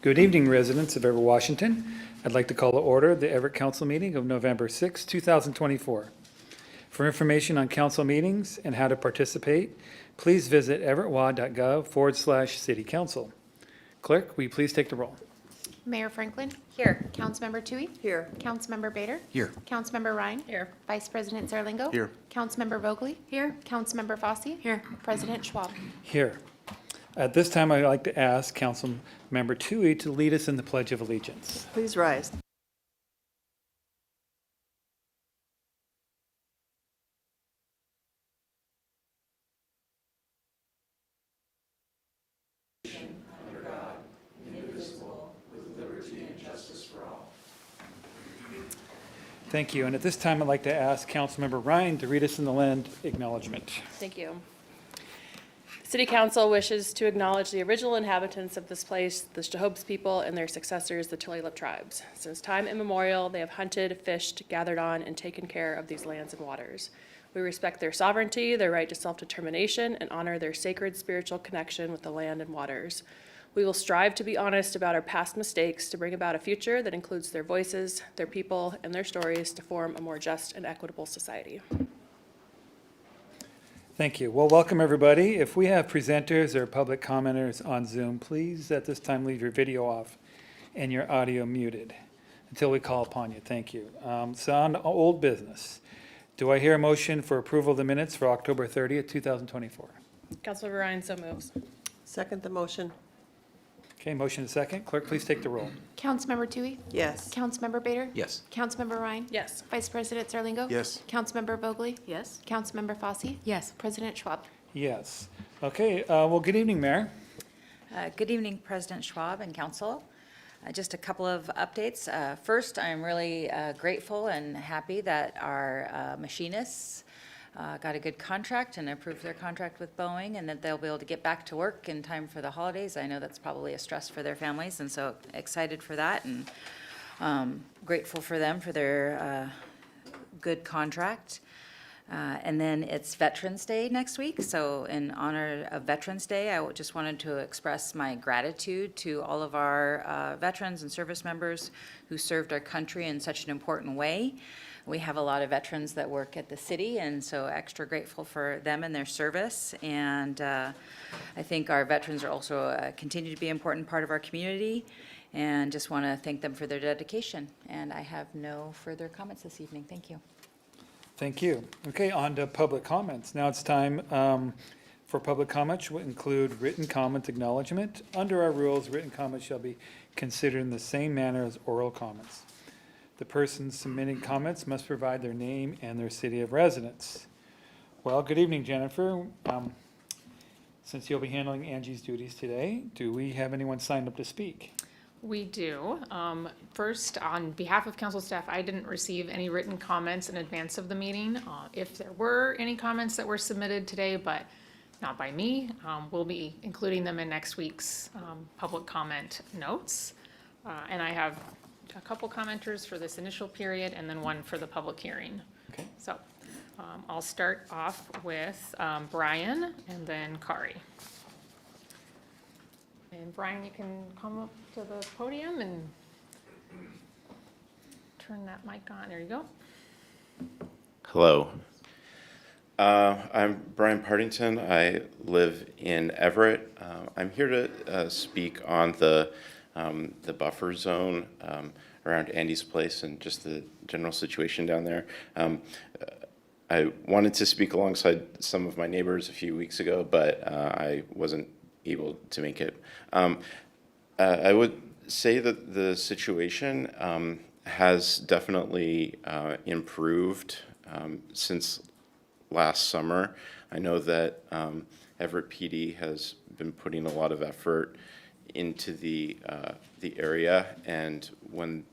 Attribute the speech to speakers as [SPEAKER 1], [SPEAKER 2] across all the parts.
[SPEAKER 1] Good evening, residents of Everett, Washington. I'd like to call to order the Everett Council meeting of November 6, 2024. For information on council meetings and how to participate, please visit everettwa.gov/city council. Clerk, will you please take the roll?
[SPEAKER 2] Mayor Franklin.
[SPEAKER 3] Here.
[SPEAKER 2] Councilmember Toohey.
[SPEAKER 3] Here.
[SPEAKER 2] Councilmember Bader.
[SPEAKER 4] Here.
[SPEAKER 2] Councilmember Ryan.
[SPEAKER 3] Here.
[SPEAKER 2] Vice President Zarlingo.
[SPEAKER 4] Here.
[SPEAKER 2] Councilmember Vogely. Here. Councilmember Fossey.
[SPEAKER 3] Here.
[SPEAKER 2] President Schwab.
[SPEAKER 1] Here. At this time, I'd like to ask Councilmember Toohey to lead us in the Pledge of Allegiance.
[SPEAKER 3] Please rise.
[SPEAKER 1] Thank you. And at this time, I'd like to ask Councilmember Ryan to read us in the land acknowledgement.
[SPEAKER 5] Thank you. City Council wishes to acknowledge the original inhabitants of this place, the Jehobes people, and their successors, the Tulalip tribes. Since time immemorial, they have hunted, fished, gathered on, and taken care of these lands and waters. We respect their sovereignty, their right to self-determination, and honor their sacred spiritual connection with the land and waters. We will strive to be honest about our past mistakes to bring about a future that includes their voices, their people, and their stories to form a more just and equitable society.
[SPEAKER 1] Thank you. Well, welcome, everybody. If we have presenters or public commenters on Zoom, please at this time leave your video off and your audio muted until we call upon you. Thank you. So on old business, do I hear a motion for approval of the minutes for October 30th, 2024?
[SPEAKER 5] Councilmember Ryan so moves.
[SPEAKER 3] Second the motion.
[SPEAKER 1] Okay, motion and second. Clerk, please take the roll.
[SPEAKER 2] Councilmember Toohey.
[SPEAKER 3] Yes.
[SPEAKER 2] Councilmember Bader.
[SPEAKER 4] Yes.
[SPEAKER 2] Councilmember Ryan.
[SPEAKER 5] Yes.
[SPEAKER 2] Vice President Zarlingo.
[SPEAKER 4] Yes.
[SPEAKER 2] Councilmember Vogely.
[SPEAKER 3] Yes.
[SPEAKER 2] Councilmember Fossey.
[SPEAKER 3] Yes.
[SPEAKER 2] President Schwab.
[SPEAKER 1] Yes. Okay, well, good evening, Mayor.
[SPEAKER 6] Good evening, President Schwab and Council. Just a couple of updates. First, I'm really grateful and happy that our machinists got a good contract and approved their contract with Boeing, and that they'll be able to get back to work in time for the holidays. I know that's probably a stress for their families, and so excited for that, and grateful for them for their good contract. And then it's Veterans Day next week, so in honor of Veterans Day, I just wanted to express my gratitude to all of our veterans and service members who served our country in such an important way. We have a lot of veterans that work at the city, and so extra grateful for them and their service. And I think our veterans are also continue to be an important part of our community, and just want to thank them for their dedication. And I have no further comments this evening. Thank you.
[SPEAKER 1] Thank you. Okay, on to public comments. Now it's time for public comments, which include written comment acknowledgement. Under our rules, written comments shall be considered in the same manner as oral comments. The person submitting comments must provide their name and their city of residence. Well, good evening, Jennifer. Since you'll be handling Angie's duties today, do we have anyone signed up to speak?
[SPEAKER 7] We do. First, on behalf of council staff, I didn't receive any written comments in advance of the meeting. If there were any comments that were submitted today, but not by me, we'll be including them in next week's public comment notes. And I have a couple commenters for this initial period and then one for the public hearing.
[SPEAKER 1] Okay.
[SPEAKER 7] So I'll start off with Brian and then Kari. And Brian, you can come up to the podium and turn that mic on. There you go.
[SPEAKER 8] Hello. I'm Brian Partington. I live in Everett. I'm here to speak on the buffer zone around Andy's Place and just the general situation down there. I wanted to speak alongside some of my neighbors a few weeks ago, but I wasn't able to make it. I would say that the situation has definitely improved since last summer. I know that Everett PD has been putting a lot of effort into the area, and when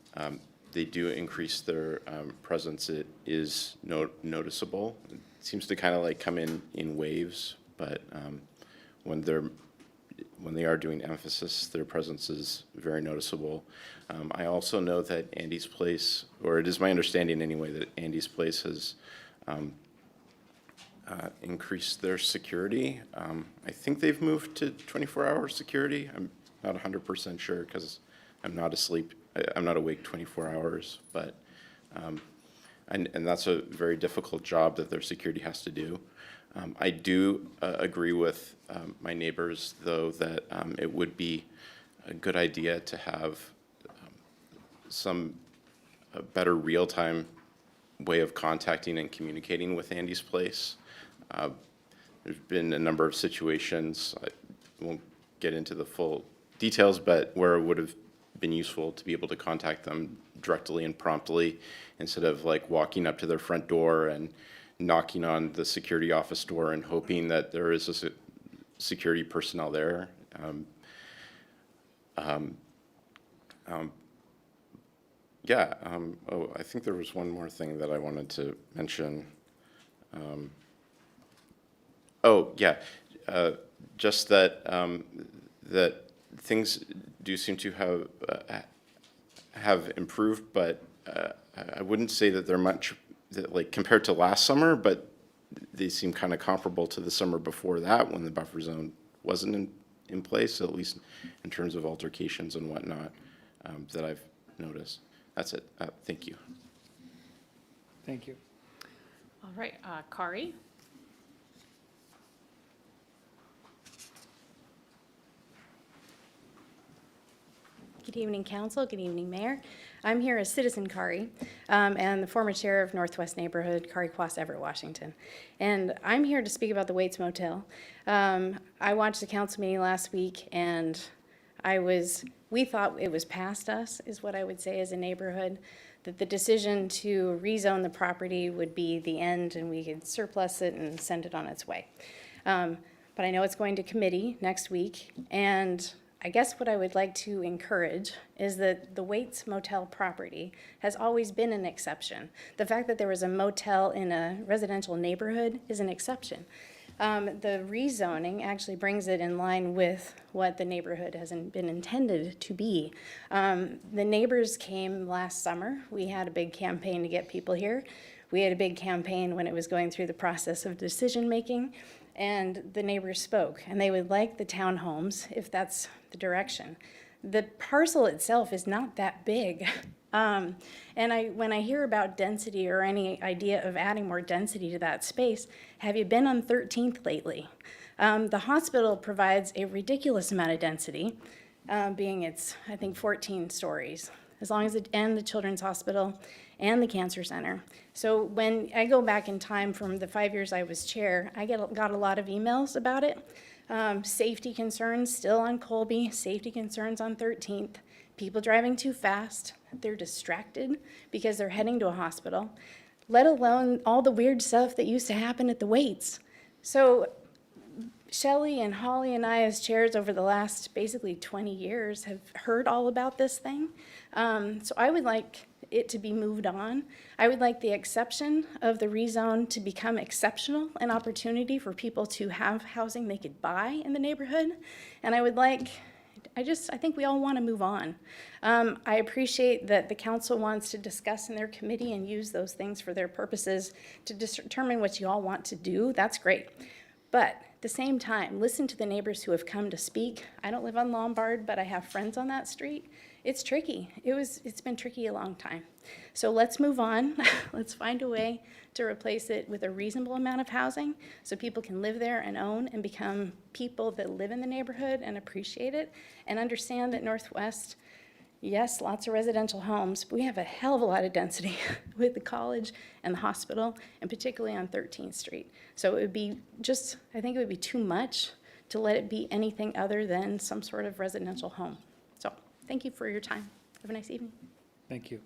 [SPEAKER 8] they do increase their presence, it is noticeable. It seems to kind of like come in waves, but when they are doing emphasis, their presence is very noticeable. I also know that Andy's Place, or it is my understanding anyway, that Andy's Place has increased their security. I think they've moved to 24-hour security. I'm not 100% sure because I'm not asleep. I'm not awake 24 hours, but, and that's a very difficult job that their security has to do. I do agree with my neighbors, though, that it would be a good idea to have a better real-time way of contacting and communicating with Andy's Place. There's been a number of situations, I won't get into the full details, but where it would have been useful to be able to contact them directly and promptly instead of like walking up to their front door and knocking on the security office door and hoping that there is a security personnel there. Oh, I think there was one more thing that I wanted to mention. Just that that things do seem to have improved, but I wouldn't say that they're much that, like, compared to last summer, but they seem kind of comparable to the summer before that when the buffer zone wasn't in place, at least in terms of altercations and whatnot that I've noticed. That's it. Thank you.
[SPEAKER 1] Thank you.
[SPEAKER 7] All right, Kari?
[SPEAKER 3] Good evening, council. Good evening, mayor. I'm here as citizen Kari, and the former chair of Northwest Neighborhood, Kari Quas, Everett, Washington. And I'm here to speak about the Waits Motel. I watched the council meeting last week, and we thought it was past us, is what I would say as a neighborhood, that the decision to rezone the property would be the end, and we could surplus it and send it on its way. But I know it's going to committee next week, and I guess what I would like to encourage is that the Waits Motel property has always been an exception. The fact that there was a motel in a residential neighborhood is an exception. The rezoning actually brings it in line with what the neighborhood has been intended to be. The neighbors came last summer. We had a big campaign to get people here. We had a big campaign when it was going through the process of decision-making. And the neighbors spoke, and they would like the townhomes if that's the direction. The parcel itself is not that big. And when I hear about density or any idea of adding more density to that space, have you been on 13th lately? The hospital provides a ridiculous amount of density, being it's, I think, 14 stories, as long as and the Children's Hospital and the Cancer Center. So when I go back in time from the 5 years I was chair, I got a lot of emails about it. Safety concerns still on Colby, safety concerns on 13th, people driving too fast, they're distracted because they're heading to a hospital, let alone all the weird stuff that used to happen at the Waits. So Shelley and Holly and I as chairs over the last basically 20 years have heard all about this thing. So I would like it to be moved on. I would like the exception of the rezone to become exceptional, an opportunity for people to have housing they could buy in the neighborhood. And I think we all want to move on. I appreciate that the council wants to discuss in their committee and use those things for their purposes to determine what you all want to do. That's great. But at the same time, listen to the neighbors who have come to speak. I don't live on Lombard, but I have friends on that street. It's tricky. It's been tricky a long time. So let's move on. Let's find a way to replace it with a reasonable amount of housing so people can live there and own and become people that live in the neighborhood and appreciate it and understand that Northwest, yes, lots of residential homes, but we have a hell of a lot of density with the college and the hospital, and particularly on 13th Street. So I think it would be too much to let it be anything other than some sort of residential home. So thank you for your time. Have a nice evening.
[SPEAKER 1] Thank you.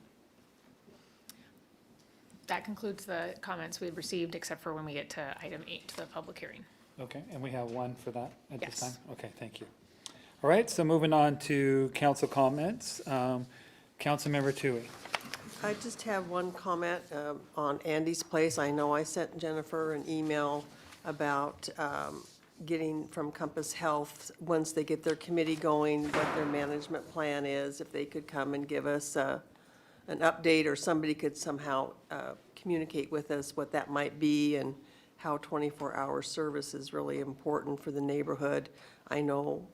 [SPEAKER 7] That concludes the comments we've received, except for when we get to item 8, the public hearing.
[SPEAKER 1] Okay, and we have one for that at this time?
[SPEAKER 7] Yes.
[SPEAKER 1] Okay, thank you. All right, so moving on to council comments. Councilmember Toohey.
[SPEAKER 4] I just have one comment on Andy's Place. I know I sent Jennifer an email about getting from Compass Health, once they get their committee going, what their management plan is, if they could come and give us an update, or somebody could somehow communicate with us what that might be, and how 24-hour service is really important for the neighborhood. I know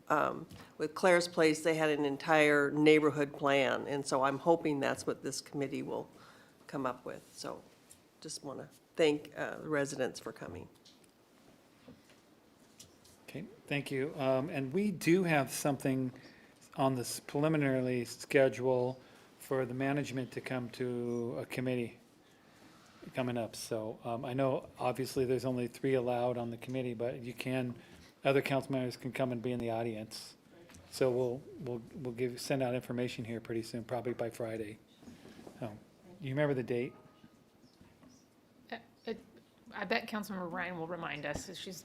[SPEAKER 4] with Claire's Place, they had an entire neighborhood plan, and so I'm hoping that's what this committee will come up with. So just want to thank the residents for coming.
[SPEAKER 1] Okay, thank you. And we do have something on this preliminarily schedule for the management to come to a committee coming up. So I know obviously there's only 3 allowed on the committee, but you can, other council members can come and be in the audience. So we'll send out information here pretty soon, probably by Friday. You remember the date?
[SPEAKER 7] I bet Councilmember Ryan will remind us, as she's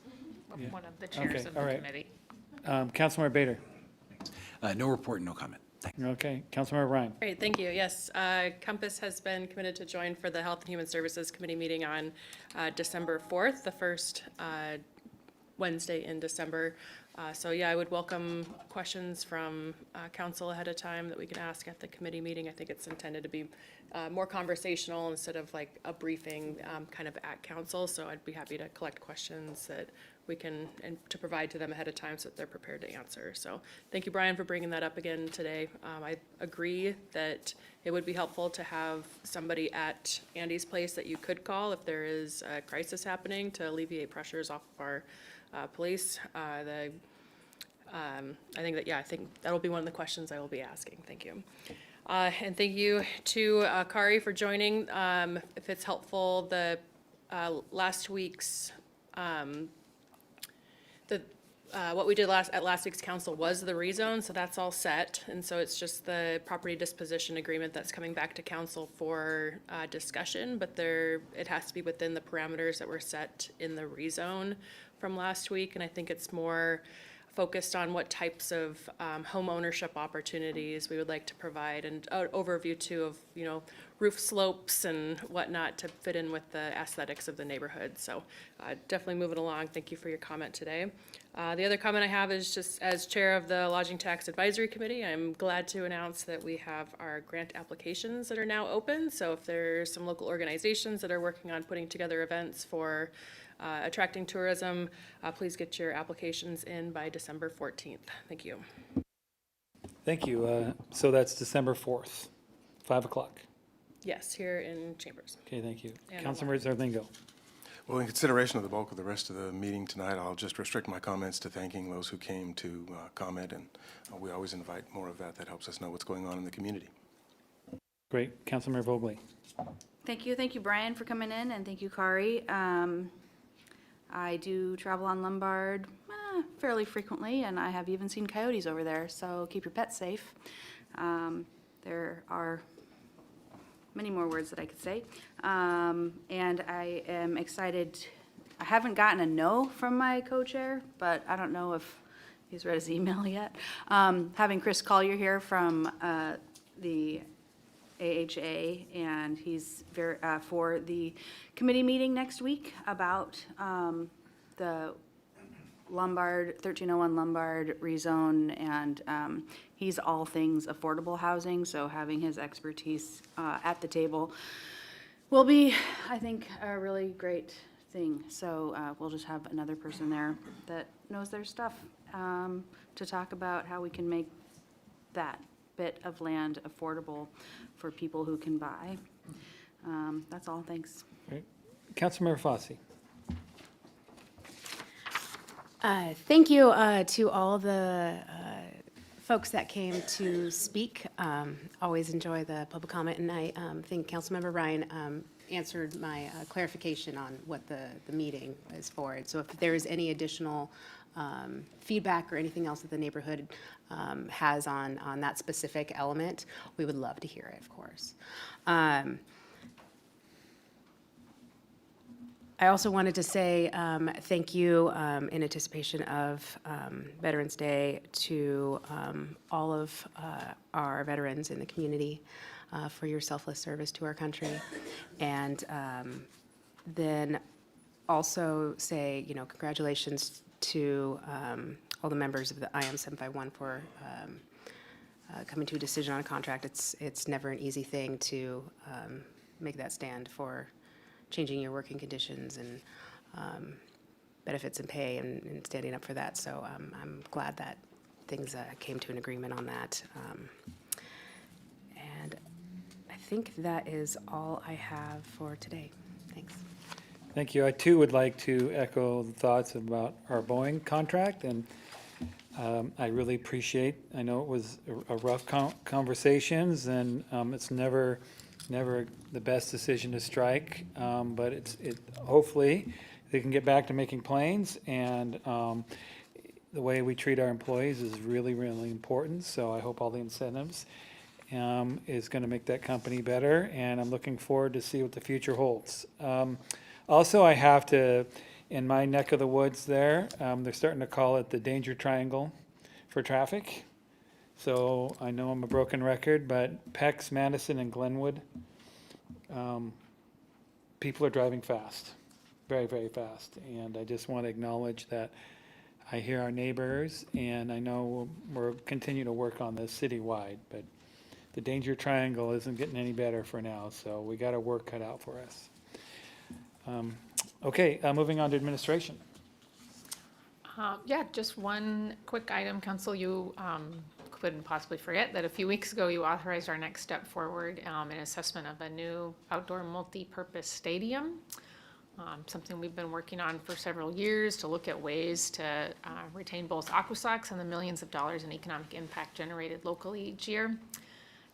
[SPEAKER 1] Yeah.
[SPEAKER 7] one of the chairs
[SPEAKER 1] Okay,
[SPEAKER 7] of
[SPEAKER 1] all
[SPEAKER 7] the
[SPEAKER 1] right.
[SPEAKER 7] committee.
[SPEAKER 1] Councilmember Bader.
[SPEAKER 9] No report, no comment. Thanks.
[SPEAKER 1] Okay, Councilmember Ryan.
[SPEAKER 5] Great, thank you. Yes, Compass has been committed to join for the Health and Human Services Committee meeting on December 4th, the first Wednesday in December. So yeah, I would welcome questions from council ahead of time that we can ask at the committee meeting. I think it's intended to be more conversational instead of like a briefing kind of at council. So I'd be happy to collect questions that we can, and to provide to them ahead of time so that they're prepared to answer. So thank you, Brian, for bringing that up again today. I agree that it would be helpful to have somebody at Andy's Place that you could call if there is a crisis happening to alleviate pressures off of our police. I think that, yeah, I think that'll be one of the questions I will be asking. Thank you. And thank you to Kari for joining. If it's helpful, the last week's what we did at last week's council was the rezone, so that's all set. And so it's just the property disposition agreement that's coming back to council for discussion, but it has to be within the parameters that were set in the rezone from last week. And I think it's more focused on what types of home ownership opportunities we would like to provide, and an overview too of, you know, roof slopes and whatnot to fit in with the aesthetics of the neighborhood. So definitely moving along. Thank you for your comment today. The other comment I have is just as chair of the Lodging Tax Advisory Committee, I'm glad to announce that we have our grant applications that are now open. So if there's some local organizations that are working on putting together events for attracting tourism, please get your applications in by December 14th. Thank you.
[SPEAKER 1] Thank you. So that's December 4th, 5 o'clock.
[SPEAKER 5] Yes, here in Chambers.
[SPEAKER 1] Okay, thank you.
[SPEAKER 5] And
[SPEAKER 1] Councilmember Zarlingo.
[SPEAKER 10] Well, in consideration of the bulk of the rest of the meeting tonight, I'll just restrict my comments to thanking those who came to comment, and we always invite more of that. That helps us know what's going on in the community.
[SPEAKER 1] Great. Councilmember Vogely.
[SPEAKER 3] Thank you, Brian, for coming in, and thank you, Kari. I do travel on Lombard fairly frequently, and I have even seen coyotes over there, so keep your pets safe. There are many more words that I could say. And I am excited. I haven't gotten a no from my co-chair, but I don't know if he's read his email yet. Having Chris Collier here from the AHA, and he's for the committee meeting next week about the Lombard, 1301 Lombard rezone, and he's all things affordable housing, so having his expertise at the table will be, I think, a really great thing. So we'll just have another person there that knows their stuff to talk about how we can make that bit of land affordable for people who can buy. That's all, thanks.
[SPEAKER 1] Great. Councilmember Fossey.
[SPEAKER 2] Thank you to all the folks that came to speak. Always enjoy the public comment, and I think Councilmember Ryan answered my clarification on what the meeting is for. And so if there is any additional feedback or anything else that the neighborhood has on that specific element, we would love to hear it, of course. I also wanted to say thank you in anticipation of Veterans Day to all of our veterans in the community for your selfless service to our country. And then also say, you know, congratulations to all the members of the IM 751 for coming to a decision on a contract. It's never an easy thing to make that stand for changing your working conditions and benefits and pay and standing up for that. So I'm glad that things came to an agreement on that. And I think that is all I have for today. Thanks.
[SPEAKER 1] Thank you. I too would like to echo the thoughts about our Boeing contract, and I really appreciate, I know it was a rough conversations, and it's never the best decision to strike, but hopefully they can get back to making planes, and the way we treat our employees is really, really important, so I hope all the incentives is going to make that company better, and I'm looking forward to see what the future holds. Also, I have to, in my neck of the woods there, they're starting to call it the danger triangle for traffic. So I know I'm a broken record, but Pex, Madison, and Glenwood, people are driving fast, very, very fast. And I just want to acknowledge that I hear our neighbors, and I know we're continuing to work on this citywide, but the danger triangle isn't getting any better for now, so we got our work cut out for us. Okay, moving on to administration.
[SPEAKER 7] Yeah, just one quick item, Council. You couldn't possibly forget that a few weeks ago you authorized our next step forward in assessment of a new outdoor multi-purpose stadium. Something we've been working on for several years to look at ways to retain both Aquasox and the millions of dollars in economic impact generated locally each year.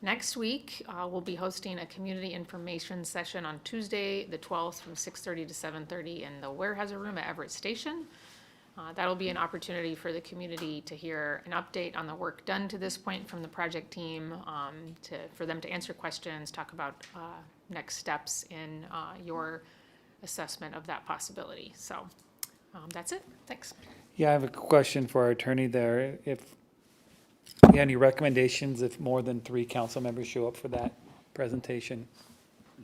[SPEAKER 7] Next week, we'll be hosting a community information session on Tuesday, the 12th, from 6:30 to 7:30 in the Weyerhaeuser Room at Everett Station. That'll be an opportunity for the community to hear an update on the work done to this point from the project team, for them to answer questions, talk about next steps in your assessment of that possibility. So that's it. Thanks.
[SPEAKER 1] Yeah, I have a question for our attorney there. If you have any recommendations if more than 3 council members show up for that presentation?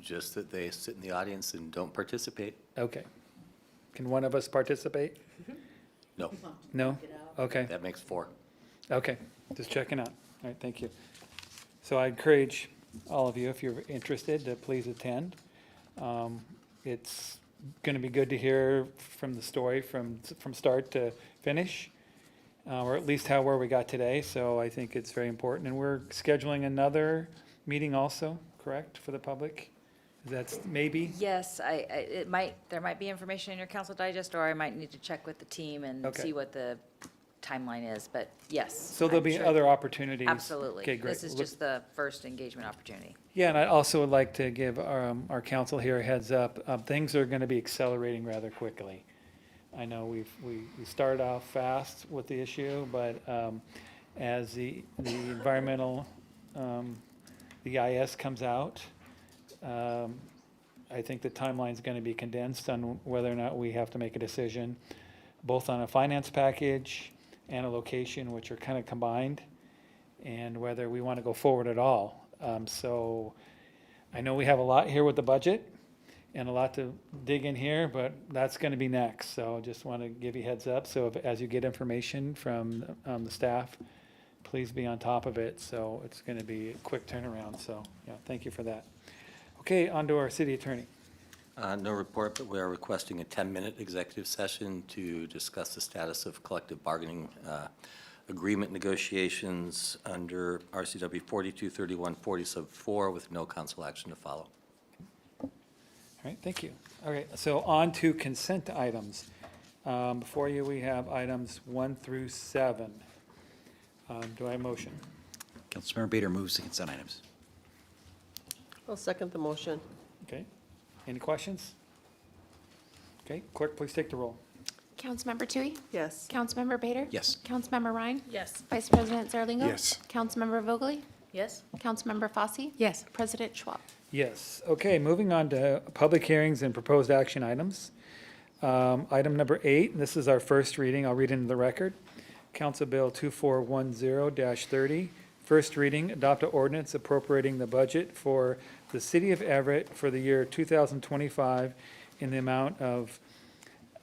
[SPEAKER 11] Just that they sit in the audience and don't participate.
[SPEAKER 1] Okay. Can one of us participate?
[SPEAKER 11] No,
[SPEAKER 1] No? Okay,
[SPEAKER 11] that makes 4.
[SPEAKER 1] okay, just checking out. All right, thank you. So I encourage all of you, if you're interested, to please attend. It's going to be good to hear from the story from start to finish, or at least where we got today. So I think it's very important. And we're scheduling another meeting also, correct, for the public? That's maybe?
[SPEAKER 6] Yes, there might be information in your council digest, or I might need to check with the team and
[SPEAKER 1] Okay.
[SPEAKER 6] see what the timeline is, but yes.
[SPEAKER 1] So there'll
[SPEAKER 6] I'm
[SPEAKER 1] be
[SPEAKER 6] sure-
[SPEAKER 1] other opportunities?
[SPEAKER 6] Absolutely.
[SPEAKER 1] Okay, great.
[SPEAKER 6] This is just the first engagement opportunity.
[SPEAKER 1] Yeah, and I also would like to give our council here a heads up. Things are going to be accelerating rather quickly. I know we started off fast with the issue, but as the environmental, the EIS comes out, I think the timeline's going to be condensed on whether or not we have to make a decision, both on a finance package and a location, which are kind of combined, and whether we want to go forward at all. So I know we have a lot here with the budget and a lot to dig in here, but that's going to be next. So just want to give you heads up. So as you get information from the staff, please be on top of it. So it's going to be a quick turnaround. So yeah, thank you for that. Okay, on to our city attorney.
[SPEAKER 11] No report, but we are requesting a 10-minute executive session to discuss the status of collective bargaining agreement negotiations under RCW 423140 sub 4 with no council action to follow.
[SPEAKER 1] All right, thank you. All right, so on to consent items. Before you, we have items 1 through 7. Do I have a motion?
[SPEAKER 9] Councilmember Bader moves the consent items.
[SPEAKER 4] I'll second the motion.
[SPEAKER 1] Okay, any questions? Okay, clerk, please take the roll.
[SPEAKER 12] Councilmember Tui?
[SPEAKER 4] Yes.
[SPEAKER 12] Councilmember Bader?
[SPEAKER 9] Yes.
[SPEAKER 12] Councilmember Ryan?
[SPEAKER 5] Yes.
[SPEAKER 12] Vice President Zarlingo?
[SPEAKER 10] Yes.
[SPEAKER 12] Councilmember Vogely?
[SPEAKER 6] Yes?
[SPEAKER 12] Councilmember Fosse?
[SPEAKER 2] Yes.
[SPEAKER 12] President Schwab?
[SPEAKER 1] Yes, okay, moving on to public hearings and proposed action items. Item number 8, this is our first reading, I'll read into the record. Council Bill 2410-30, first reading, adopt an ordinance appropriating the budget for the city of Everett for the year 2025 in the amount of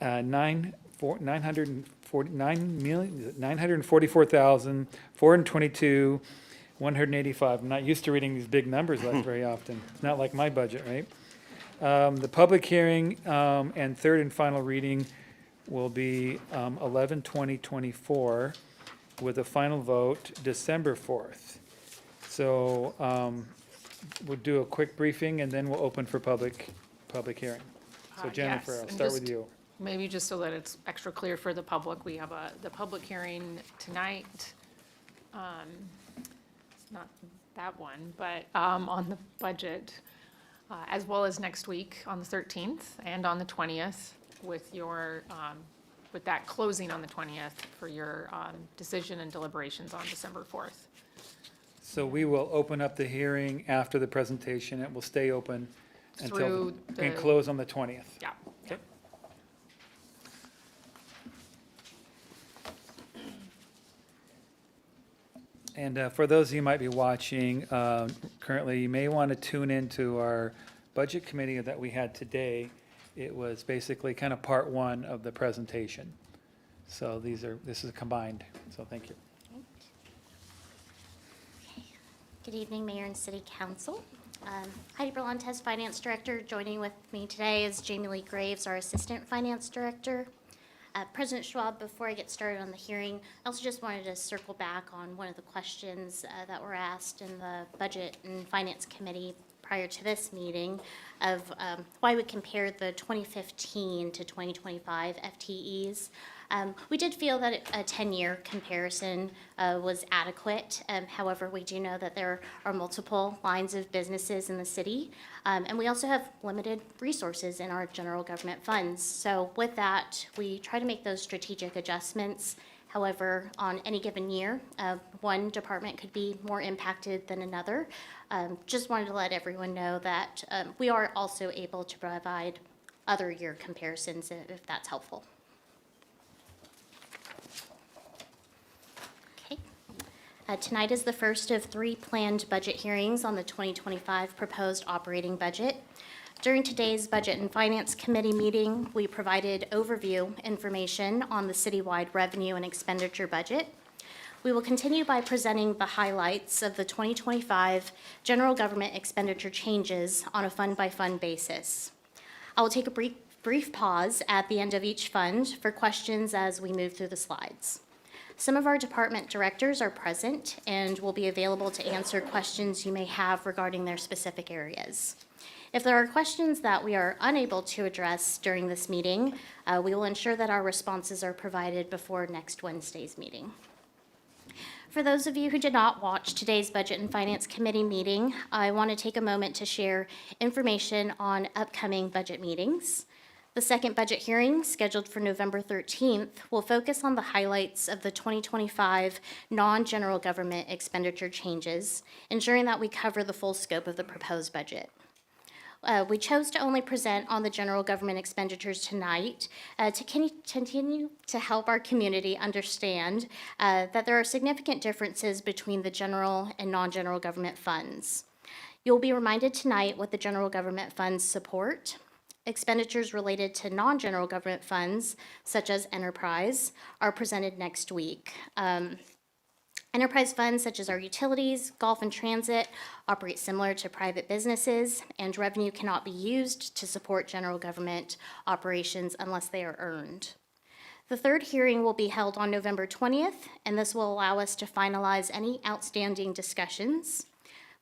[SPEAKER 1] $944,422,185. I'm not used to reading these big numbers like very often. It's not like my budget, right? The public hearing and third and final reading will be 11/20/24 with a final vote December 4th. So we'll do a quick briefing and then we'll open for public hearing. So Jennifer,
[SPEAKER 7] Yes,
[SPEAKER 1] I'll
[SPEAKER 7] and
[SPEAKER 1] start with
[SPEAKER 7] just
[SPEAKER 1] you.
[SPEAKER 7] Maybe just so that it's extra clear for the public, we have the public hearing tonight. Not that one, but on the budget, as well as next week on the 13th and on the 20th with your, with that closing on the 20th for your decision and deliberations on December 4th.
[SPEAKER 1] So we will open up the hearing after the presentation. It will stay open until,
[SPEAKER 7] Through
[SPEAKER 1] and
[SPEAKER 7] the-
[SPEAKER 1] close on the 20th.
[SPEAKER 7] Yeah.
[SPEAKER 1] Okay. And for those of you who might be watching currently, you may want to tune into our budget committee that we had today. It was basically kind of part one of the presentation. So this is combined, so thank you.
[SPEAKER 13] Good evening, Mayor and City Council. Heidi Berlantes, Finance Director. Joining with me today is Jamie Lee Graves, our Assistant Finance Director. President Schwab, before I get started on the hearing, I also just wanted to circle back on one of the questions that were asked in the Budget and Finance Committee prior to this meeting of why we compared the 2015 to 2025 FTEs. We did feel that a 10-year comparison was adequate. However, we do know that there are multiple lines of businesses in the city, and we also have limited resources in our general government funds. So with that, we try to make those strategic adjustments. However, on any given year, one department could be more impacted than another. Just wanted to let everyone know that we are also able to provide other year comparisons if that's helpful. Tonight is the first of 3 planned budget hearings on the 2025 proposed operating budget. During today's Budget and Finance Committee meeting, we provided overview information on the citywide revenue and expenditure budget. We will continue by presenting the highlights of the 2025 general government expenditure changes on a fund-by-fund basis. I will take a brief pause at the end of each fund for questions as we move through the slides. Some of our department directors are present and will be available to answer questions you may have regarding their specific areas. If there are questions that we are unable to address during this meeting, we will ensure that our responses are provided before next Wednesday's meeting. For those of you who did not watch today's Budget and Finance Committee meeting, I want to take a moment to share information on upcoming budget meetings. The second budget hearing, scheduled for November 13th, will focus on the highlights of the 2025 non-general government expenditure changes, ensuring that we cover the full scope of the proposed budget. We chose to only present on the general government expenditures tonight to continue to help our community understand that there are significant differences between the general and non-general government funds. You'll be reminded tonight what the general government funds support. Expenditures related to non-general government funds, such as enterprise, are presented next week. Enterprise funds, such as our utilities, golf and transit, operate similar to private businesses, and revenue cannot be used to support general government operations unless they are earned. The third hearing will be held on November 20th, and this will allow us to finalize any outstanding discussions.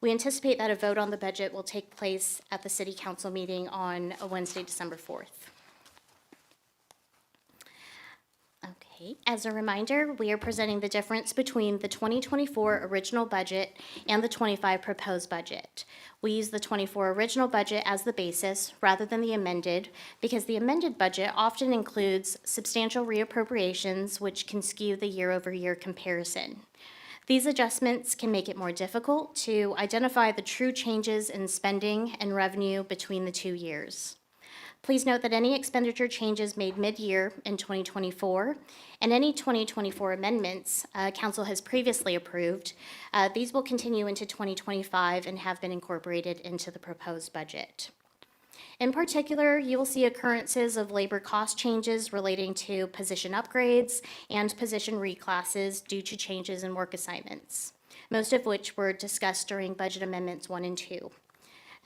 [SPEAKER 13] We anticipate that a vote on the budget will take place at the City Council meeting on Wednesday, December 4th. Okay, as a reminder, we are presenting the difference between the 2024 original budget and the 25 proposed budget. We use the 24 original budget as the basis rather than the amended because the amended budget often includes substantial reappropriations which can skew the year-over-year comparison. These adjustments can make it more difficult to identify the true changes in spending and revenue between the 2 years. Please note that any expenditure changes made mid-year in 2024 and any 2024 amendments Council has previously approved, these will continue into 2025 and have been incorporated into the proposed budget. In particular, you will see occurrences of labor cost changes relating to position upgrades and position reclasses due to changes in work assignments, most of which were discussed during Budget Amendments 1 and 2.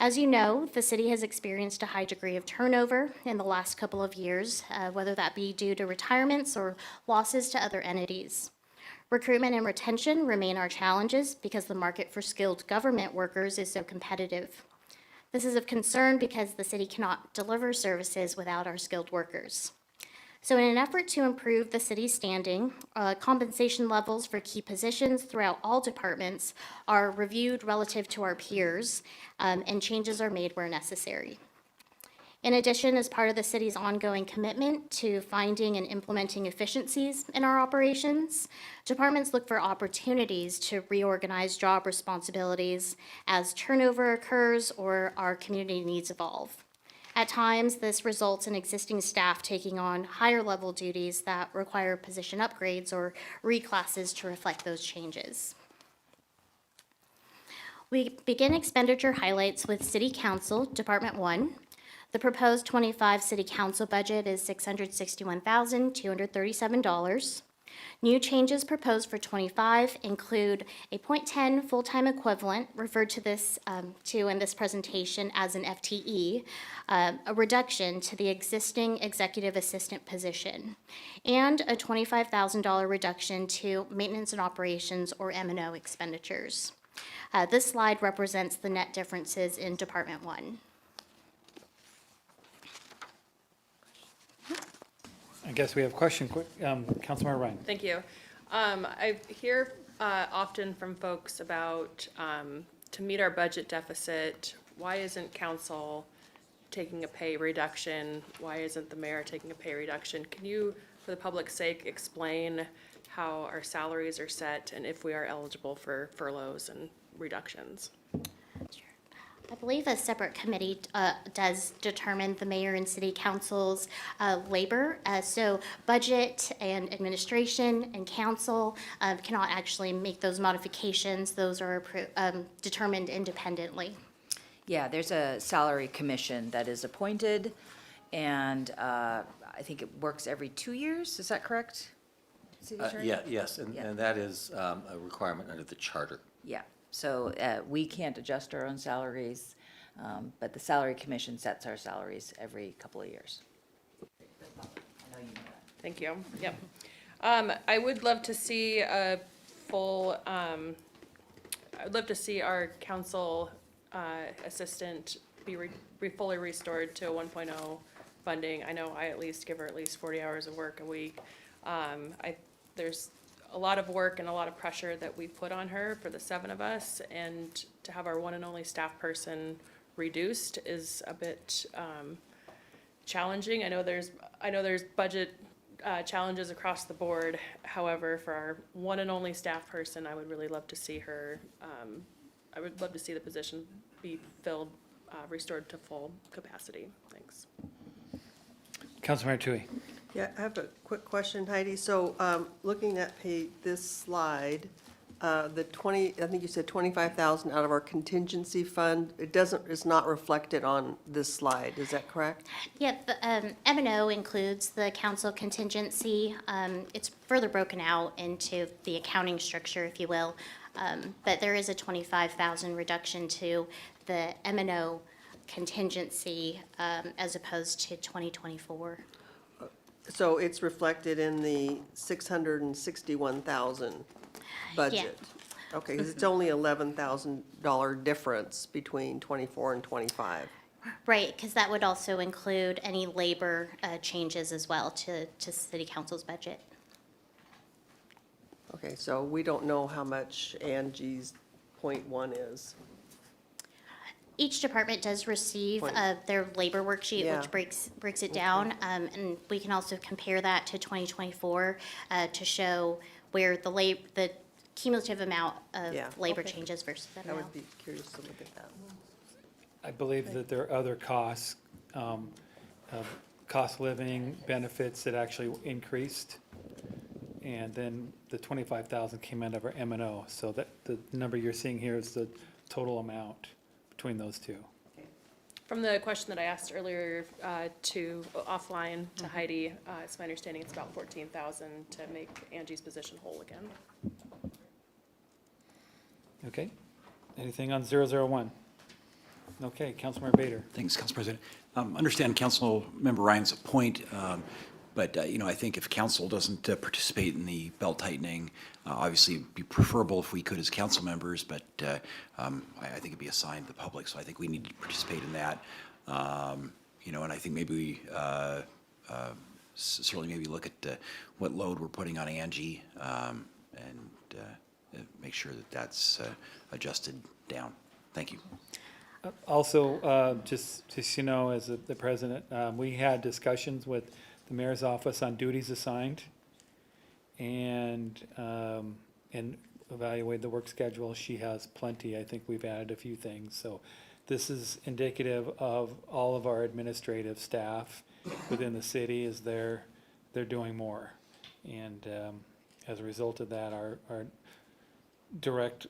[SPEAKER 13] As you know, the city has experienced a high degree of turnover in the last couple of years, whether that be due to retirements or losses to other entities. Recruitment and retention remain our challenges because the market for skilled government workers is so competitive. This is of concern because the city cannot deliver services without our skilled workers. So in an effort to improve the city's standing, compensation levels for key positions throughout all departments are reviewed relative to our peers, and changes are made where necessary. In addition, as part of the city's ongoing commitment to finding and implementing efficiencies in our operations, departments look for opportunities to reorganize job responsibilities as turnover occurs or our community needs evolve. At times, this results in existing staff taking on higher level duties that require position upgrades or reclasses to reflect those changes. We begin expenditure highlights with City Council, Department 1. The proposed 25 City Council budget is $661,237. New changes proposed for 25 include a .10 full-time equivalent, referred to this in this presentation as an FTE, a reduction to the existing executive assistant position, and a $25,000 reduction to maintenance and operations or M&O expenditures. This slide represents the net differences in Department 1.
[SPEAKER 1] I guess we have a question. Councilmember Ryan.
[SPEAKER 5] Thank you. I hear often from folks about, to meet our budget deficit, why isn't council taking a pay reduction? Why isn't the mayor taking a pay reduction? Can you, for the public's sake, explain how our salaries are set and if we are eligible for furloughs and reductions?
[SPEAKER 13] I believe a separate committee does determine the mayor and city council's labor. So budget and administration and council cannot actually make those modifications. Those are determined independently.
[SPEAKER 6] Yeah, there's a salary commission that is appointed, and I think it works every 2 years. Is that correct? City Attorney?
[SPEAKER 11] Yes,
[SPEAKER 6] Yeah.
[SPEAKER 11] and that is a requirement under the charter.
[SPEAKER 6] Yeah, so we can't adjust our own salaries, but the salary commission sets our salaries every couple of years. I know you know that.
[SPEAKER 5] Thank you. Yep. I would love to see a full, I'd love to see our council assistant be fully restored to a 1.0 funding. I know I at least give her at least 40 hours of work a week. There's a lot of work and a lot of pressure that we put on her for the 7 of us, and to have our one and only staff person reduced is a bit challenging. I know there's budget challenges across the board. However, for our one and only staff person, I would really love to see her, I would love to see the position be filled, restored to full capacity. Thanks.
[SPEAKER 1] Councilmember Tui.
[SPEAKER 4] Yeah, I have a quick question, Heidi. So, looking at this slide, the 20, I think you said 25,000 out of our contingency fund, it's not reflected on this slide, is that correct?
[SPEAKER 13] Yep, the M&O includes the council contingency. It's further broken out into the accounting structure, if you will. But there is a 25,000 reduction to the M&O contingency as opposed to 2024.
[SPEAKER 4] So it's reflected in the 661,000 budget? Okay, because it's only $11,000 difference between 24 and 25.
[SPEAKER 13] Right, because that would also include any labor changes as well to city council's budget.
[SPEAKER 4] Okay, so we don't know how much Angie's .1 is.
[SPEAKER 13] Each department does receive their labor worksheet,
[SPEAKER 4] Yeah.
[SPEAKER 13] which breaks it down. And we can also compare that to 2024 to show where the cumulative amount of
[SPEAKER 4] Yeah,
[SPEAKER 13] labor
[SPEAKER 4] okay.
[SPEAKER 13] changes versus
[SPEAKER 4] I
[SPEAKER 13] M&O.
[SPEAKER 4] would be curious to look at that.
[SPEAKER 1] I believe that there are other costs, cost living benefits that actually increased. And then the 25,000 came out of our M&O. So that the number you're seeing here is the total amount between those two.
[SPEAKER 5] From the question that I asked earlier offline to Heidi, it's my understanding it's about 14,000 to make Angie's position whole again.
[SPEAKER 1] Okay. Anything on 001? Okay, Councilmember Bader.
[SPEAKER 9] Thanks, Council President. Understand Councilmember Ryan's point, but, I think if council doesn't participate in the belt tightening, obviously it'd be preferable if we could as council members, but I think it'd be a sign to the public, so I think we need to participate in that. And I think maybe we certainly maybe look at what load we're putting on Angie and make sure that that's adjusted down. Thank you.
[SPEAKER 1] Also, just as the president, we had discussions with the mayor's office on duties assigned and evaluate the work schedule. She has plenty. I think we've added a few things. So this is indicative of all of our administrative staff within the city is they're doing more. And as a result of that, our direct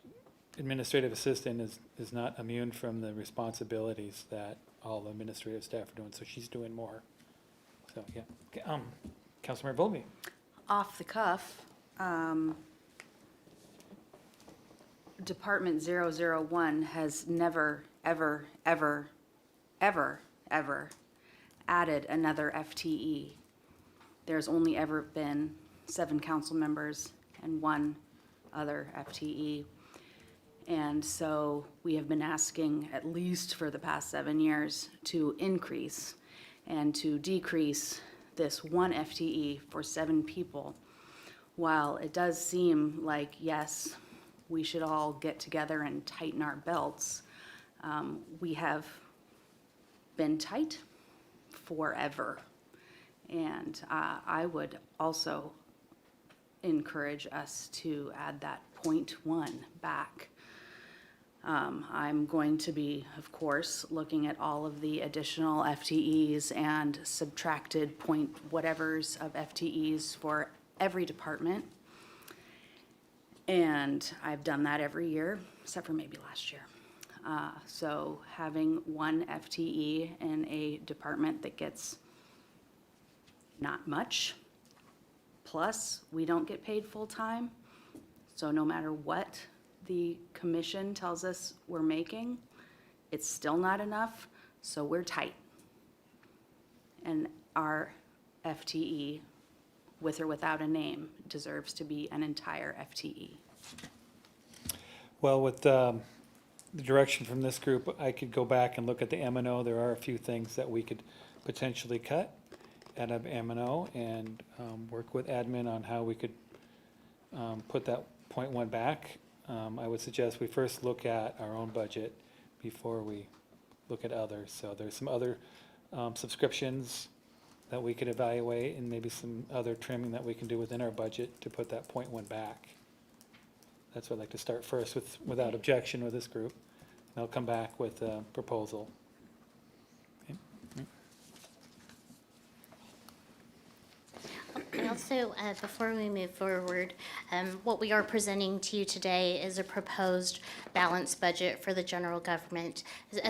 [SPEAKER 1] administrative assistant is not immune from the responsibilities that all the administrative staff are doing, so she's doing more. So, yeah. Okay, Councilmember Volpe.
[SPEAKER 14] Off the cuff, Department 001 has never, ever, ever, ever, ever added another FTE. There's only ever been 7 council members and 1 other FTE. And so we have been asking, at least for the past 7 years, to increase and to decrease this 1 FTE for 7 people. While it does seem like, yes, we should all get together and tighten our belts, we have been tight forever. And I would also encourage us to add that 0.1 back. I'm going to be, of course, looking at all of the additional FTEs and subtracted point whatevers of FTEs for every department. And I've done that every year, except for maybe last year. So having 1 FTE in a department that gets not much, plus we don't get paid full-time, so no matter what the commission tells us we're making, it's still not enough, so we're tight. And our FTE, with or without a name, deserves to be an entire FTE.
[SPEAKER 1] Well, with the direction from this group, I could go back and look at the M&O. There are a few things that we could potentially cut out of M&O and work with admin on how we could put that 0.1 back. I would suggest we first look at our own budget before we look at others. So there's some other subscriptions that we could evaluate and maybe some other trimming that we can do within our budget to put that 0.1 back. That's what I'd like to start first without objection with this group. They'll come back with a proposal.
[SPEAKER 13] And also, before we move forward, what we are presenting to you today is a proposed balanced budget for the general government.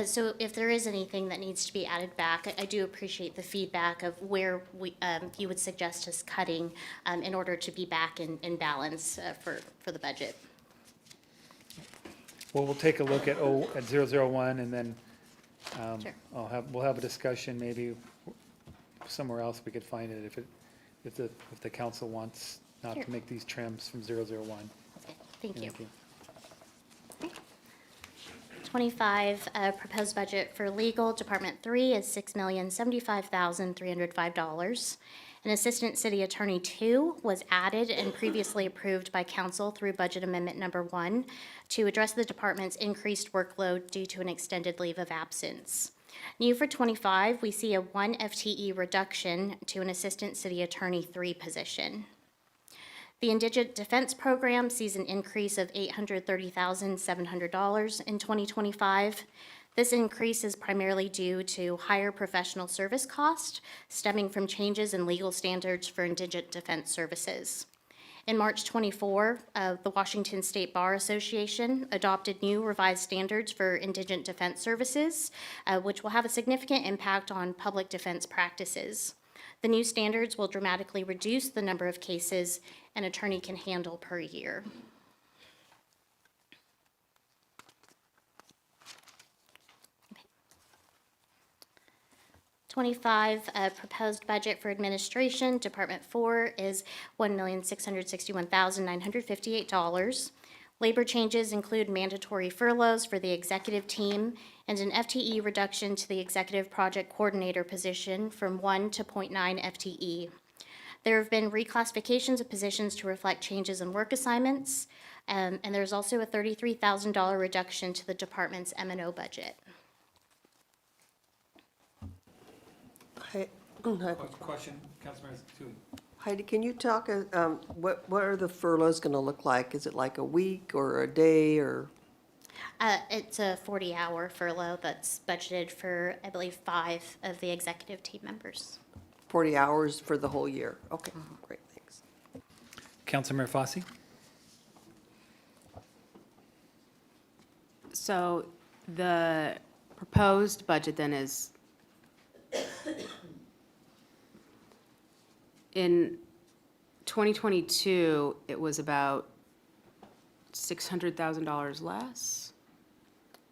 [SPEAKER 13] So if there is anything that needs to be added back, I do appreciate the feedback of where you would suggest us cutting in order to be back in balance for the budget.
[SPEAKER 1] Well, we'll take a look at 001 and then
[SPEAKER 13] Sure.
[SPEAKER 1] we'll have a discussion maybe somewhere else we could find it if the council wants not
[SPEAKER 13] Sure.
[SPEAKER 1] to make these trims from 001.
[SPEAKER 13] Okay, thank you.
[SPEAKER 1] Thank you.
[SPEAKER 13] 25, proposed budget for legal, Department 3 is $6,075,305. An Assistant City Attorney 2 was added and previously approved by council through Budget Amendment Number 1 to address the department's increased workload due to an extended leave of absence. New for 25, we see a 1 FTE reduction to an Assistant City Attorney 3 position. The Indigent Defense Program sees an increase of $830,700 in 2025. This increase is primarily due to higher professional service costs stemming from changes in legal standards for indigent defense services. In March 24, the Washington State Bar Association adopted new revised standards for indigent defense services, which will have a significant impact on public defense practices. The new standards will dramatically reduce the number of cases an attorney can handle per year. 25, proposed budget for administration, Department 4 is $1,661,958. Labor changes include mandatory furloughs for the executive team and an FTE reduction to the executive project coordinator position from 1 to 0.9 FTE. There have been reclassifications of positions to reflect changes in work assignments, and there's also a $33,000 reduction to the department's M&O budget.
[SPEAKER 1] Question, Councilmember Tui.
[SPEAKER 4] Heidi, can you talk, what are the furloughs going to look like? Is it like a week or a day or?
[SPEAKER 13] It's a 40-hour furlough that's budgeted for, I believe, 5 of the executive team members.
[SPEAKER 4] 40 hours for the whole year? Okay, great, thanks.
[SPEAKER 1] Councilmember Fosse?
[SPEAKER 2] So the proposed budget then is, in 2022, it was about $600,000 less?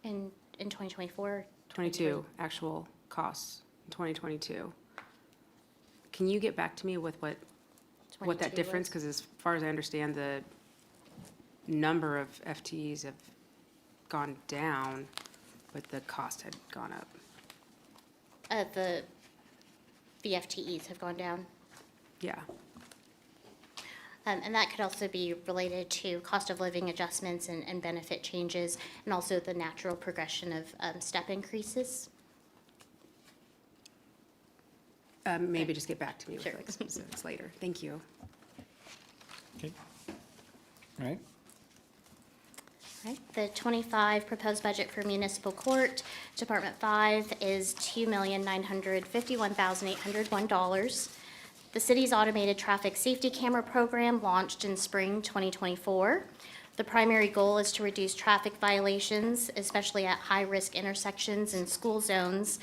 [SPEAKER 13] In 2024?
[SPEAKER 2] 22 actual costs in 2022. Can you get back to me with what
[SPEAKER 13] 22
[SPEAKER 2] that difference,
[SPEAKER 13] was?
[SPEAKER 2] because as far as I understand, the number of FTEs have gone down, but the cost had gone up.
[SPEAKER 13] The FTEs have gone down.
[SPEAKER 2] Yeah.
[SPEAKER 13] And that could also be related to cost of living adjustments and benefit changes, and also the natural progression of step increases.
[SPEAKER 2] Maybe just get back to me with
[SPEAKER 13] Sure.
[SPEAKER 2] like specifics later. Thank you.
[SPEAKER 1] Okay. All right.
[SPEAKER 13] Right. The 25 proposed budget for municipal court, Department 5 is $2,951,801. The city's automated traffic safety camera program launched in spring 2024. The primary goal is to reduce traffic violations, especially at high-risk intersections and school zones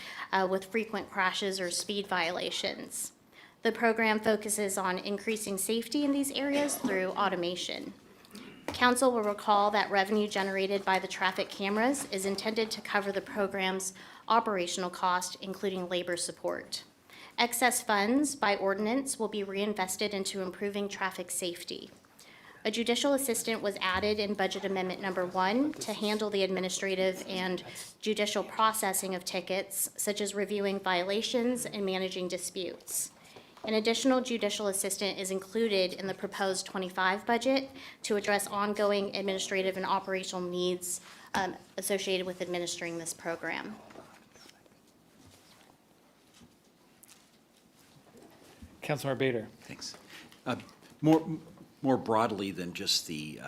[SPEAKER 13] with frequent crashes or speed violations. The program focuses on increasing safety in these areas through automation. Council will recall that revenue generated by the traffic cameras is intended to cover the program's operational cost, including labor support. Excess funds by ordinance will be reinvested into improving traffic safety. A judicial assistant was added in Budget Amendment Number 1 to handle the administrative and judicial processing of tickets, such as reviewing violations and managing disputes. An additional judicial assistant is included in the proposed 25 budget to address ongoing administrative and operational needs associated with administering this program.
[SPEAKER 1] Councilmember Bader.
[SPEAKER 9] Thanks. More broadly than just the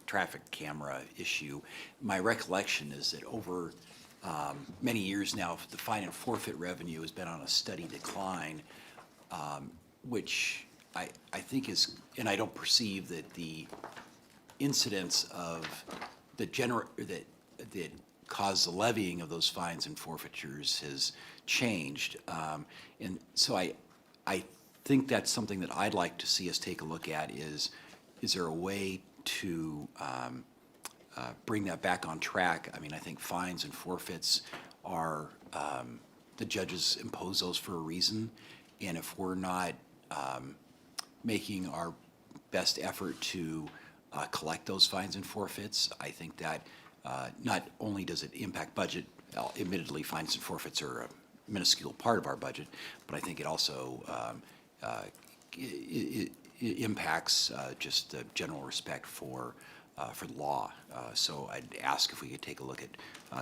[SPEAKER 9] traffic camera issue, my recollection is that over many years now, the fine and forfeit revenue has been on a steady decline, which I think is, and I don't perceive that the incidence of that caused the levying of those fines and forfeitures has changed. And so I think that's something that I'd like to see us take a look at is there a way to bring that back on track? I mean, I think fines and forfeits are, the judges impose those for a reason. And if we're not making our best effort to collect those fines and forfeits, I think that not only does it impact budget, admittedly, fines and forfeits are a minuscule part of our budget, but I think it also it impacts just the general respect for the law. So I'd ask if we could take a look at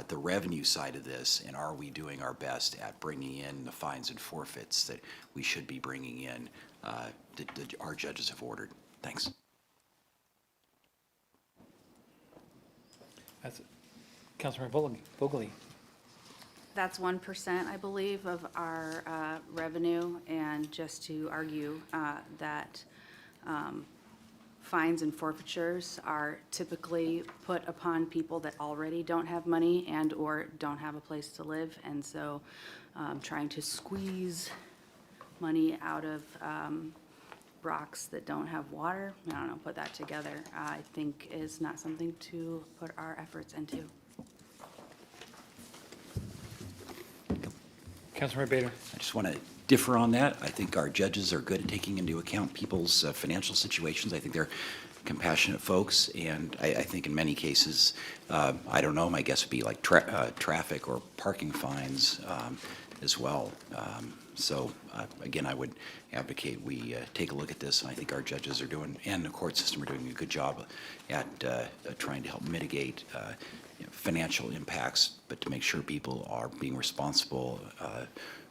[SPEAKER 9] the revenue side of this, and are we doing our best at bringing in the fines and forfeits that we should be bringing in that our judges have ordered? Thanks.
[SPEAKER 1] That's Councilmember Vogely.
[SPEAKER 14] That's 1%, I believe, of our revenue, and just to argue that fines and forfeitures are typically put upon people that already don't have money and/or don't have a place to live, and so trying to squeeze money out of rocks that don't have water, I don't know, put that together, I think is not something to put our efforts into.
[SPEAKER 1] Councilmember Bader.
[SPEAKER 9] I just want to differ on that. I think our judges are good at taking into account people's financial situations. I think they're compassionate folks, and I think in many cases, I don't know, my guess would be like traffic or parking fines as well. So again, I would advocate we take a look at this, and I think our judges are doing, and the court system are doing a good job at trying to help mitigate financial impacts, but to make sure people are being responsible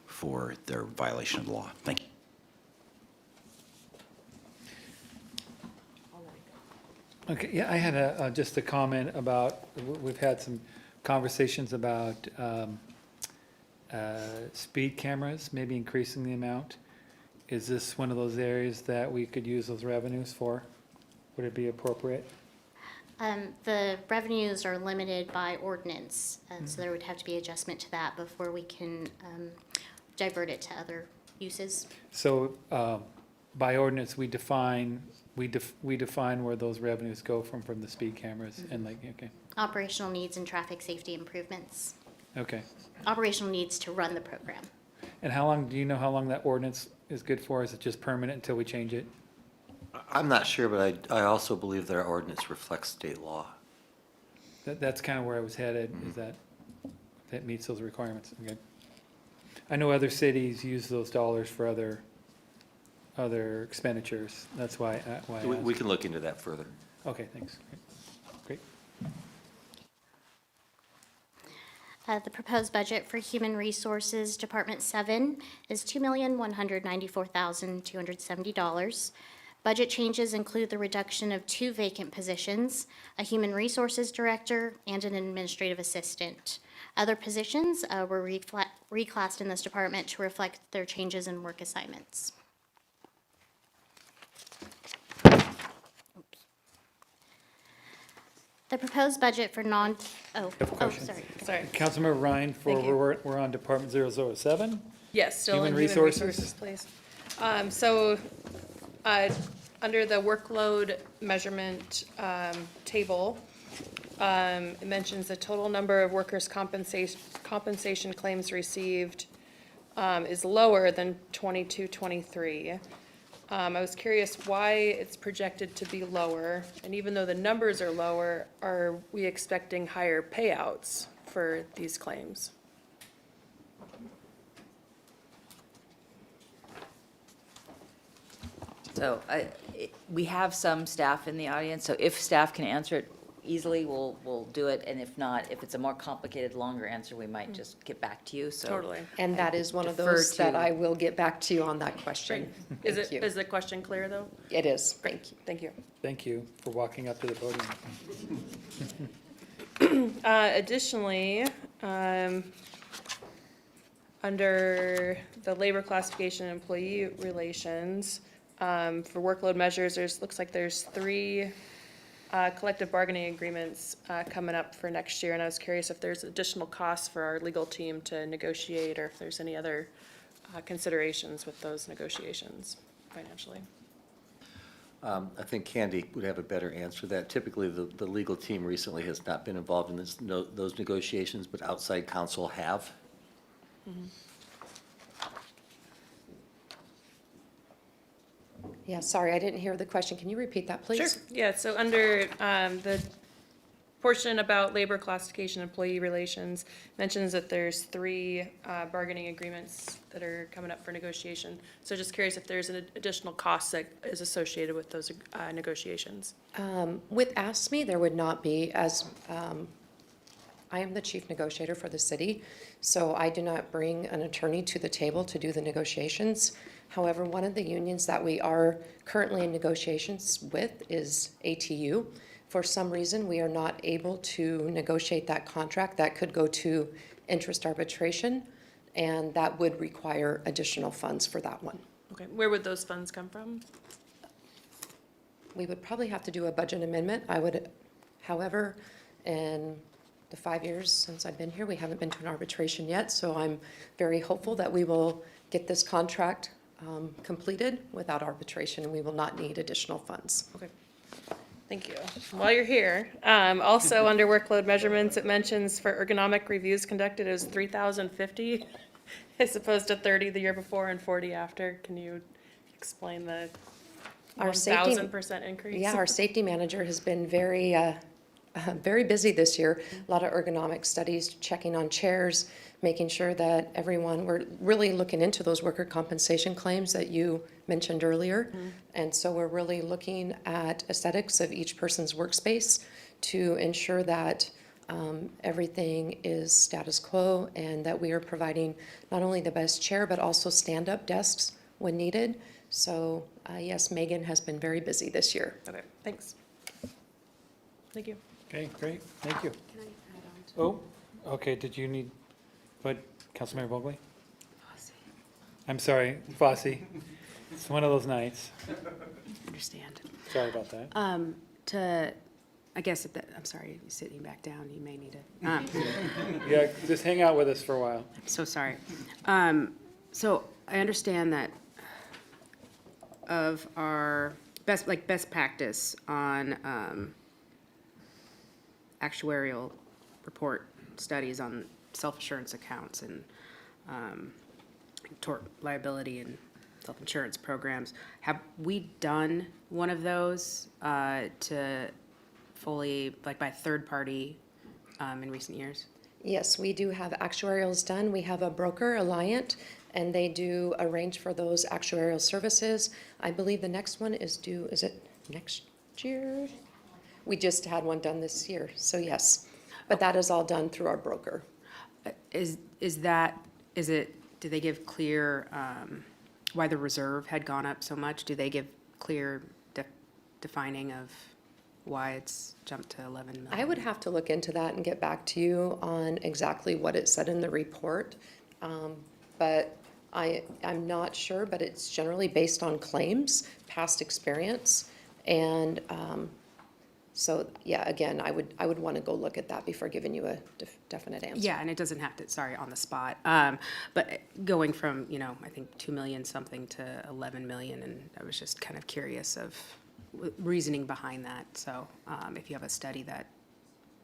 [SPEAKER 9] for their violation of the law. Thank you.
[SPEAKER 1] Okay, yeah, I had just a comment about, we've had some conversations about speed cameras, maybe increasing the amount. Is this one of those areas that we could use those revenues for? Would it be appropriate?
[SPEAKER 13] The revenues are limited by ordinance, so there would have to be adjustment to that before we can divert it to other uses.
[SPEAKER 1] So by ordinance, we define where those revenues go from the speed cameras and like, okay,
[SPEAKER 13] Operational needs and traffic safety improvements.
[SPEAKER 1] okay.
[SPEAKER 13] Operational needs to run the program.
[SPEAKER 1] And how long, do you know how long that ordinance is good for? Is it just permanent until we change it?
[SPEAKER 11] I'm not sure, but I also believe that our ordinance reflects state law.
[SPEAKER 1] That's kind of where I was headed, is that meets those requirements, okay. I know other cities use those dollars for other expenditures, that's why I
[SPEAKER 11] We
[SPEAKER 1] asked.
[SPEAKER 11] can look into that further.
[SPEAKER 1] Okay, thanks, great.
[SPEAKER 13] The proposed budget for Human Resources Department 7 is $2,194,270. Budget changes include the reduction of 2 vacant positions, a Human Resources Director and an Administrative Assistant. Other positions were reclassed in this department to reflect their changes in work assignments. The proposed budget for
[SPEAKER 1] Questions?
[SPEAKER 5] Sorry.
[SPEAKER 1] Councilmember Ryan,
[SPEAKER 5] Thank you.
[SPEAKER 1] we're on Department 007?
[SPEAKER 5] Yes, still in
[SPEAKER 1] Human
[SPEAKER 5] human
[SPEAKER 1] resources?
[SPEAKER 5] resources, please. Under the workload measurement table, it mentions the total number of workers' compensation claims received is lower than 22-23. I was curious why it's projected to be lower, and even though the numbers are lower, are we expecting higher payouts for these claims?
[SPEAKER 6] So we have some staff in the audience, so if staff can answer it easily, we'll do it. And if not, if it's a more complicated, longer answer, we might just get back to you, so.
[SPEAKER 5] Totally.
[SPEAKER 15] And that is one of
[SPEAKER 6] Defer
[SPEAKER 15] those that
[SPEAKER 6] to-
[SPEAKER 15] I will get back to you on that question.
[SPEAKER 5] Is
[SPEAKER 15] Thank you.
[SPEAKER 5] is the question clear, though?
[SPEAKER 15] It is, thank you.
[SPEAKER 5] Thank you.
[SPEAKER 1] Thank you for walking up to the podium.
[SPEAKER 5] Additionally, under the labor classification and employee relations, for workload measures, looks like there's 3 collective bargaining agreements coming up for next year, and I was curious if there's additional costs for our legal team to negotiate, or if there's any other considerations with those negotiations financially.
[SPEAKER 11] I think Candy would have a better answer to that. Typically, the legal team recently has not been involved in those negotiations, but outside counsel have.
[SPEAKER 15] Yeah, sorry, I didn't hear the question. Can you repeat that, please?
[SPEAKER 5] Sure, yeah, so under the portion about labor classification, employee relations, mentions that there's 3 bargaining agreements that are coming up for negotiation. So just curious if there's an additional cost that is associated with those negotiations.
[SPEAKER 15] With ASME, there would not be, as I am the chief negotiator for the city, so I do not bring an attorney to the table to do the negotiations. However, one of the unions that we are currently in negotiations with is ATU. For some reason, we are not able to negotiate that contract. That could go to interest arbitration, and that would require additional funds for that one.
[SPEAKER 5] Okay, where would those funds come from?
[SPEAKER 15] We would probably have to do a budget amendment. However, in the 5 years since I've been here, we haven't been to an arbitration yet, so I'm very hopeful that we will get this contract completed without arbitration, and we will not need additional funds.
[SPEAKER 5] Okay, thank you. While you're here, also under workload measurements, it mentions for ergonomic reviews conducted as 3,050. as opposed to 30 the year before and 40 after. Can you explain the
[SPEAKER 15] Our safety-
[SPEAKER 5] 1,000% increase?
[SPEAKER 15] Yeah, our safety manager has been very busy this year. A lot of ergonomic studies, checking on chairs, making sure that we're really looking into those worker compensation claims that you mentioned earlier. And so we're really looking at aesthetics of each person's workspace to ensure that everything is status quo and that we are providing not only the best chair, but also stand-up desks when needed. So yes, Megan has been very busy this year.
[SPEAKER 5] Okay, thanks. Thank you.
[SPEAKER 1] Okay, great, thank you. Oh, okay, did you need, what, Councilmember Vogely? I'm sorry, Fosse. It's one of those nights.
[SPEAKER 2] Understand.
[SPEAKER 1] Sorry about that.
[SPEAKER 2] I guess, I'm sorry, you're sitting back down, you may need to.
[SPEAKER 1] Yeah, just hang out with us for a while.
[SPEAKER 2] I'm so sorry. So I understand that of our best practice on actuarial report studies on self-insurance accounts and tort liability and self-insurance programs. Have we done one of those to fully, by third party in recent years?
[SPEAKER 15] Yes, we do have actuarials done. We have a broker, Alliant, and they do arrange for those actuarial services. I believe the next one is due, is it next year? We just had one done this year, so yes. But that is all done through our broker.
[SPEAKER 2] Do they give clear, why the reserve had gone up so much? Do they give clear defining of why it's jumped to 11 million?
[SPEAKER 15] I would have to look into that and get back to you on exactly what it said in the report. But I'm not sure, but it's generally based on claims, past experience. And so, yeah, again, I would want to go look at that before giving you a definite answer.
[SPEAKER 2] Yeah, and it doesn't have to, sorry, on the spot. But going from, I think 2 million something to 11 million, and I was just kind of curious of reasoning behind that. So if you have a study that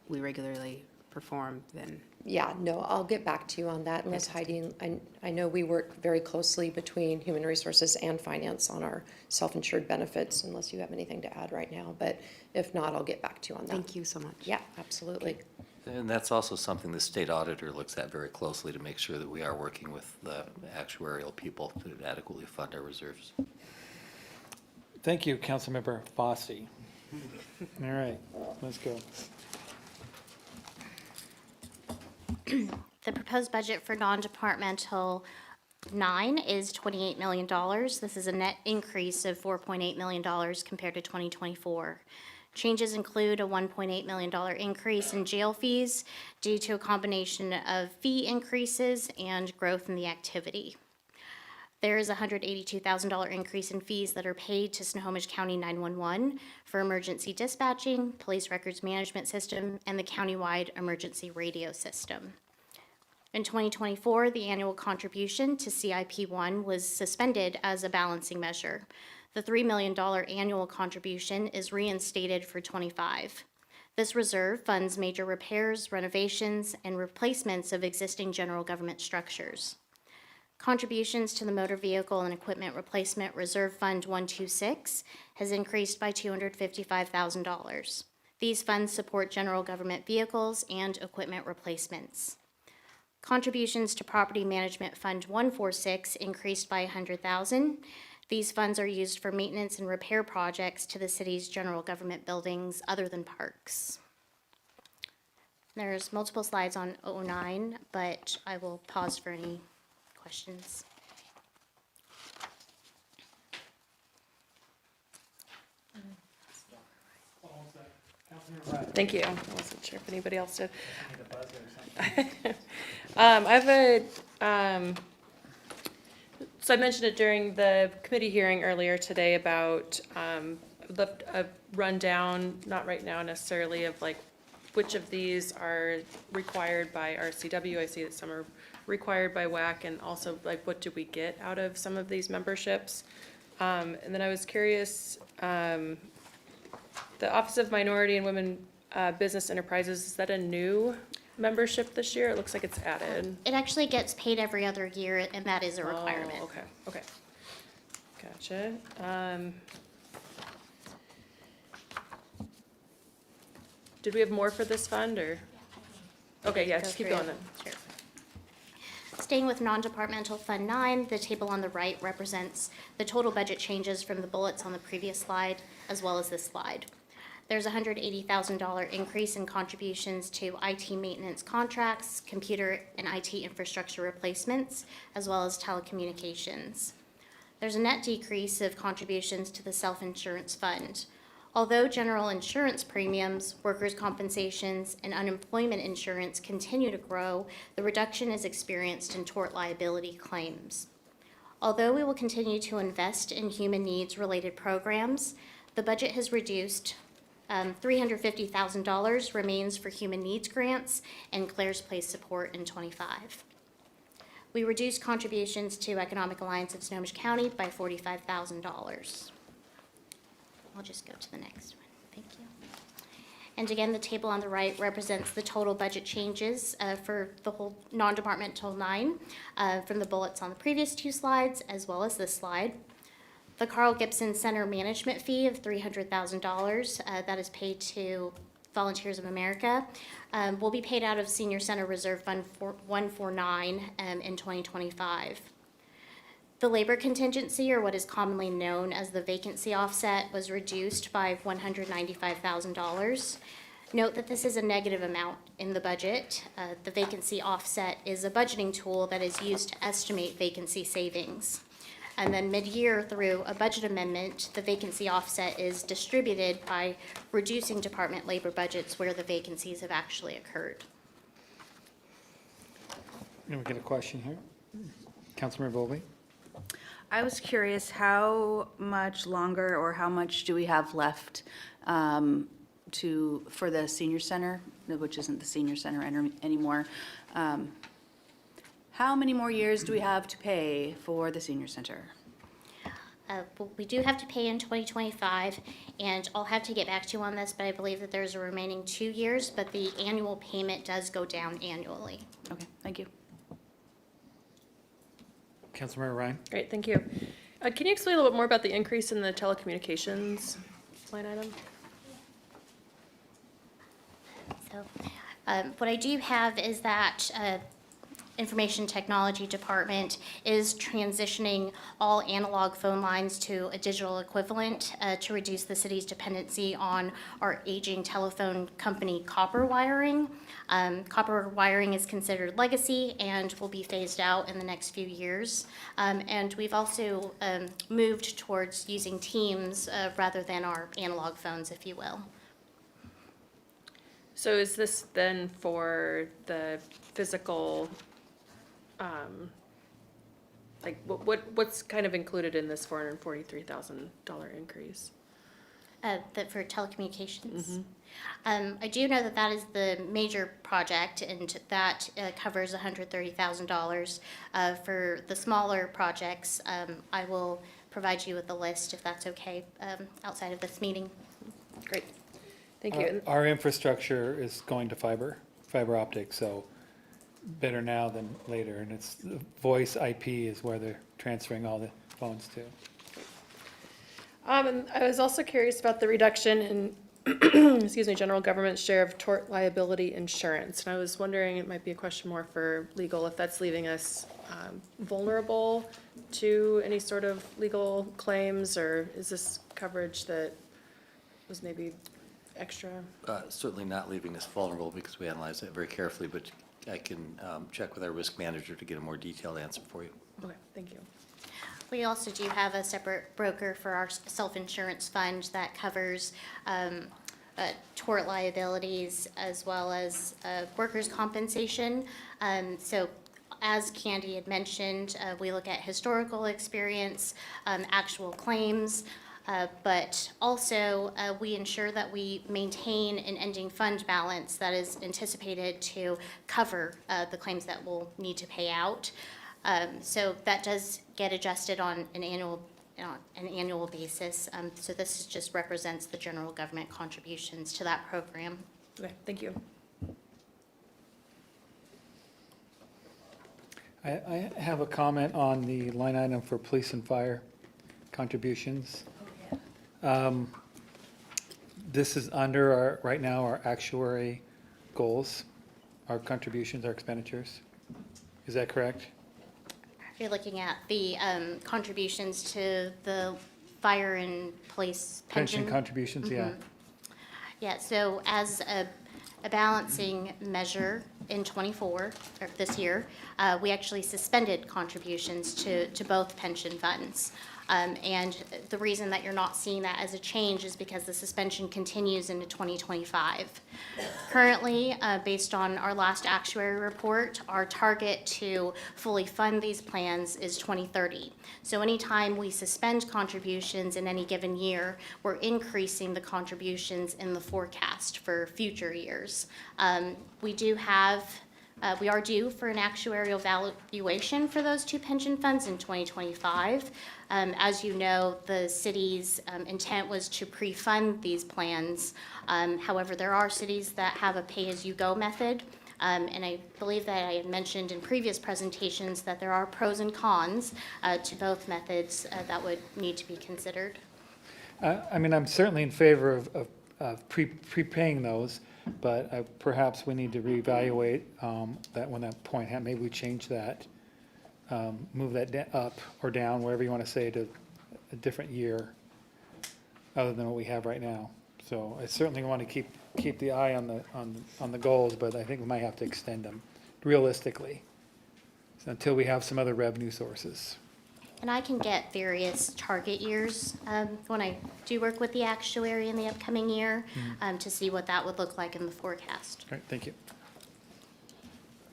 [SPEAKER 2] we regularly perform, then.
[SPEAKER 15] Yeah, no, I'll get back to you on that unless Heidi, I know we work very closely between Human Resources and Finance on our self-insured benefits, unless you have anything to add right now. But if not, I'll get back to you on that.
[SPEAKER 2] Thank you so much.
[SPEAKER 15] Yeah, absolutely.
[SPEAKER 11] And that's also something the state auditor looks at very closely to make sure that we are working with the actuarial people to adequately fund our reserves.
[SPEAKER 1] Thank you, Councilmember Fosse. All right, let's go.
[SPEAKER 13] The proposed budget for non-departmental 9 is $28 million. This is a net increase of $4.8 million compared to 2024. Changes include a $1.8 million increase in jail fees due to a combination of fee increases and growth in the activity. There is a $182,000 increase in fees that are paid to Snohomish County 911 for emergency dispatching, police records management system, and the countywide emergency radio system. In 2024, the annual contribution to CIP1 was suspended as a balancing measure. The $3 million annual contribution is reinstated for '25. This reserve funds major repairs, renovations, and replacements of existing general government structures. Contributions to the Motor Vehicle and Equipment Replacement Reserve Fund 126 has increased by $255,000. These funds support general government vehicles and equipment replacements. Contributions to Property Management Fund 146 increased by $100,000. These funds are used for maintenance and repair projects to the city's general government buildings other than parks. There's multiple slides on 09, but I will pause for any questions.
[SPEAKER 5] Thank you. I wasn't sure if anybody else did. I have so I mentioned it during the committee hearing earlier today about a rundown, not right now necessarily, of which of these are required by RCW. I see that some are required by WAC, and also what do we get out of some of these memberships? And then I was curious, the Office of Minority and Women Business Enterprises, is that a new membership this year? It looks like it's added.
[SPEAKER 13] It actually gets paid every other year, and that is a requirement.
[SPEAKER 5] Oh, okay. Gotcha. Did we have more for this fund, or? Okay, yeah, just keep
[SPEAKER 13] through.
[SPEAKER 5] going then.
[SPEAKER 13] Sure. Staying with non-departmental Fund 9, the table on the right represents the total budget changes from the bullets on the previous slide, as well as this slide. There's a $180,000 increase in contributions to IT maintenance contracts, computer and IT infrastructure replacements, as well as telecommunications. There's a net decrease of contributions to the self-insurance fund. Although general insurance premiums, workers' compensations, and unemployment insurance continue to grow, the reduction is experienced in tort liability claims. Although we will continue to invest in human needs-related programs, the budget has reduced. $350,000 remains for human needs grants and Claire's Place support in '25. We reduced contributions to Economic Alliance of Snohomish County by $45,000. I'll just go to the next one. Thank you. And again, the table on the right represents the total budget changes for the whole non-departmental 9 from the bullets on the previous 2 slides, as well as this slide. The Carl Gibson Center management fee of $300,000 that is paid to Volunteers of America will be paid out of Senior Center Reserve Fund 149 in 2025. The labor contingency, or what is commonly known as the vacancy offset, was reduced by $195,000. Note that this is a negative amount in the budget. The vacancy offset is a budgeting tool that is used to estimate vacancy savings. And then mid-year, through a budget amendment, the vacancy offset is distributed by reducing department labor budgets where the vacancies have actually occurred.
[SPEAKER 1] And we get a question here. Councilmember Bowlby?
[SPEAKER 14] I was curious, how much longer or how much do we have left for the senior center, which isn't the senior center anymore? How many more years do we have to pay for the senior center?
[SPEAKER 13] We do have to pay in 2025, and I'll have to get back to you on this, but I believe that there's a remaining 2 years, but the annual payment does go down annually.
[SPEAKER 14] Okay, thank you.
[SPEAKER 1] Councilmember Ryan?
[SPEAKER 5] Great, thank you. Can you explain a little bit more about the increase in the telecommunications line item?
[SPEAKER 13] So, what I do have is that Information Technology Department is transitioning all analog phone lines to a digital equivalent to reduce the city's dependency on our aging telephone company copper wiring. Copper wiring is considered legacy and will be phased out in the next few years. And we've also moved towards using Teams rather than our analog phones, if you will.
[SPEAKER 5] So is this then for the physical, like what's kind of included in this $443,000 increase?
[SPEAKER 13] That for telecommunications. I do know that that is the major project, and that covers $130,000. For the smaller projects, I will provide you with the list if that's okay outside of this meeting.
[SPEAKER 5] Great, thank you.
[SPEAKER 1] Our infrastructure is going to fiber optic, so better now than later, and it's voice IP is where they're transferring all the phones to.
[SPEAKER 5] And I was also curious about the reduction in, excuse me, general government's share of tort liability insurance. And I was wondering, it might be a question more for legal, if that's leaving us vulnerable to any sort of legal claims, or is this coverage that was maybe extra?
[SPEAKER 11] Certainly not leaving us vulnerable, because we analyze that very carefully, but I can check with our risk manager to get a more detailed answer for you.
[SPEAKER 5] Okay, thank you.
[SPEAKER 13] We also do have a separate broker for our self-insurance fund that covers tort liabilities as well as workers' compensation. So as Candy had mentioned, we look at historical experience, actual claims, but also we ensure that we maintain an ending fund balance that is anticipated to cover the claims that we'll need to pay out. So that does get adjusted on an annual basis. So this just represents the general government contributions to that program.
[SPEAKER 5] Okay, thank you.
[SPEAKER 1] I have a comment on the line item for police and fire contributions. This is under our, right now, our actuary goals, our contributions, our expenditures. Is that correct?
[SPEAKER 13] You're looking at the contributions to the fire and police pension?
[SPEAKER 1] Pension contributions, yeah.
[SPEAKER 13] Yeah, so as a balancing measure in '24, or this year, we actually suspended contributions to both pension funds. And the reason that you're not seeing that as a change is because the suspension continues into 2025. Currently, based on our last actuary report, our target to fully fund these plans is 2030. So anytime we suspend contributions in any given year, we're increasing the contributions in the forecast for future years. We are due for an actuarial valuation for those two pension funds in 2025. As you know, the city's intent was to pre-fund these plans. However, there are cities that have a pay-as-you-go method. And I believe that I had mentioned in previous presentations that there are pros and cons to both methods that would need to be considered.
[SPEAKER 1] I mean, I'm certainly in favor of prepaying those, but perhaps we need to reevaluate that when that point, maybe we change that, move that up or down, wherever you want to say, to a different year other than what we have right now. So I certainly want to keep the eye on the goals, but I think we might have to extend them realistically until we have some other revenue sources.
[SPEAKER 13] And I can get various target years when I do work with the actuary in the upcoming year to see what that would look like in the forecast.
[SPEAKER 1] All right, thank you.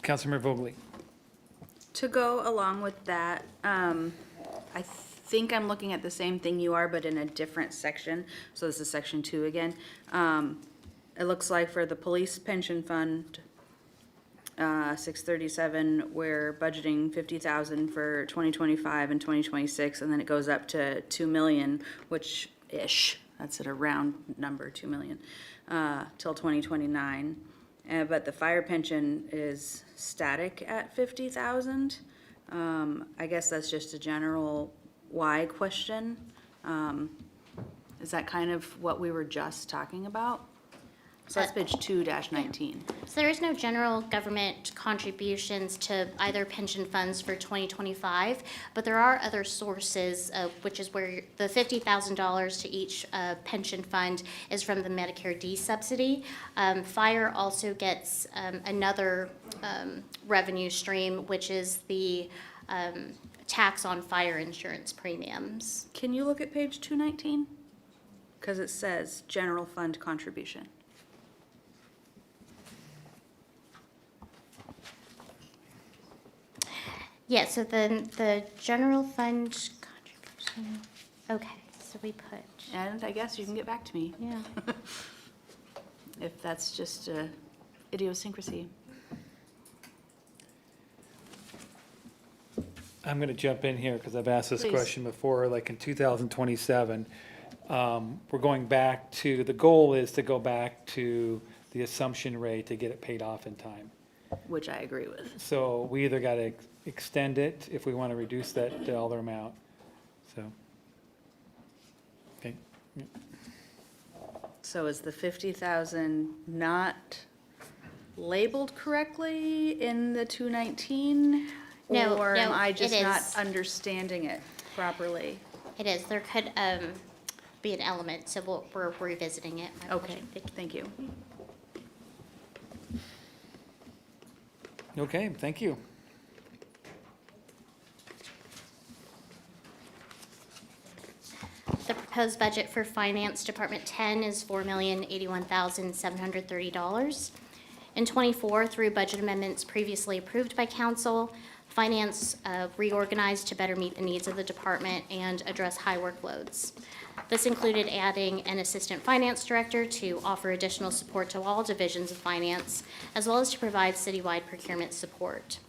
[SPEAKER 1] Councilmember Vogely.
[SPEAKER 14] To go along with that, I think I'm looking at the same thing you are, but in a different section. So this is section 2 again. It looks like for the police pension fund, 637, we're budgeting 50,000 for 2025 and 2026, and then it goes up to 2 million, which-ish, that's at a round number, 2 million, till 2029. But the fire pension is static at 50,000. I guess that's just a general why question. Is that kind of what we were just talking about? So that's page 2-19.
[SPEAKER 13] So there is no general government contributions to either pension funds for 2025, but there are other sources, which is where the $50,000 to each pension fund is from the Medicare D subsidy. Fire also gets another revenue stream, which is the tax on fire insurance premiums.
[SPEAKER 14] Can you look at page 219? Because it says general fund contribution.
[SPEAKER 13] Yeah, so then the general fund contribution, okay, so we put,
[SPEAKER 14] And I guess you can get back to me
[SPEAKER 13] yeah.
[SPEAKER 14] if that's just a idiosyncrasy.
[SPEAKER 1] I'm going to jump in here because I've asked this
[SPEAKER 14] Please.
[SPEAKER 1] question before, like in 2027, we're going back to, the goal is to go back to the assumption rate to get it paid off in time.
[SPEAKER 14] Which I agree with.
[SPEAKER 1] So we either got to extend it if we want to reduce that dollar amount, so. Okay,
[SPEAKER 14] So is the 50,000 not labeled correctly in the 219?
[SPEAKER 13] No,
[SPEAKER 14] Or am
[SPEAKER 13] no,
[SPEAKER 14] I
[SPEAKER 13] it
[SPEAKER 14] just not
[SPEAKER 13] is.
[SPEAKER 14] understanding it properly?
[SPEAKER 13] It is, there could be an element, so we're revisiting it. My
[SPEAKER 14] Okay,
[SPEAKER 13] apologies.
[SPEAKER 14] thank you.
[SPEAKER 1] okay, thank you.
[SPEAKER 13] The proposed budget for Finance Department 10 is $4,081,730. In '24, through budget amendments previously approved by council, Finance reorganized to better meet the needs of the department and address high workloads. This included adding an assistant finance director to offer additional support to all divisions of finance, as well as to provide citywide procurement support.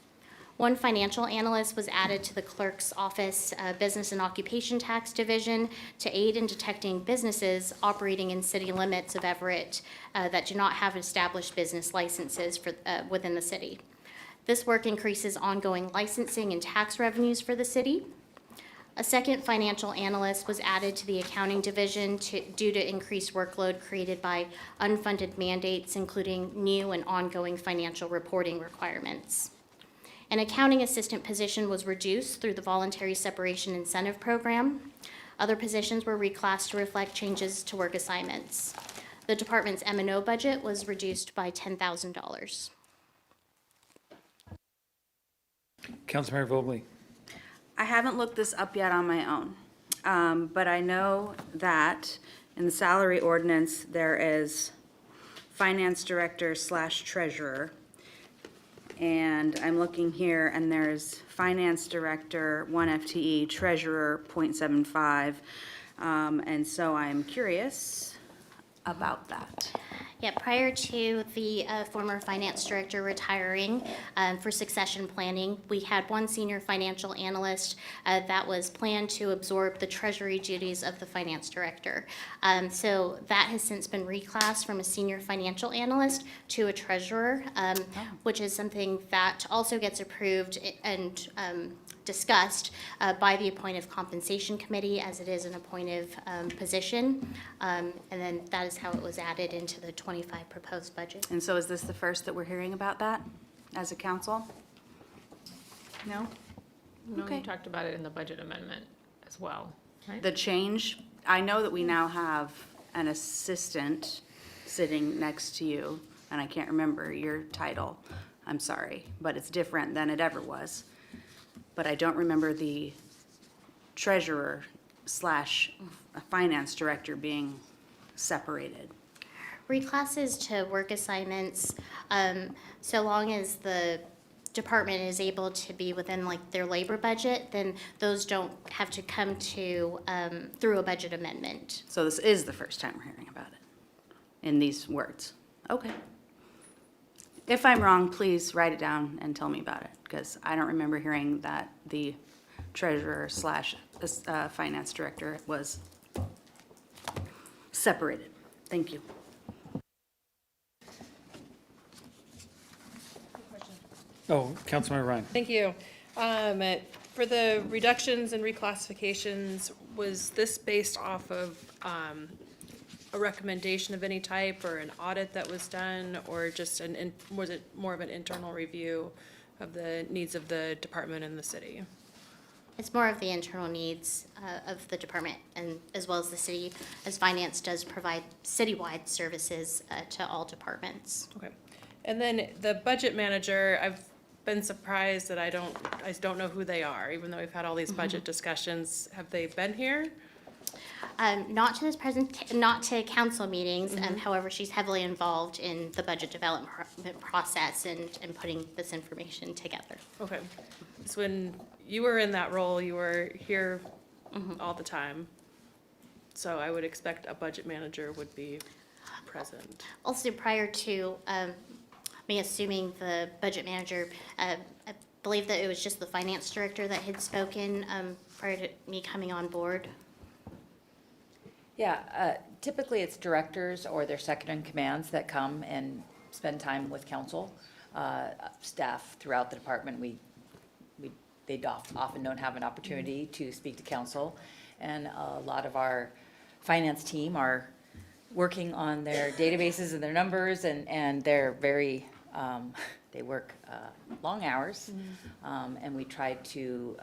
[SPEAKER 13] One financial analyst was added to the clerk's office business and occupation tax division to aid in detecting businesses operating in city limits of Everett that do not have established business licenses within the city. This work increases ongoing licensing and tax revenues for the city. A second financial analyst was added to the accounting division due to increased workload created by unfunded mandates, including new and ongoing financial reporting requirements. An accounting assistant position was reduced through the voluntary separation incentive program. Other positions were reclassed to reflect changes to work assignments. The department's M&O budget was reduced by $10,000.
[SPEAKER 1] Councilmember Vogely.
[SPEAKER 14] I haven't looked this up yet on my own, but I know that in the salary ordinance, there is finance director / treasurer. And I'm looking here, and there's finance director, 1 FTE, treasurer, 0.75. And so I'm curious about that.
[SPEAKER 13] Yeah, prior to the former finance director retiring for succession planning, we had one senior financial analyst that was planned to absorb the treasury duties of the finance director. So that has since been reclassed from a senior financial analyst to a treasurer, which is something that also gets approved and discussed by the appointive compensation committee, as it is an appointive position. And then that is how it was added into the 25 proposed budget.
[SPEAKER 14] And so is this the first that we're hearing about that as a council? No?
[SPEAKER 7] No,
[SPEAKER 14] Okay.
[SPEAKER 7] you talked about it in the budget amendment as well, right?
[SPEAKER 14] The change, I know that we now have an assistant sitting next to you, and I can't remember your title. I'm sorry, but it's different than it ever was. But I don't remember the treasurer / finance director being separated.
[SPEAKER 13] Reclasses to work assignments, so long as the department is able to be within like their labor budget, then those don't have to come to, through a budget amendment.
[SPEAKER 14] So this is the first time we're hearing about it in these words. Okay. If I'm wrong, please write it down and tell me about it, because I don't remember hearing that the treasurer / finance director was separated. Thank you.
[SPEAKER 1] Oh, Councilmember Ryan.
[SPEAKER 5] Thank you. For the reductions and reclassifications, was this based off of a recommendation of any type or an audit that was done, or just was it more of an internal review of the needs of the department and the city?
[SPEAKER 13] It's more of the internal needs of the department and as well as the city, as finance does provide citywide services to all departments.
[SPEAKER 5] Okay. And then the budget manager, I've been surprised that I don't know who they are, even though we've had all these budget discussions. Have they been here?
[SPEAKER 13] Not to this not to council meetings. However, she's heavily involved in the budget development process and putting this information together.
[SPEAKER 5] Okay. So when you were in that role, you were here all the time. So I would expect a budget manager would be present.
[SPEAKER 13] Also, prior to me assuming the budget manager, I believe that it was just the finance director that had spoken prior to me coming on board.
[SPEAKER 6] Yeah, typically it's directors or their second in commands that come and spend time with council. Staff throughout the department, they often don't have an opportunity to speak to council. And a lot of our finance team are working on their databases and their numbers, and they're very, they work long hours. And we try to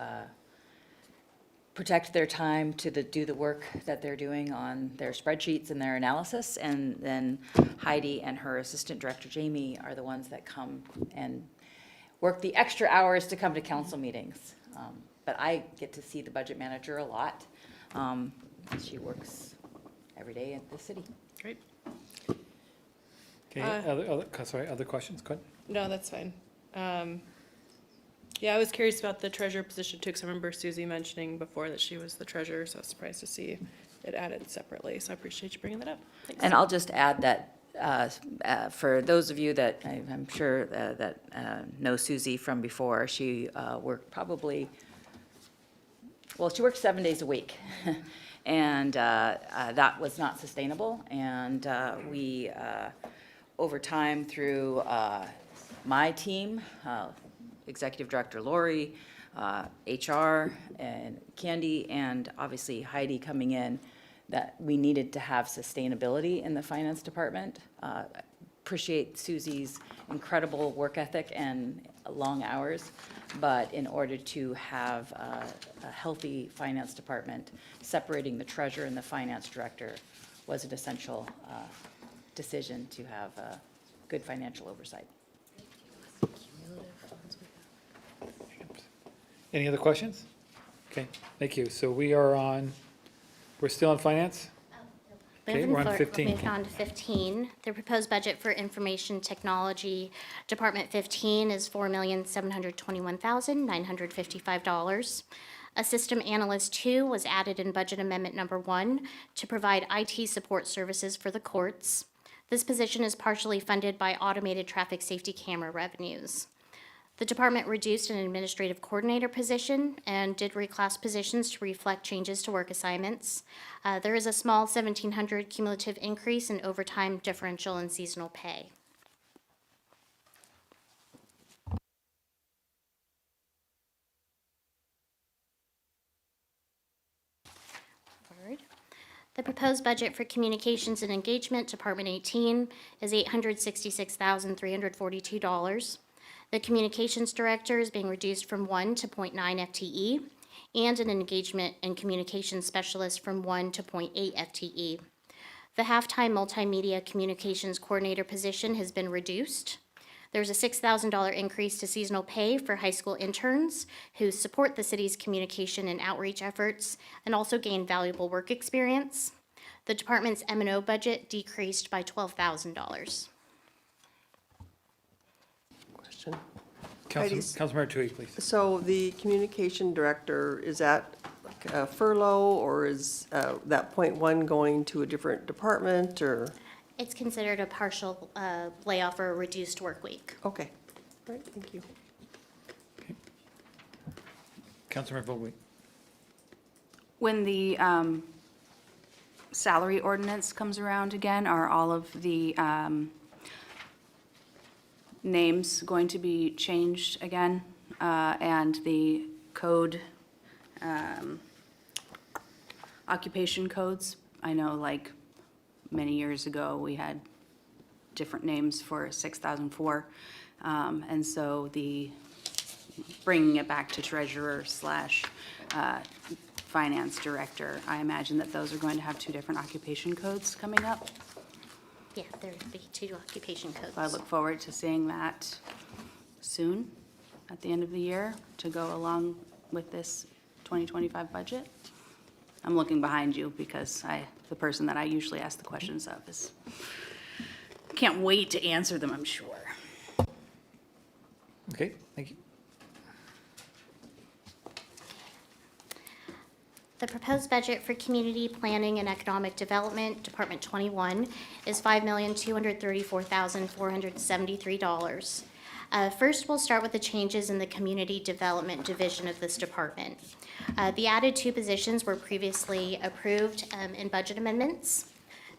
[SPEAKER 6] protect their time to do the work that they're doing on their spreadsheets and their analysis. And then Heidi and her assistant director, Jamie, are the ones that come and work the extra hours to come to council meetings. But I get to see the budget manager a lot. She works every day at the city.
[SPEAKER 5] Great.
[SPEAKER 1] Okay, other questions? Go ahead.
[SPEAKER 5] No, that's fine. Yeah, I was curious about the treasurer position too, because I remember Susie mentioning before that she was the treasurer, so I was surprised to see it added separately. So I appreciate you bringing that up. Thanks.
[SPEAKER 6] And I'll just add that for those of you that I'm sure that know Susie from before, she worked she worked 7 days a week. And that was not sustainable. And we, over time, through my team, Executive Director Lori, HR, and Candy, and obviously Heidi coming in, that we needed to have sustainability in the finance department. Appreciate Susie's incredible work ethic and long hours, but in order to have a healthy finance department, separating the treasurer and the finance director was an essential decision to have good financial oversight.
[SPEAKER 1] Any other questions? Okay, thank you. So we're still on finance? Okay, we're on 15.
[SPEAKER 13] Moving on to 15. The proposed budget for Information Technology Department 15 is $4,721,955. A System Analyst 2 was added in Budget Amendment Number 1 to provide IT support services for the courts. This position is partially funded by automated traffic safety camera revenues. The department reduced an administrative coordinator position and did reclass positions to reflect changes to work assignments. There is a small 1,700 cumulative increase in overtime differential and seasonal pay. Forward. The proposed budget for Communications and Engagement, Department 18, is $866,342. The Communications Director is being reduced from 1 to 0.9 FTE, and an Engagement and Communications Specialist from 1 to 0.8 FTE. The half-time Multimedia Communications Coordinator position has been reduced. There's a $6,000 increase to seasonal pay for high school interns who support the city's communication and outreach efforts and also gain valuable work experience. The department's M&O budget decreased by $12,000.
[SPEAKER 4] Question.
[SPEAKER 1] Councilmember Tui, please.
[SPEAKER 4] So the communication director, is that like a furlough, or is that .1 going to a different department, or?
[SPEAKER 13] It's considered a partial layoff or a reduced work week.
[SPEAKER 4] Okay, all right, thank you.
[SPEAKER 1] Councilmember Vogel.
[SPEAKER 14] When the salary ordinance comes around again, are all of the names going to be changed again? And the code, occupation codes? I know like many years ago, we had different names for 6004. And so the bringing it back to treasurer slash finance director, I imagine that those are going to have two different occupation codes coming up.
[SPEAKER 13] Yeah, there would be two occupation codes.
[SPEAKER 14] So I look forward to seeing that soon, at the end of the year, to go along with this 2025 budget. I'm looking behind you because the person that I usually ask the questions of is, can't wait to answer them, I'm sure.
[SPEAKER 1] Okay, thank you.
[SPEAKER 13] The proposed budget for Community Planning and Economic Development, Department 21, is $5,234,473. First, we'll start with the changes in the Community Development Division of this department. The added two positions were previously approved in budget amendments.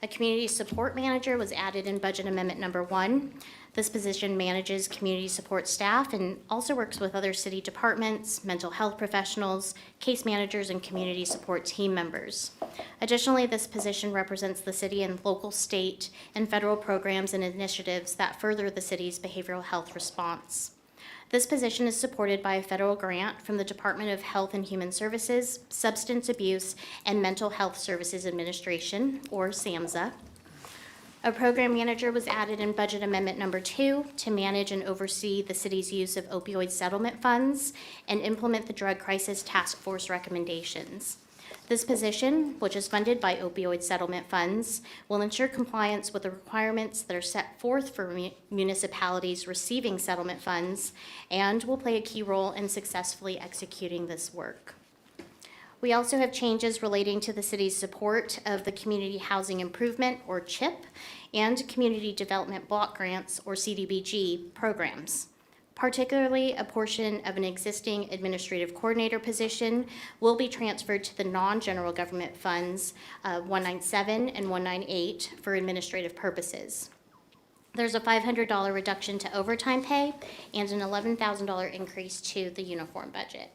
[SPEAKER 13] A Community Support Manager was added in Budget Amendment Number 1. This position manages community support staff and also works with other city departments, mental health professionals, case managers, and community support team members. Additionally, this position represents the city in local, state, and federal programs and initiatives that further the city's behavioral health response. This position is supported by a federal grant from the Department of Health and Human Services, Substance Abuse, and Mental Health Services Administration, or SAMHSA. A program manager was added in Budget Amendment Number 2 to manage and oversee the city's use of opioid settlement funds and implement the Drug Crisis Task Force recommendations. This position, which is funded by opioid settlement funds, will ensure compliance with the requirements that are set forth for municipalities receiving settlement funds and will play a key role in successfully executing this work. We also have changes relating to the city's support of the Community Housing Improvement, or CHIP, and Community Development Block Grants, or CDBG, programs. Particularly, a portion of an existing administrative coordinator position will be transferred to the non-general government funds 197 and 198 for administrative purposes. There's a $500 reduction to overtime pay and an $11,000 increase to the uniform budget.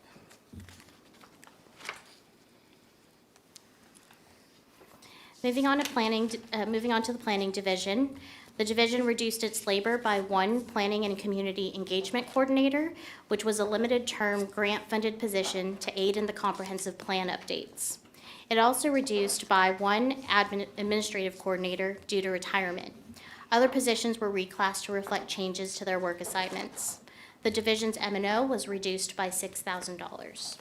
[SPEAKER 13] Moving on to the planning division. The division reduced its labor by one planning and community engagement coordinator, which was a limited-term grant-funded position to aid in the comprehensive plan updates. It also reduced by one administrative coordinator due to retirement. Other positions were reclassed to reflect changes to their work assignments. The division's M&O was reduced by $6,000.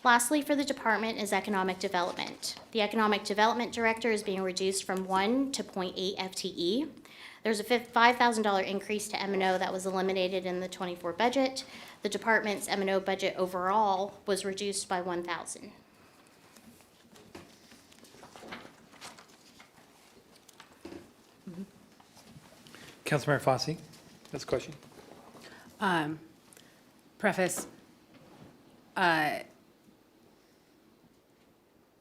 [SPEAKER 13] Lastly, for the department is economic development. The economic development director is being reduced from 1 to 0.8 FTE. There's a $5,000 increase to M&O that was eliminated in the '24 budget. The department's M&O budget overall was reduced by $1,000.
[SPEAKER 1] Councilmember Fossey, that's a question.
[SPEAKER 2] Preface, I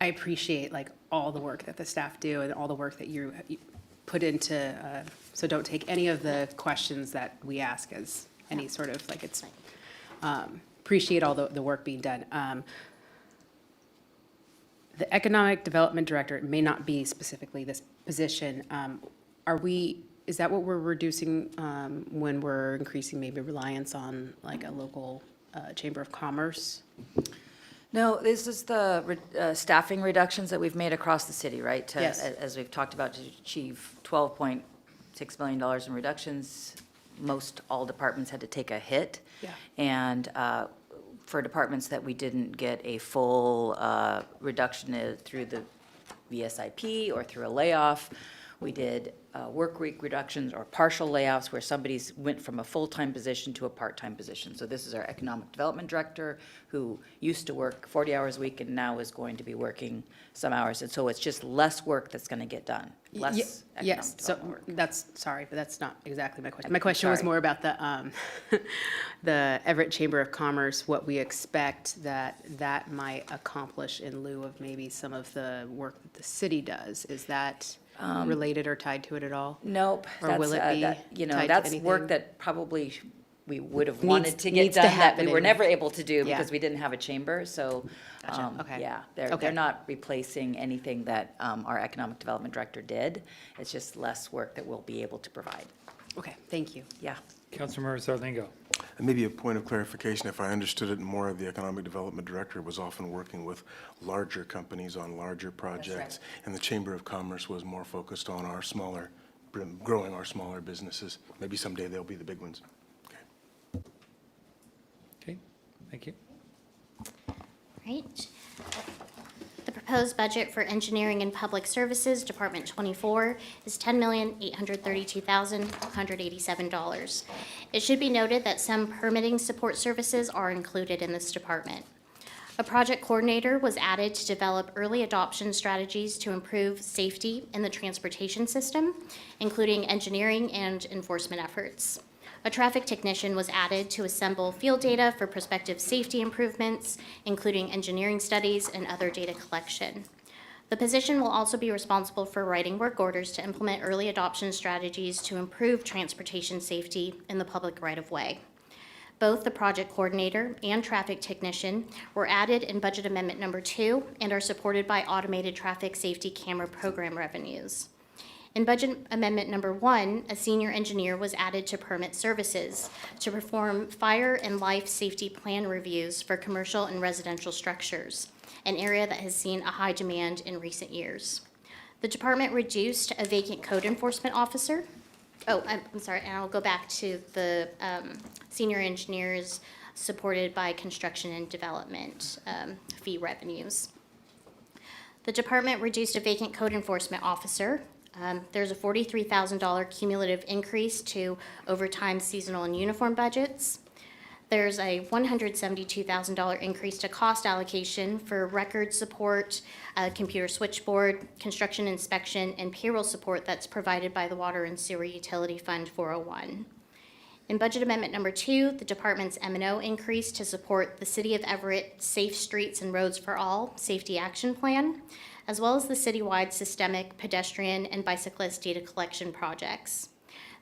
[SPEAKER 2] appreciate like all the work that the staff do and all the work that you put into, so don't take any of the questions that we ask as any sort of like it's, appreciate all the work being done. The economic development director, it may not be specifically this position. Is that what we're reducing when we're increasing maybe reliance on like a local chamber of commerce?
[SPEAKER 6] No, this is the staffing reductions that we've made across the city, right? To-
[SPEAKER 2] Yes.
[SPEAKER 6] As we've talked about, to achieve $12.6 million in reductions, most all departments had to take a hit.
[SPEAKER 2] Yeah.
[SPEAKER 6] And for departments that we didn't get a full reduction through the VSIP or through a layoff, we did work week reductions or partial layoffs where somebody's went from a full-time position to a part-time position. So this is our economic development director who used to work 40 hours a week and now is going to be working some hours. And so it's just less work that's going to get done, less economic
[SPEAKER 2] Yes, so
[SPEAKER 6] development work.
[SPEAKER 2] that's, sorry, but that's not exactly my question. My question was
[SPEAKER 6] Sorry.
[SPEAKER 2] more about the, the Everett Chamber of Commerce, what we expect that might accomplish in lieu of maybe some of the work that the city does. Is that related or tied to it at all?
[SPEAKER 6] Nope.
[SPEAKER 2] Or will it be tied to
[SPEAKER 6] That's work
[SPEAKER 2] anything?
[SPEAKER 6] that probably we would have
[SPEAKER 2] Needs-
[SPEAKER 6] wanted to get
[SPEAKER 2] needs to
[SPEAKER 6] done that
[SPEAKER 2] happen
[SPEAKER 6] we were
[SPEAKER 2] in-
[SPEAKER 6] never able to do
[SPEAKER 2] Yeah.
[SPEAKER 6] because we didn't have a chamber, so.
[SPEAKER 2] Gotcha. Okay.
[SPEAKER 6] Yeah,
[SPEAKER 2] Okay.
[SPEAKER 6] they're not replacing anything that our economic development director did. It's just less work that we'll be able to provide.
[SPEAKER 2] Okay, thank you.
[SPEAKER 6] Yeah.
[SPEAKER 1] Councilmember Zarlingo.
[SPEAKER 10] And maybe a point of clarification, if I understood it more, of the economic development director was often working with larger companies on larger projects. And the Chamber of Commerce was more focused on our smaller, growing our smaller businesses. Maybe someday they'll be the big ones. Okay.
[SPEAKER 1] Okay, thank you.
[SPEAKER 13] Right. The proposed budget for engineering and public services, Department 24, is $10,832,187. It should be noted that some permitting support services are included in this department. A project coordinator was added to develop early adoption strategies to improve safety in the transportation system, including engineering and enforcement efforts. A traffic technician was added to assemble field data for prospective safety improvements, including engineering studies and other data collection. The position will also be responsible for writing work orders to implement early adoption strategies to improve transportation safety in the public right-of-way. Both the project coordinator and traffic technician were added in Budget Amendment Number 2 and are supported by automated traffic safety camera program revenues. In Budget Amendment Number 1, a senior engineer was added to permit services to perform fire and life safety plan reviews for commercial and residential structures, an area that has seen a high demand in recent years. The department reduced a vacant code enforcement officer. Oh, I'm sorry, and I'll go back to the senior engineers supported by construction and development fee revenues. The department reduced a vacant code enforcement officer. There's a $43,000 cumulative increase to overtime, seasonal, and uniform budgets. There's a $172,000 increase to cost allocation for record support, computer switchboard, construction inspection, and payroll support that's provided by the Water and Sewer Utility Fund 401. In budget amendment number 2, the department's M&O increase to support the City of Everett Safe Streets and Roads for All Safety Action Plan, as well as the citywide systemic pedestrian and bicyclist data collection projects.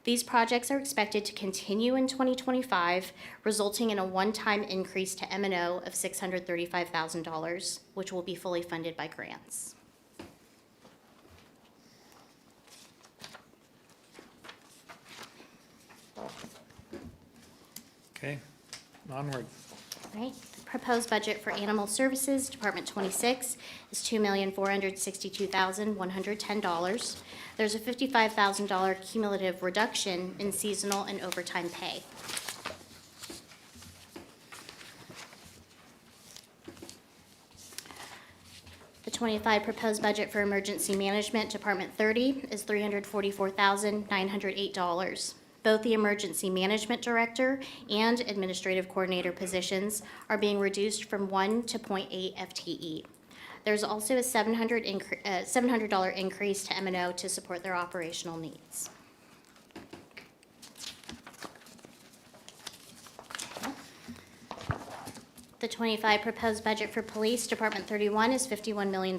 [SPEAKER 13] These projects are expected to continue in 2025, resulting in a one-time increase to M&O of $635,000, which will be fully funded by grants.
[SPEAKER 1] Okay, onward.
[SPEAKER 13] All right, the proposed budget for Animal Services, Department 26, is $2,462,110. There's a $55,000 cumulative reduction in seasonal and overtime pay. The 25 proposed budget for Emergency Management, Department 30, is $344,908. Both the Emergency Management Director and Administrative Coordinator positions are being reduced from 1 to 0.8 FTE. There's also a $700 increase to M&O to support their operational needs. The 25 proposed budget for Police, Department 31, is $51 million.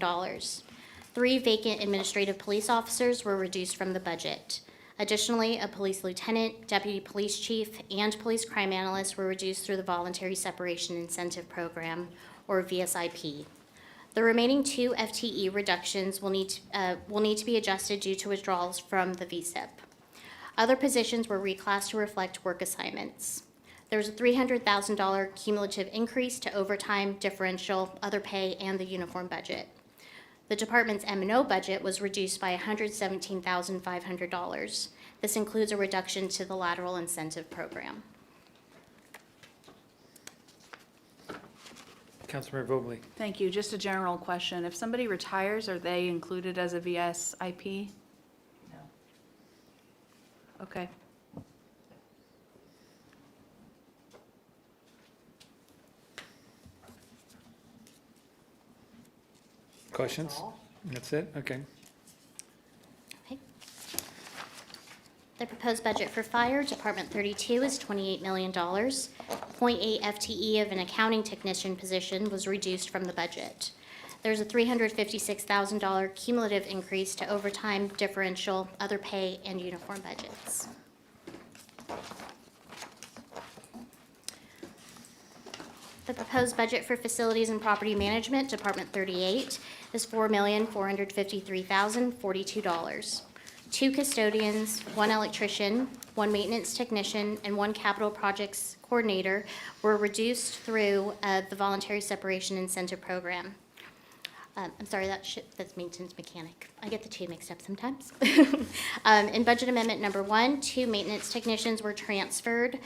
[SPEAKER 13] 3 vacant administrative police officers were reduced from the budget. Additionally, a police lieutenant, deputy police chief, and police crime analyst were reduced through the Voluntary Separation Incentive Program, or VSIP. The remaining 2 FTE reductions will need to be adjusted due to withdrawals from the VSIP. Other positions were reclassed to reflect work assignments. There was a $300,000 cumulative increase to overtime, differential, other pay, and the uniform budget. The department's M&O budget was reduced by $117,500. This includes a reduction to the lateral incentive program.
[SPEAKER 1] Councilmember Vogely.
[SPEAKER 14] Thank you. Just a general question. If somebody retires, are they included as a VSIP?
[SPEAKER 6] No.
[SPEAKER 14] Okay.
[SPEAKER 1] Questions? That's it? Okay.
[SPEAKER 13] Okay. The proposed budget for Fire, Department 32, is $28 million. 0.8 FTE of an accounting technician position was reduced from the budget. There's a $356,000 cumulative increase to overtime, differential, other pay, and uniform budgets. The proposed budget for Facilities and Property Management, Department 38, is $4,453,042. 2 custodians, 1 electrician, 1 maintenance technician, and 1 capital projects coordinator were reduced through the Voluntary Separation Incentive Program. I'm sorry, that's maintenance mechanic. I get the 2 mixed up sometimes. In budget amendment number 1, 2 maintenance technicians were transferred.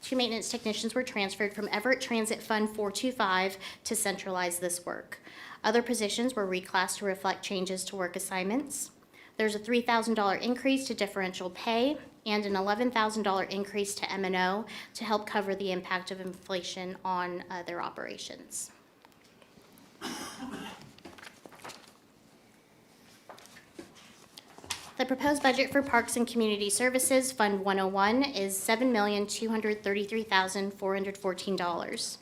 [SPEAKER 13] 2 maintenance technicians were transferred from Everett Transit Fund 425 to centralize this work. Other positions were reclassed to reflect changes to work assignments. There's a $3,000 increase to differential pay and an $11,000 increase to M&O to help cover the impact of inflation on their operations. The proposed budget for Parks and Community Services, Fund 101, is $7,233,414.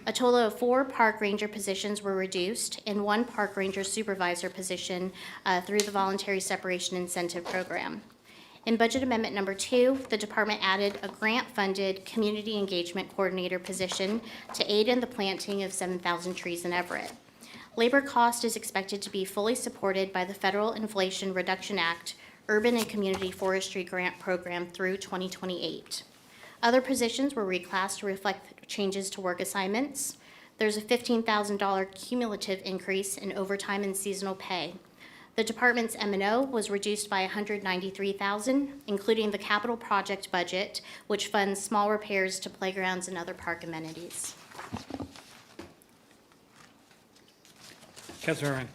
[SPEAKER 13] A total of 4 park ranger positions were reduced and 1 park ranger supervisor position through the Voluntary Separation Incentive Program. In budget amendment number 2, the department added a grant-funded community engagement coordinator position to aid in the planting of 7,000 trees in Everett. Labor cost is expected to be fully supported by the Federal Inflation Reduction Act Urban and Community Forestry Grant Program through 2028. Other positions were reclassed to reflect changes to work assignments. There's a $15,000 cumulative increase in overtime and seasonal pay. The department's M&O was reduced by $193,000, including the capital project budget, which funds small repairs to playgrounds and other park amenities.
[SPEAKER 1] Councilmember Ryan.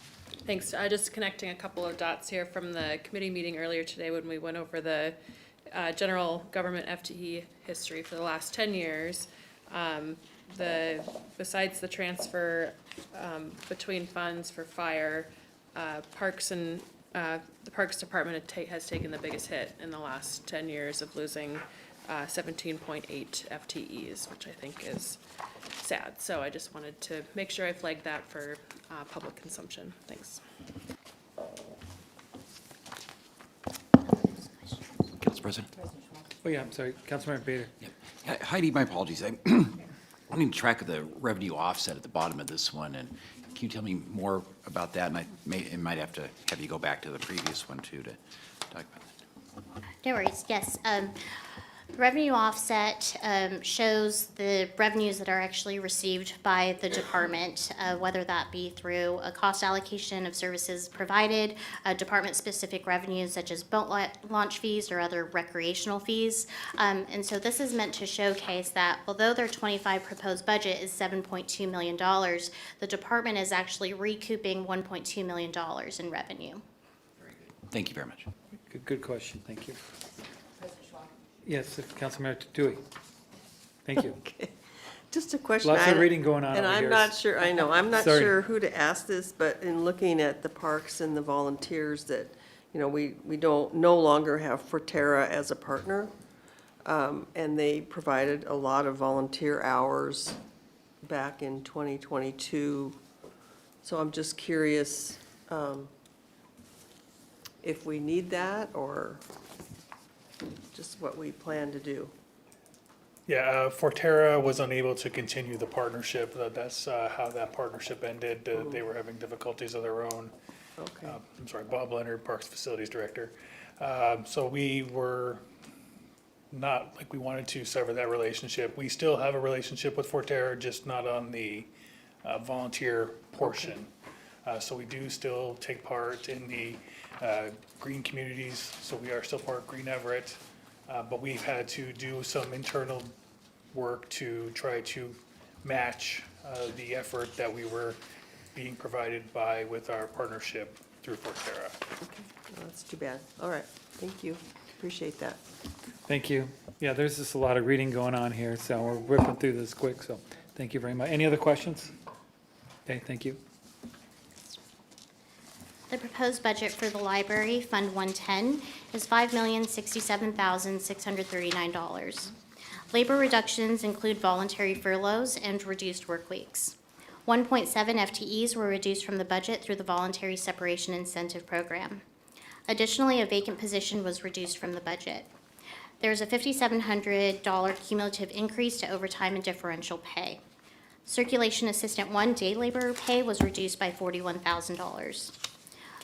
[SPEAKER 5] Thanks. Just connecting a couple of dots here from the committee meeting earlier today when we went over the general government FTE history for the last 10 years. Besides the transfer between funds for fire, parks and the Parks Department has taken the biggest hit in the last 10 years of losing 17.8 FTEs, which I think is sad. So I just wanted to make sure I flagged that for public consumption. Thanks.
[SPEAKER 9] Council President?
[SPEAKER 1] Oh, yeah, I'm sorry, Councilmember Bader.
[SPEAKER 9] Yep. Heidi, my apologies. I'm running track of the revenue offset at the bottom of this one, and can you tell me more about that? And I might have to have you go back to the previous one too to talk about that.
[SPEAKER 13] No worries, yes. Revenue offset shows the revenues that are actually received by the department, whether that be through a cost allocation of services provided, department-specific revenues such as boat launch fees or other recreational fees. And so this is meant to showcase that although their 25 proposed budget is $7.2 million, the department is actually recouping $1.2 million in revenue.
[SPEAKER 9] Thank you very much.
[SPEAKER 1] Good question, thank you. Yes, Councilmember Tui. Thank you.
[SPEAKER 4] Okay. Just a question.
[SPEAKER 1] Lots of reading going on
[SPEAKER 4] And
[SPEAKER 1] over
[SPEAKER 4] I'm
[SPEAKER 1] here.
[SPEAKER 4] not sure, I know, I'm not
[SPEAKER 1] Sorry.
[SPEAKER 4] sure who to ask this, but in looking at the parks and the volunteers that, you know, we don't no longer have Forterra as a partner. And they provided a lot of volunteer hours back in 2022. So I'm just curious if we need that or just what we plan to do.
[SPEAKER 16] Yeah, Forterra was unable to continue the partnership. That's how that partnership ended. They were having difficulties of their own.
[SPEAKER 4] Okay.
[SPEAKER 16] I'm sorry, Bob Leonard, Parks Facilities Director. So we were not, like, we wanted to sever that relationship. We still have a relationship with Forterra, just not on the volunteer portion. So we do still take part in the green communities, so we are still part of Green Everett. But we've had to do some internal work to try to match the effort that we were being provided with our partnership through Forterra.
[SPEAKER 4] Okay, well, that's too bad. All right, thank you. Appreciate that.
[SPEAKER 1] Thank you. Yeah, there's just a lot of reading going on here, so we're ripping through this quick, so thank you very much. Any other questions? Okay, thank you.
[SPEAKER 13] The proposed budget for the library, Fund 110, is $5,067,639. Labor reductions include voluntary furloughs and reduced work weeks. 1.7 FTEs were reduced from the budget through the Voluntary Separation Incentive Program. Additionally, a vacant position was reduced from the budget. There is a $5,700 cumulative increase to overtime and differential pay. Circulation Assistant 1 day labor pay was reduced by $41,000.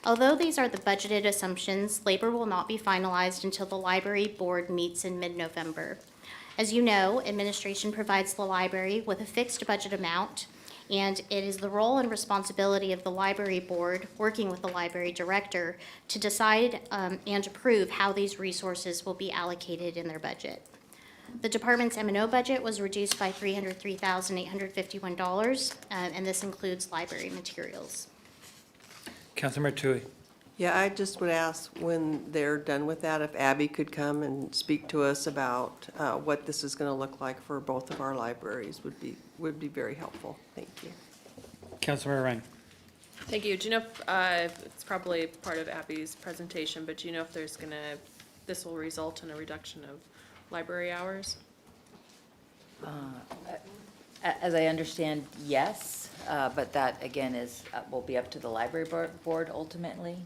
[SPEAKER 13] Although these are the budgeted assumptions, labor will not be finalized until the library board meets in mid-November. As you know, administration provides the library with a fixed budget amount, and it is the role and responsibility of the library board, working with the library director, to decide and approve how these resources will be allocated in their budget. The department's M&O budget was reduced by $303,851, and this includes library materials.
[SPEAKER 1] Councilmember Tui.
[SPEAKER 4] Yeah, I just would ask when they're done with that, if Abby could come and speak to us about what this is going to look like for both of our libraries would be very helpful. Thank you.
[SPEAKER 1] Councilmember Ryan.
[SPEAKER 5] Thank you. Do you know if, it's probably part of Abby's presentation, but do you know if this will result in a reduction of library hours?
[SPEAKER 6] As I understand, yes, but that, again, will be up to the library board ultimately.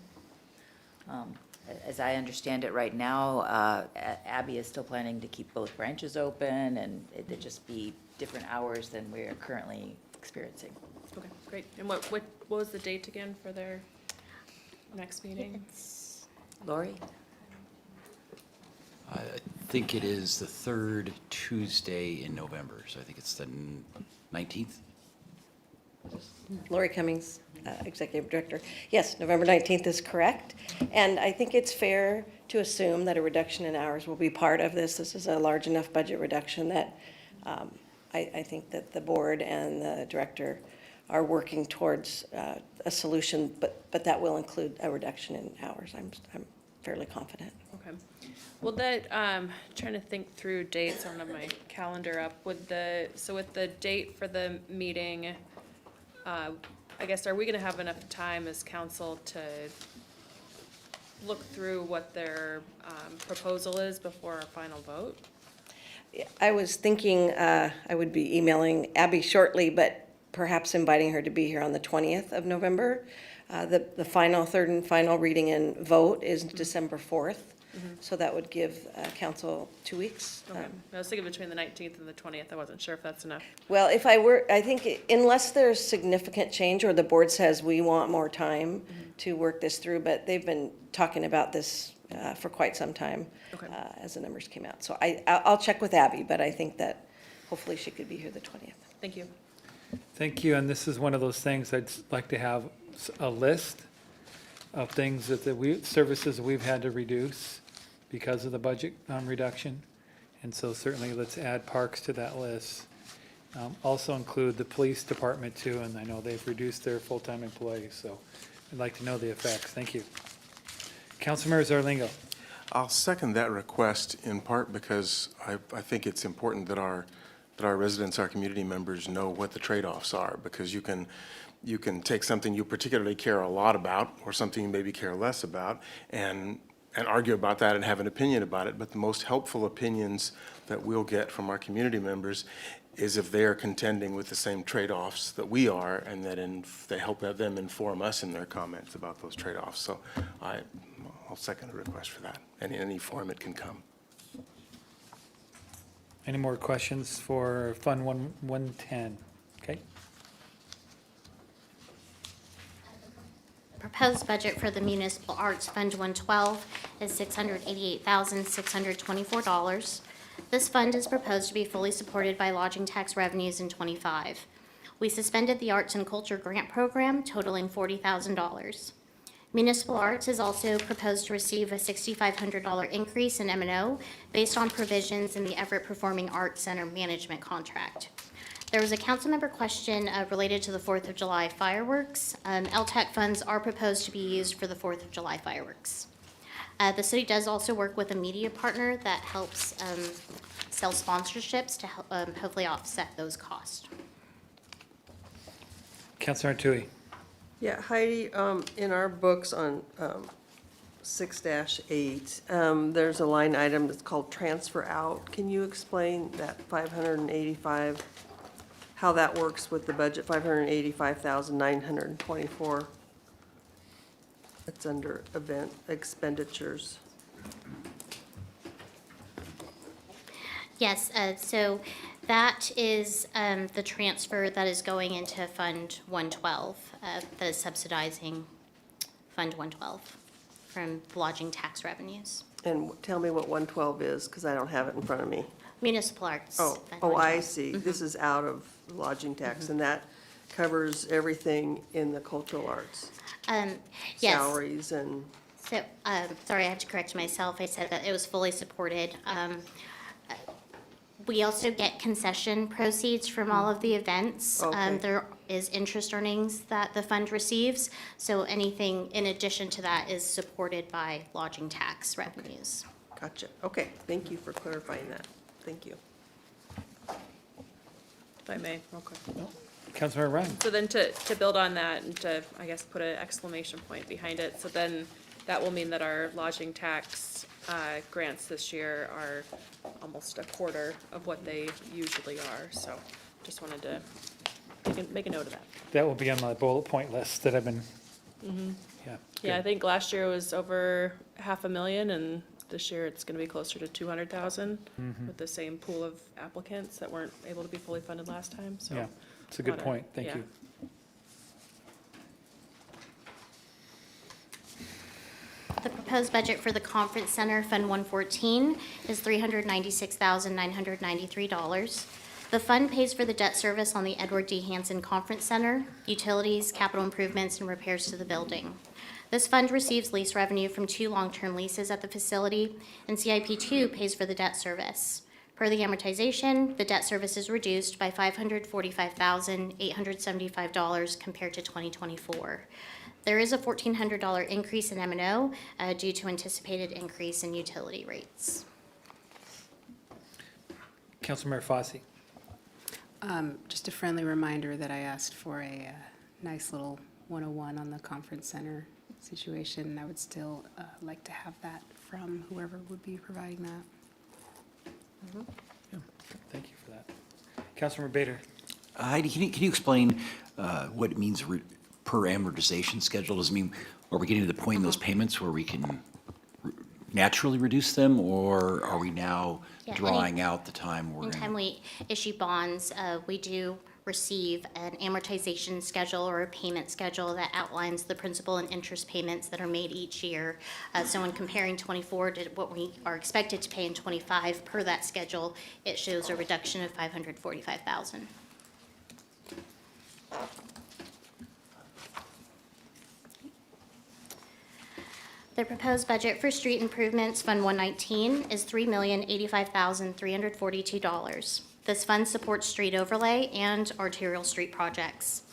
[SPEAKER 6] As I understand it right now, Abby is still planning to keep both branches open, and it'd just be different hours than we're currently experiencing.
[SPEAKER 5] Okay, great. And what was the date again for their next meeting?
[SPEAKER 6] Lori?
[SPEAKER 9] I think it is the third Tuesday in November, so I think it's the 19th.
[SPEAKER 17] Lori Cummings, Executive Director. Yes, November 19th is correct. And I think it's fair to assume that a reduction in hours will be part of this. This is a large enough budget reduction that I think that the board and the director are working towards a solution, but that will include a reduction in hours. I'm fairly confident.
[SPEAKER 5] Okay. Well, trying to think through dates, I don't have my calendar up. With the date for the meeting, I guess, are we gonna have enough time as council to look through what their proposal is before our final vote?
[SPEAKER 17] I was thinking I would be emailing Abby shortly, but perhaps inviting her to be here on the 20th of November. The final, third and final reading and vote is December 4th. So that would give council 2 weeks.
[SPEAKER 5] Okay. I was thinking between the 19th and the 20th. I wasn't sure if that's enough.
[SPEAKER 17] Well, I think unless there's significant change or the board says we want more time to work this through, but they've been talking about this for quite some time
[SPEAKER 5] Okay.
[SPEAKER 17] as the numbers came out. So I'll check with Abby, but I think that hopefully she could be here the 20th.
[SPEAKER 5] Thank you.
[SPEAKER 1] Thank you, and this is one of those things I'd like to have a list of things services we've had to reduce because of the budget reduction. And so certainly let's add parks to that list. Also include the police department too, and I know they've reduced their full-time employees, so I'd like to know the effects. Thank you. Councilmember Zarlingo.
[SPEAKER 10] I'll second that request in part because I think it's important that our residents, our community members know what the trade-offs are, because you can take something you particularly care a lot about or something you maybe care less about and argue about that and have an opinion about it. But the most helpful opinions that we'll get from our community members is if they are contending with the same trade-offs that we are, and that they help them inform us in their comments about those trade-offs. So I'll second a request for that, in any form it can come.
[SPEAKER 1] Any more questions for Fund 110? Okay.
[SPEAKER 13] Proposed budget for the Municipal Arts Fund 112 is $688,624. This fund is proposed to be fully supported by lodging tax revenues in '25. We suspended the Arts and Culture Grant Program totaling $40,000. Municipal Arts is also proposed to receive a $6,500 increase in M&O based on provisions in the Everett Performing Arts Center management contract. There was a council member question related to the 4th of July fireworks. LTAC funds are proposed to be used for the 4th of July fireworks. The city does also work with a media partner that helps sell sponsorships to help, hopefully offset those costs.
[SPEAKER 1] Councilor Tui.
[SPEAKER 4] Yeah, Heidi, in our books on 6-8, there's a line item that's called transfer out. Can you explain that 585, how that works with the budget, 585,924? It's under event expenditures.
[SPEAKER 13] Yes, so that is the transfer that is going into Fund 112, that is subsidizing Fund 112 from lodging tax revenues.
[SPEAKER 4] And tell me what 112 is, because I don't have it in front of me.
[SPEAKER 13] Municipal Arts.
[SPEAKER 4] Oh,
[SPEAKER 13] Fund
[SPEAKER 4] I
[SPEAKER 13] 112.
[SPEAKER 4] see. This is out of lodging tax, and that covers everything in the cultural arts?
[SPEAKER 13] Yes.
[SPEAKER 4] Salaries and,
[SPEAKER 13] So, sorry, I have to correct myself. I said that it was fully supported. We also get concession proceeds from all of the events.
[SPEAKER 4] Okay.
[SPEAKER 13] There is interest earnings that the fund receives, so anything in addition to that is supported by lodging tax revenues.
[SPEAKER 4] gotcha. Okay, thank you for clarifying that. Thank you.
[SPEAKER 5] If I may, real quick.
[SPEAKER 1] Councilmember Ryan.
[SPEAKER 5] So then to build on that and to, I guess, put an exclamation point behind it, so then that will mean that our lodging tax grants this year are almost a quarter of what they usually are. So just wanted to make a note of that.
[SPEAKER 1] That will be on my bullet point list that I've been, yeah.
[SPEAKER 5] Yeah, I
[SPEAKER 1] good.
[SPEAKER 5] think last year was over 500,000, and this year it's gonna be closer to 200,000 with the same pool of applicants that weren't able to be fully funded last time, so.
[SPEAKER 1] Yeah, it's a good
[SPEAKER 5] wanna-
[SPEAKER 1] point. Thank
[SPEAKER 5] yeah.
[SPEAKER 1] you.
[SPEAKER 13] The proposed budget for the Conference Center, Fund 114, is $396,993. The fund pays for the debt service on the Edward D. Hanson Conference Center, utilities, capital improvements, and repairs to the building. This fund receives lease revenue from 2 long-term leases at the facility, and CIP 2 pays for the debt service. Per the amortization, the debt service is reduced by $545,875 compared to 2024. There is a $1,400 increase in M&O due to anticipated increase in utility rates.
[SPEAKER 1] Councilmember Fosse.
[SPEAKER 2] Just a friendly reminder that I asked for a nice little 101 on the conference center situation. I would still like to have that from whoever would be providing that.
[SPEAKER 1] Thank you for that. Councilmember Bader.
[SPEAKER 9] Heidi, can you explain what it means per amortization schedule? Does it mean, are we getting to the point in those payments where we can naturally reduce them, or are we now drawing out the time we're in?
[SPEAKER 13] Anytime we issue bonds, we do receive an amortization schedule or a payment schedule that outlines the principal and interest payments that are made each year. So when comparing 24 to what we are expected to pay in 25 per that schedule, it shows a reduction of $545,000. The proposed budget for street improvements, Fund 119, is $3,085,342. This fund supports street overlay and arterial street projects.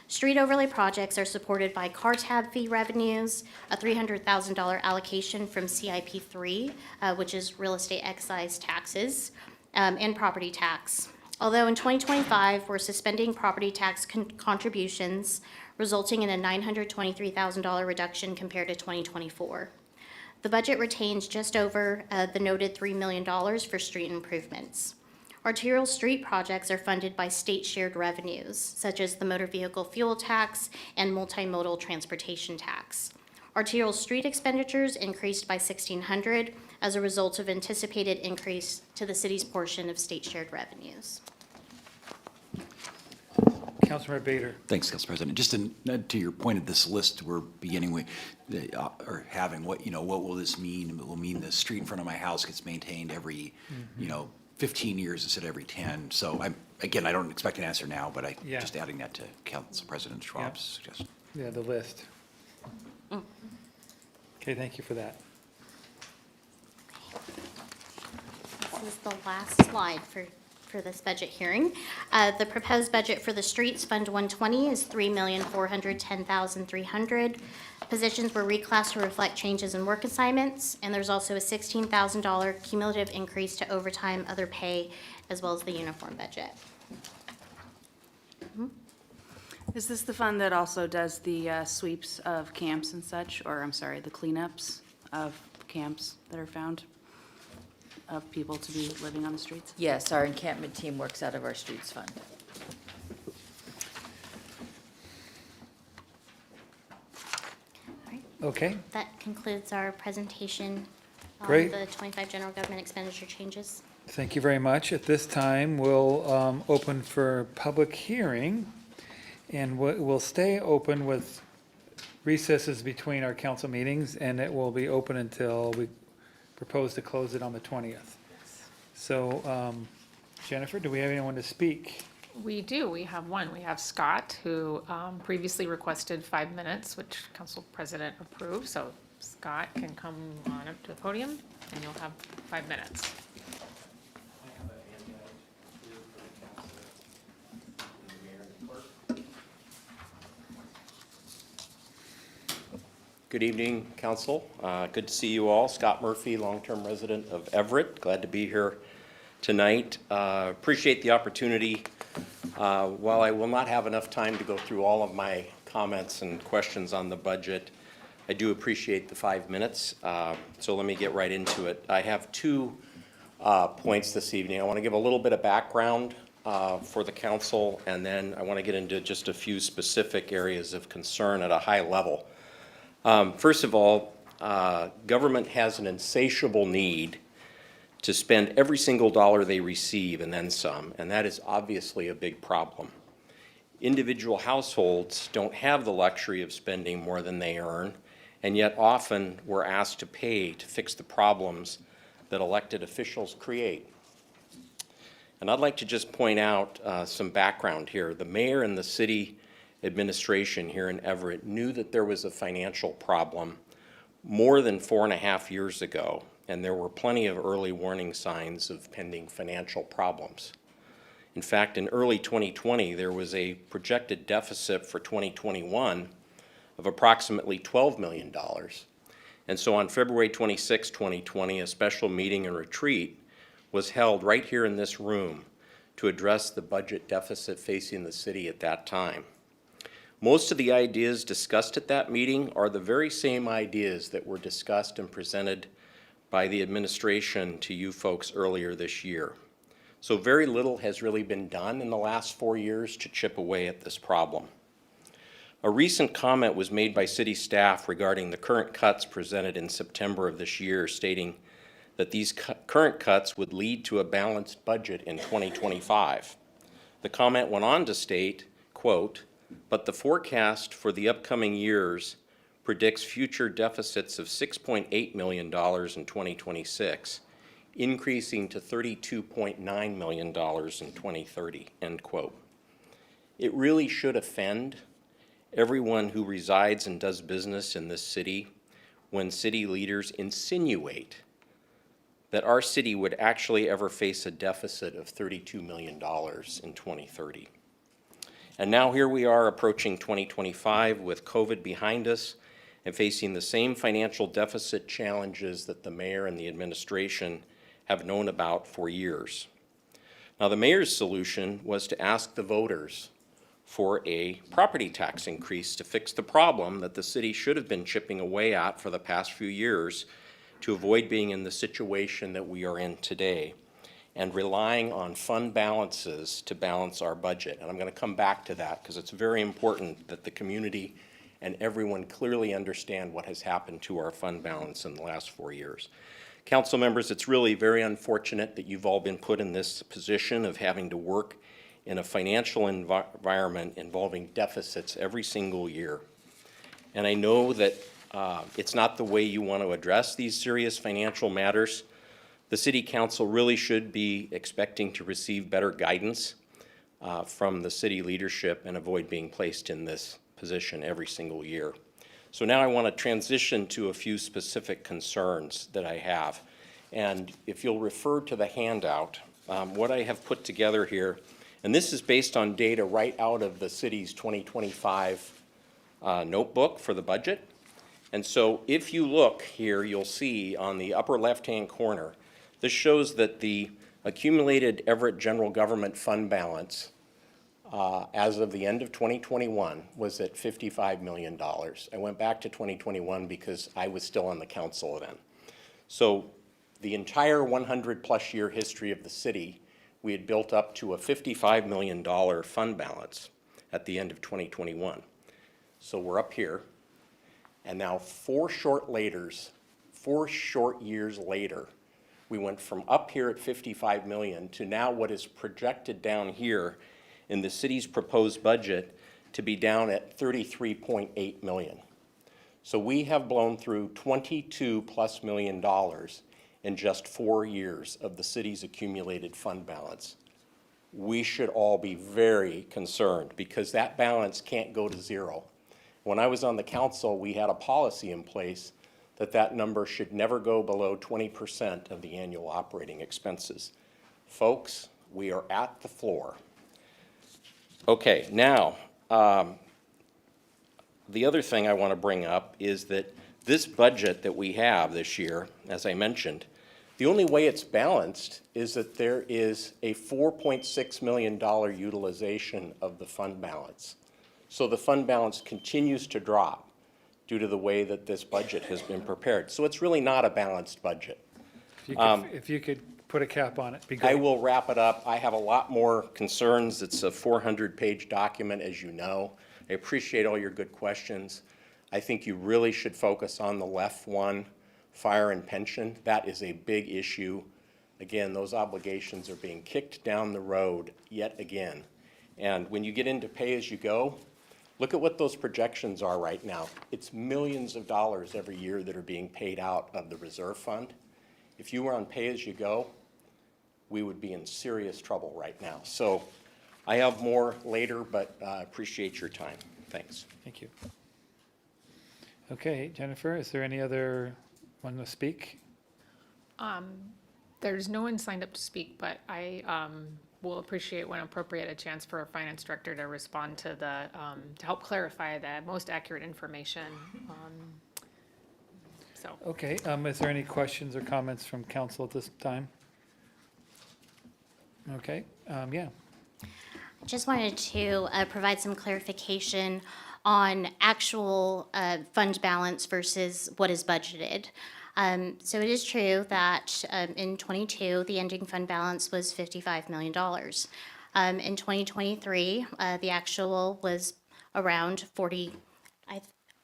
[SPEAKER 13] Street overlay projects are supported by car tab fee revenues, a $300,000 allocation from CIP 3, which is real estate excise taxes, and property tax. Although in 2025, we're suspending property tax contributions, resulting in a $923,000 reduction compared to 2024. The budget retains just over the noted $3 million for street improvements. Arterial street projects are funded by state shared revenues, such as the motor vehicle fuel tax and multimodal transportation tax. Arterial street expenditures increased by $1,600 as a result of anticipated increase to the city's portion of state shared revenues.
[SPEAKER 1] Councilmember Bader.
[SPEAKER 9] Thanks, Council President. Just to your point of this list we're beginning with, or having, what will this mean? It will mean the street in front of my house gets maintained every, 15 years instead of every 10. So I don't expect an answer now, but just adding that to Council President Schwab's suggestion.
[SPEAKER 1] Yeah, the list. Okay, thank you for that.
[SPEAKER 13] This is the last slide for this budget hearing. The proposed budget for the streets, Fund 120, is $3,410,300. Positions were reclassed to reflect changes in work assignments, and there's also a $16,000 cumulative increase to overtime, other pay, as well as the uniform budget.
[SPEAKER 14] Is this the fund that also does the sweeps of camps and such, or I'm sorry, the cleanups of camps that are found of people to be living on the streets?
[SPEAKER 6] Yes, our encampment team works out of our streets fund.
[SPEAKER 1] Okay,
[SPEAKER 13] That concludes our presentation on
[SPEAKER 1] Great.
[SPEAKER 13] the 25 general government expenditure changes.
[SPEAKER 1] thank you very much. At this time, we'll open for public hearing, and we'll stay open with recesses between our council meetings, and it will be open until we propose to close it on the 20th. So, Jennifer, do we have anyone to speak?
[SPEAKER 7] We do. We have one. We have Scott, who previously requested 5 minutes, which Council President approved. So Scott can come on up to the podium, and you'll have 5 minutes.
[SPEAKER 18] Good evening, Council. Good to see you all. Scott Murphy, long-term resident of Everett. Glad to be here tonight. Appreciate the opportunity. While I will not have enough time to go through all of my comments and questions on the budget, I do appreciate the 5 minutes. So let me get right into it. I have 2 points this evening. I want to give a little bit of background for the council, and then I want to get into just a few specific areas of concern at a high level. First of all, government has an insatiable need to spend every single dollar they receive and then some, and that is obviously a big problem. Individual households don't have the luxury of spending more than they earn, and yet often we're asked to pay to fix the problems that elected officials create. And I'd like to just point out some background here. The mayor and the city administration here in Everett knew that there was a financial problem more than 4.5 years ago, and there were plenty of early warning signs of pending financial problems. In fact, in early 2020, there was a projected deficit for 2021 of approximately $12 million. And so on February 26, 2020, a special meeting and retreat was held right here in this room to address the budget deficit facing the city at that time. Most of the ideas discussed at that meeting are the very same ideas that were discussed and presented by the administration to you folks earlier this year. So very little has really been done in the last 4 years to chip away at this problem. A recent comment was made by city staff regarding the current cuts presented in September of this year, stating that these current cuts would lead to a balanced budget in 2025. The comment went on to state, quote, "But the forecast for the upcoming years predicts future deficits of $6.8 million in 2026, increasing to $32.9 million in 2030, end quote. It really should offend everyone who resides and does business in this city when city leaders insinuate that our city would actually ever face a deficit of $32 million in 2030. And now here we are approaching 2025 with COVID behind us and facing the same financial deficit challenges that the mayor and the administration have known about for years. Now, the mayor's solution was to ask the voters for a property tax increase to fix the problem that the city should have been chipping away at for the past few years to avoid being in the situation that we are in today and relying on fund balances to balance our budget. And I'm going to come back to that because it's very important that the community and everyone clearly understand what has happened to our fund balance in the last 4 years. Council members, it's really very unfortunate that you've all been put in this position of having to work in a financial environment involving deficits every single year. And I know that it's not the way you want to address these serious financial matters. The City Council really should be expecting to receive better guidance from the city leadership and avoid being placed in this position every single year. So now I want to transition to a few specific concerns that I have. And if you'll refer to the handout, what I have put together here, and this is based on data right out of the city's 2025 notebook for the budget. And so if you look here, you'll see on the upper left-hand corner, this shows that the accumulated Everett general government fund balance as of the end of 2021 was at $55 million. I went back to 2021 because I was still on the council then. So the entire 100-plus year history of the city, we had built up to a $55 million fund balance at the end of 2021. So we're up here, and now 4 short years later, we went from up here at 55 million to now what is projected down here in the city's proposed budget to be down at 33.8 million. So we have blown through $22+ million in just 4 years of the city's accumulated fund balance. We should all be very concerned because that balance can't go to zero. When I was on the council, we had a policy in place that that number should never go below 20% of the annual operating expenses. Folks, we are at the floor. Okay, now, the other thing I want to bring up is that this budget that we have this year, as I mentioned, the only way it's balanced is that there is a $4.6 million utilization of the fund balance. So the fund balance continues to drop due to the way that this budget has been prepared. So it's really not a balanced budget.
[SPEAKER 1] If you could put a cap on it, be great.
[SPEAKER 18] I will wrap it up. I have a lot more concerns. It's a 400-page document, as you know. I appreciate all your good questions. I think you really should focus on the left one, fire and pension. That is a big issue. Again, those obligations are being kicked down the road yet again. And when you get into pay-as-you-go, look at what those projections are right now. It's millions of dollars every year that are being paid out of the reserve fund. If you were on pay-as-you-go, we would be in serious trouble right now. So I have more later, but I appreciate your time. Thanks.
[SPEAKER 1] Thank you. Okay, Jennifer, is there any other one to speak?
[SPEAKER 7] There's no one signed up to speak, but I will appreciate when appropriate a chance for a finance director to respond to the, to help clarify the most accurate information. So.
[SPEAKER 1] Okay, is there any questions or comments from council at this time? Okay, yeah.
[SPEAKER 13] Just wanted to provide some clarification on actual fund balance versus what is budgeted. So it is true that in '22, the ending fund balance was $55 million. In 2023, the actual was around 40,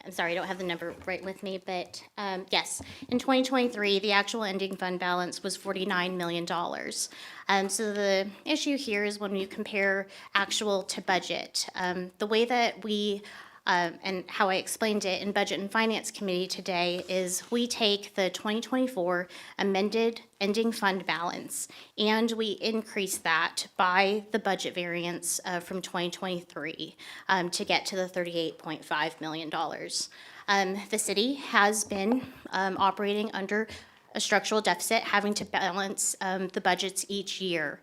[SPEAKER 13] I'm sorry, I don't have the number right with me, but yes, in 2023, the actual ending fund balance was $49 million. So the issue here is when you compare actual to budget. The way that we and how I explained it in Budget and Finance Committee today is we take the 2024 amended ending fund balance and we increase that by the budget variance from 2023 to get to the $38.5 million. The city has been operating under a structural deficit, having to balance the budgets each year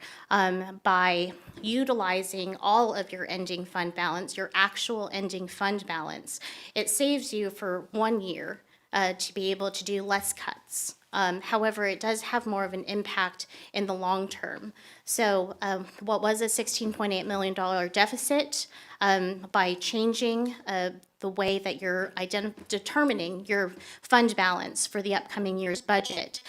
[SPEAKER 13] by utilizing all of your ending fund balance, your actual ending fund balance. It saves you for 1 year to be able to do less cuts. However, it does have more of an impact in the long term. So what was a $16.8 million deficit, by changing the way that you're determining your fund balance for the upcoming year's budget,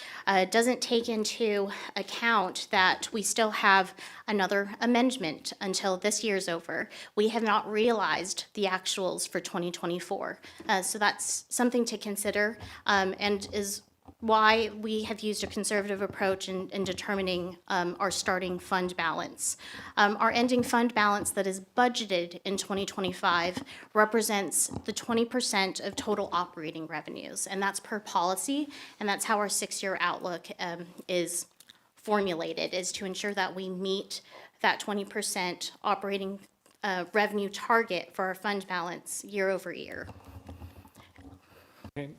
[SPEAKER 13] doesn't take into account that we still have another amendment until this year's over. We have not realized the actuals for 2024. So that's something to consider and is why we have used a conservative approach in determining our starting fund balance. Our ending fund balance that is budgeted in 2025 represents the 20% of total operating revenues, and that's per policy, and that's how our 6-year outlook is formulated, is to ensure that we meet that 20% operating revenue target for our fund balance year over year.
[SPEAKER 1] Okay,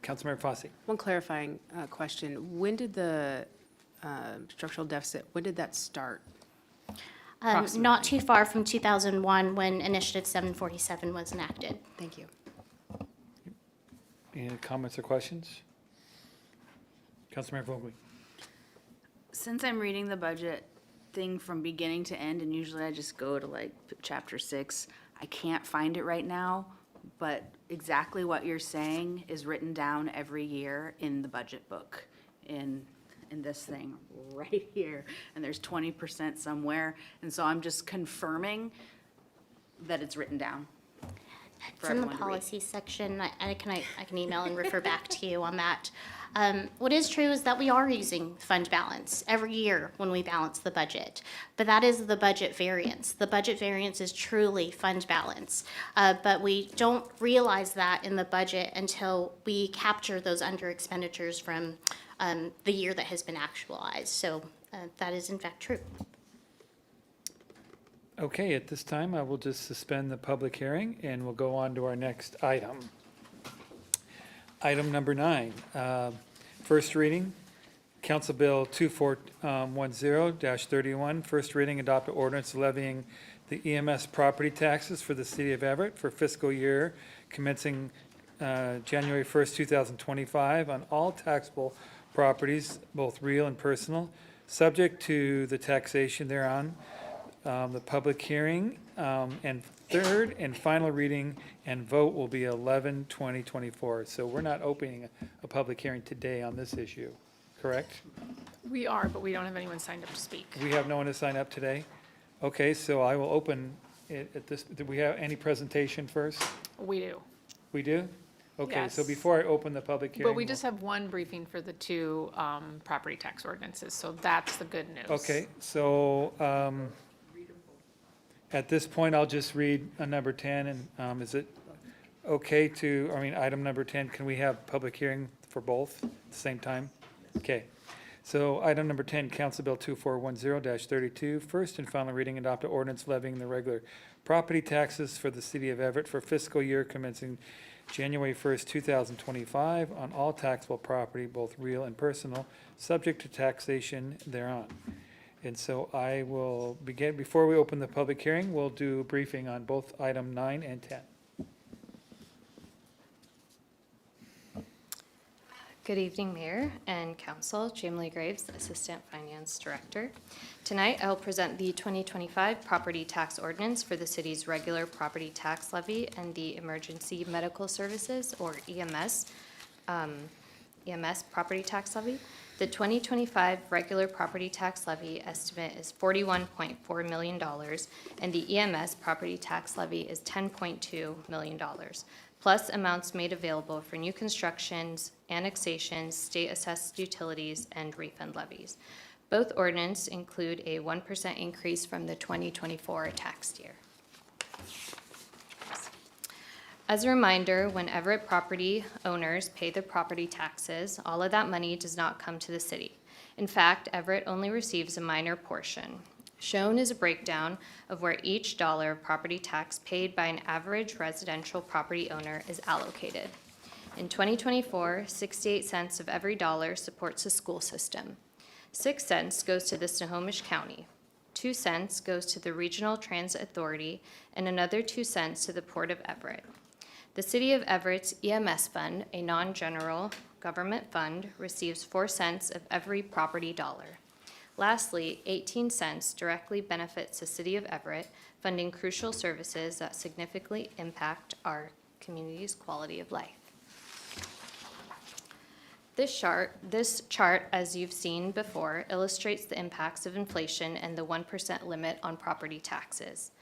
[SPEAKER 1] Councilmember Fosse.
[SPEAKER 2] One clarifying question. When did the structural deficit, when did that start?
[SPEAKER 13] Not too far from 2001 when Initiative 747 was enacted.
[SPEAKER 2] Thank you.
[SPEAKER 1] Any comments or questions? Councilmember Vogel.
[SPEAKER 14] Since I'm reading the budget thing from beginning to end, and usually I just go to like chapter 6, I can't find it right now, but exactly what you're saying is written down every year in the budget book, in this thing right here, and there's 20% somewhere, and so I'm just confirming that it's written down.
[SPEAKER 13] It's in the policy section. I can email and refer back to you on that. What is true is that we are using fund balance every year when we balance the budget, but that is the budget variance. The budget variance is truly fund balance, but we don't realize that in the budget until we capture those under expenditures from the year that has been actualized. So that is in fact true.
[SPEAKER 1] Okay, at this time, I will just suspend the public hearing and we'll go on to our next item. Item number 9, first reading, Council Bill 2410-31, first reading, adopt an ordinance levying the EMS property taxes for the city of Everett for fiscal year commencing January 1st, 2025 on all taxable properties, both real and personal, subject to the taxation thereon. The public hearing and third and final reading and vote will be 11/20/24. So we're not opening a public hearing today on this issue, correct?
[SPEAKER 7] We are, but we don't have anyone signed up to speak.
[SPEAKER 1] We have no one to sign up today? Okay, so I will open it at this, do we have any presentation first?
[SPEAKER 7] We do.
[SPEAKER 1] We do? Okay, so
[SPEAKER 7] Yes.
[SPEAKER 1] before I open the public hearing.
[SPEAKER 7] But we just have one briefing for the 2 property tax ordinances, so that's the good news.
[SPEAKER 1] Okay, so at this point, I'll just read number 10, and is it okay to, item number 10, can we have public hearing for both at the same time? Okay, so item number 10, Council Bill 2410-32, first and final reading, adopt an ordinance levying the regular property taxes for the city of Everett for fiscal year commencing January 1st, 2025 on all taxable property, both real and personal, subject to taxation thereon. And so I will begin, before we open the public hearing, we'll do a briefing on both item 9 and 10.
[SPEAKER 19] Good evening, Mayor and Council. Jamie Graves, Assistant Finance Director. Tonight, I will present the 2025 property tax ordinance for the city's regular property tax levy and the emergency medical services, or EMS, EMS property tax levy. The 2025 regular property tax levy estimate is $41.4 million, and the EMS property tax levy is $10.2 million, plus amounts made available for new constructions, annexations, state-assessed utilities, and refund levies. Both ordinances include a 1% increase from the 2024 tax year. As a reminder, when Everett property owners pay their property taxes, all of that money does not come to the city. In fact, Everett only receives a minor portion. Shown is a breakdown of where each dollar of property tax paid by an average residential property owner is allocated. In 2024, 68 cents of every dollar supports the school system. 6 cents goes to the Snohomish County. 2 cents goes to the Regional Transit Authority, and another 2 cents to the Port of Everett. The City of Everett's EMS Fund, a non-general government fund, receives 4 cents of every property dollar. Lastly, 18 cents directly benefits the City of Everett, funding crucial services that significantly impact our community's quality of life. This chart, as you've seen before, illustrates the impacts of inflation and the 1% limit on property taxes.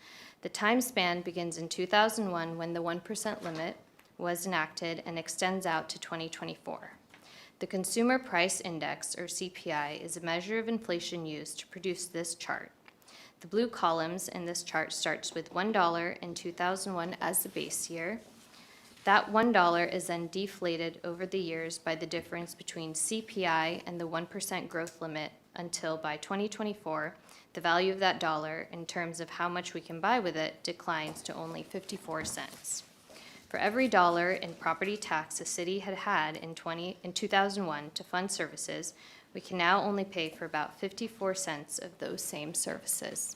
[SPEAKER 19] The time span begins in 2001, when the 1% limit was enacted, and extends out to 2024. The Consumer Price Index, or CPI, is a measure of inflation used to produce this chart. The blue columns in this chart starts with $1 in 2001 as the base year. That $1 is then deflated over the years by the difference between CPI and the 1% growth limit until by 2024, the value of that dollar in terms of how much we can buy with it declines to only 54 cents. For every dollar in property tax the city had in 2001 to fund services, we can now only pay for about 54 cents of those same services.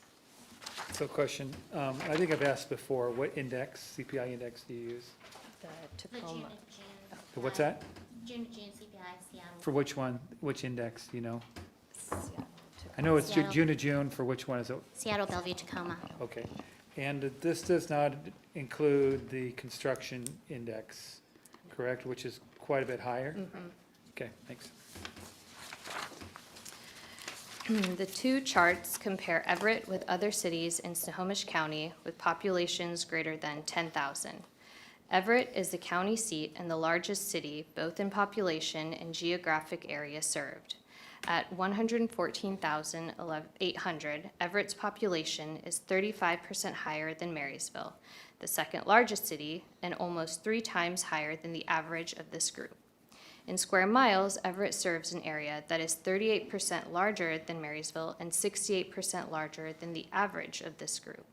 [SPEAKER 1] So question, I think I've asked before, what index, CPI index do you use?
[SPEAKER 19] The Tacoma.
[SPEAKER 1] The what's that?
[SPEAKER 13] June CPI, Seattle.
[SPEAKER 1] For which one, which index, do you know?
[SPEAKER 19] Seattle.
[SPEAKER 1] I know it's
[SPEAKER 13] Seattle.
[SPEAKER 1] June to June, for which one is it?
[SPEAKER 13] Seattle, Bellevue, Tacoma.
[SPEAKER 1] Okay. And this does not include the construction index, correct, which is quite a bit higher? Okay, thanks.
[SPEAKER 19] The two charts compare Everett with other cities in Snohomish County with populations greater than 10,000. Everett is the county seat and the largest city, both in population and geographic area served. At 114,800, Everett's population is 35% higher than Marysville, the second largest city, and almost 3 times higher than the average of this group. In square miles, Everett serves an area that is 38% larger than Marysville and 68% larger than the average of this group.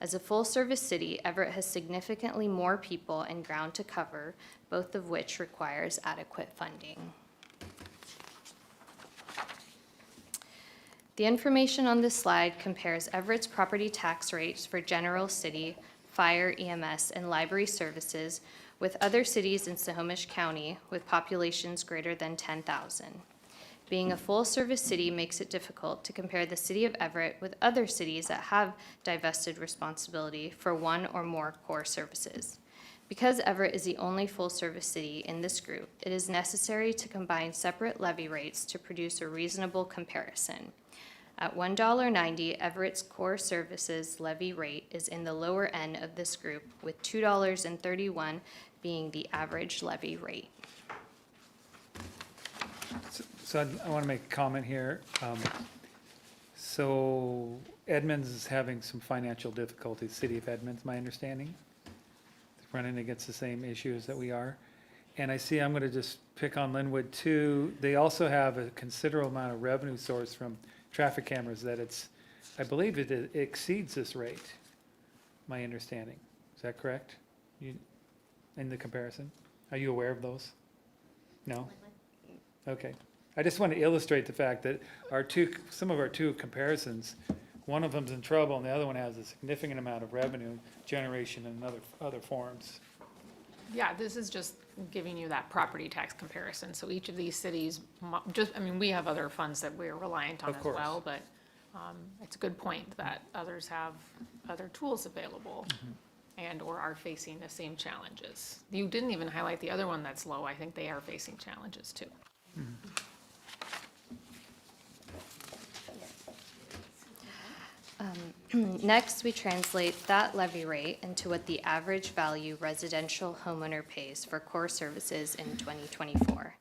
[SPEAKER 19] As a full-service city, Everett has significantly more people and ground to cover, both of which requires adequate funding. The information on this slide compares Everett's property tax rates for general city, fire, EMS, and library services with other cities in Snohomish County with populations greater than 10,000. Being a full-service city makes it difficult to compare the city of Everett with other cities that have divested responsibility for one or more core services. Because Everett is the only full-service city in this group, it is necessary to combine separate levy rates to produce a reasonable comparison. At $1.90, Everett's core services levy rate is in the lower end of this group, with $2.31 being the average levy rate.
[SPEAKER 1] So I want to make a comment here. So Edmonds is having some financial difficulties, City of Edmonds, my understanding. They're running against the same issues that we are. And I see, I'm going to just pick on Linwood too. They also have a considerable amount of revenue source from traffic cameras that I believe it exceeds this rate, my understanding. Is that correct? In the comparison? Are you aware of those? No? Okay. I just want to illustrate the fact that some of our two comparisons, one of them's in trouble and the other one has a significant amount of revenue generation in other forms.
[SPEAKER 7] Yeah, this is just giving you that property tax comparison. So each of these cities, we have other funds that we're reliant on
[SPEAKER 1] Of
[SPEAKER 7] as
[SPEAKER 1] course.
[SPEAKER 7] well, but it's a good point that others have other tools available and/or are facing the same challenges. You didn't even highlight the other one that's low. I think they are facing challenges too.
[SPEAKER 19] Next, we translate that levy rate into what the average value residential homeowner pays for core services in 2024.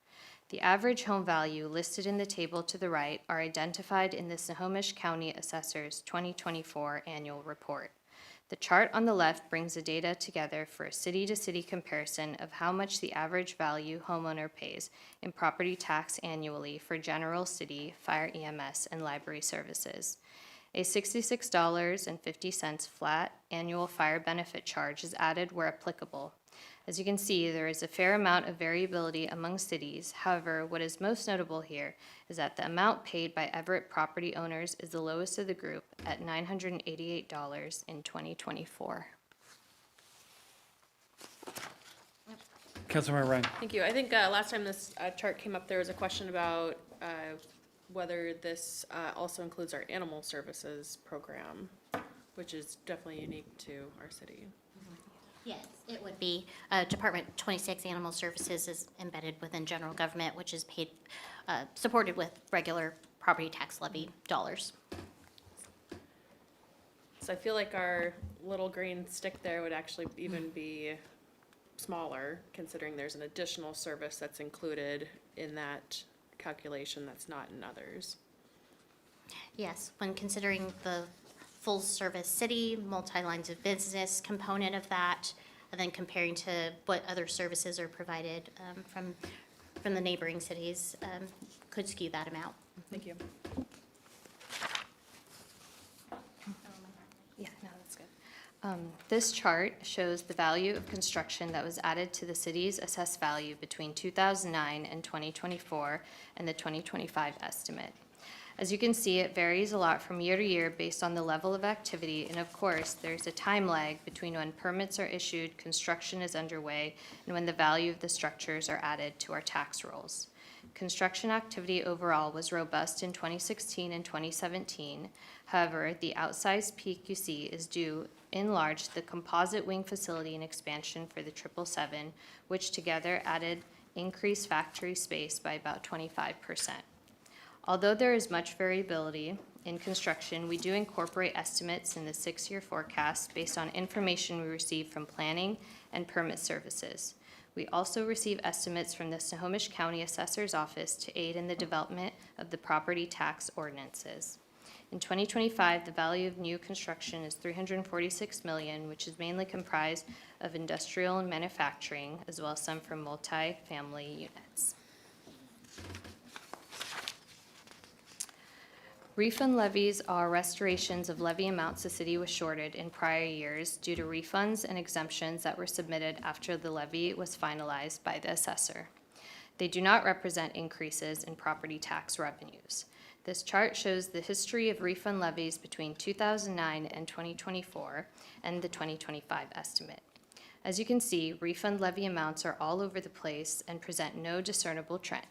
[SPEAKER 19] The average home value listed in the table to the right are identified in the Snohomish County Assessor's 2024 annual report. The chart on the left brings the data together for a city-to-city comparison of how much the average value homeowner pays in property tax annually for general city, fire EMS, and library services. A $66.50 flat annual fire benefit charge is added where applicable. As you can see, there is a fair amount of variability among cities. However, what is most notable here is that the amount paid by Everett property owners is the lowest of the group at $988 in 2024.
[SPEAKER 1] Councilmember Ryan.
[SPEAKER 5] Thank you. I think last time this chart came up, there was a question about whether this also includes our animal services program, which is definitely unique to our city.
[SPEAKER 13] Yes, it would be. Department 26 Animal Services is embedded within general government, which is paid, supported with regular property tax levy dollars.
[SPEAKER 5] So I feel like our little green stick there would actually even be smaller, considering there's an additional service that's included in that calculation that's not in others.
[SPEAKER 13] Yes, when considering the full-service city, multi-lines of business component of that, and then comparing to what other services are provided from the neighboring cities, could skew that amount.
[SPEAKER 5] Thank you.
[SPEAKER 19] Yeah, no, that's good. This chart shows the value of construction that was added to the city's assessed value between 2009 and 2024 and the 2025 estimate. As you can see, it varies a lot from year to year based on the level of activity, and of course, there's a time lag between when permits are issued, construction is underway, and when the value of the structures are added to our tax rolls. Construction activity overall was robust in 2016 and 2017. However, the outsized peak you see is due in large to the composite wing facility and expansion for the 777, which together added increased factory space by about 25%. Although there is much variability in construction, we do incorporate estimates in the 6-year forecast based on information we receive from planning and permit services. We also receive estimates from the Snohomish County Assessor's Office to aid in the development of the property tax ordinances. In 2025, the value of new construction is $346 million, which is mainly comprised of industrial and manufacturing, as well as some from multi-family units. Refund levies are restorations of levy amounts the city was shorted in prior years due to refunds and exemptions that were submitted after the levy was finalized by the assessor. They do not represent increases in property tax revenues. This chart shows the history of refund levies between 2009 and 2024 and the 2025 estimate. As you can see, refund levy amounts are all over the place and present no discernible trend.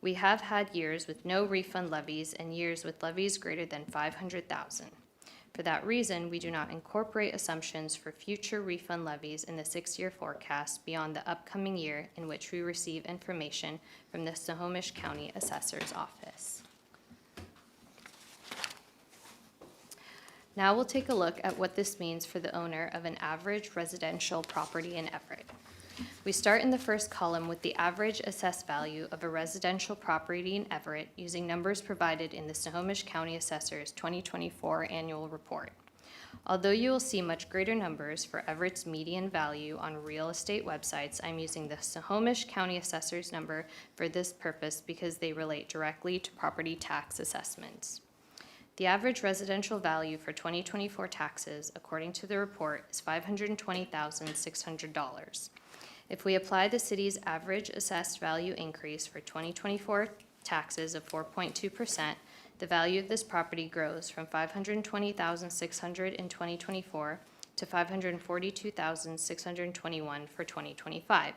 [SPEAKER 19] We have had years with no refund levies and years with levies greater than $500,000. For that reason, we do not incorporate assumptions for future refund levies in the 6-year forecast beyond the upcoming year in which we receive information from the Snohomish County Assessor's Office. Now we'll take a look at what this means for the owner of an average residential property in Everett. We start in the first column with the average assessed value of a residential property in Everett using numbers provided in the Snohomish County Assessor's 2024 annual report. Although you will see much greater numbers for Everett's median value on real estate websites, I'm using the Snohomish County Assessor's number for this purpose because they relate directly to property tax assessments. The average residential value for 2024 taxes, according to the report, is $520,600. If we apply the city's average assessed value increase for 2024 taxes of 4.2%, the value of this property grows from $520,600 in 2024 to $542,621 for 2025.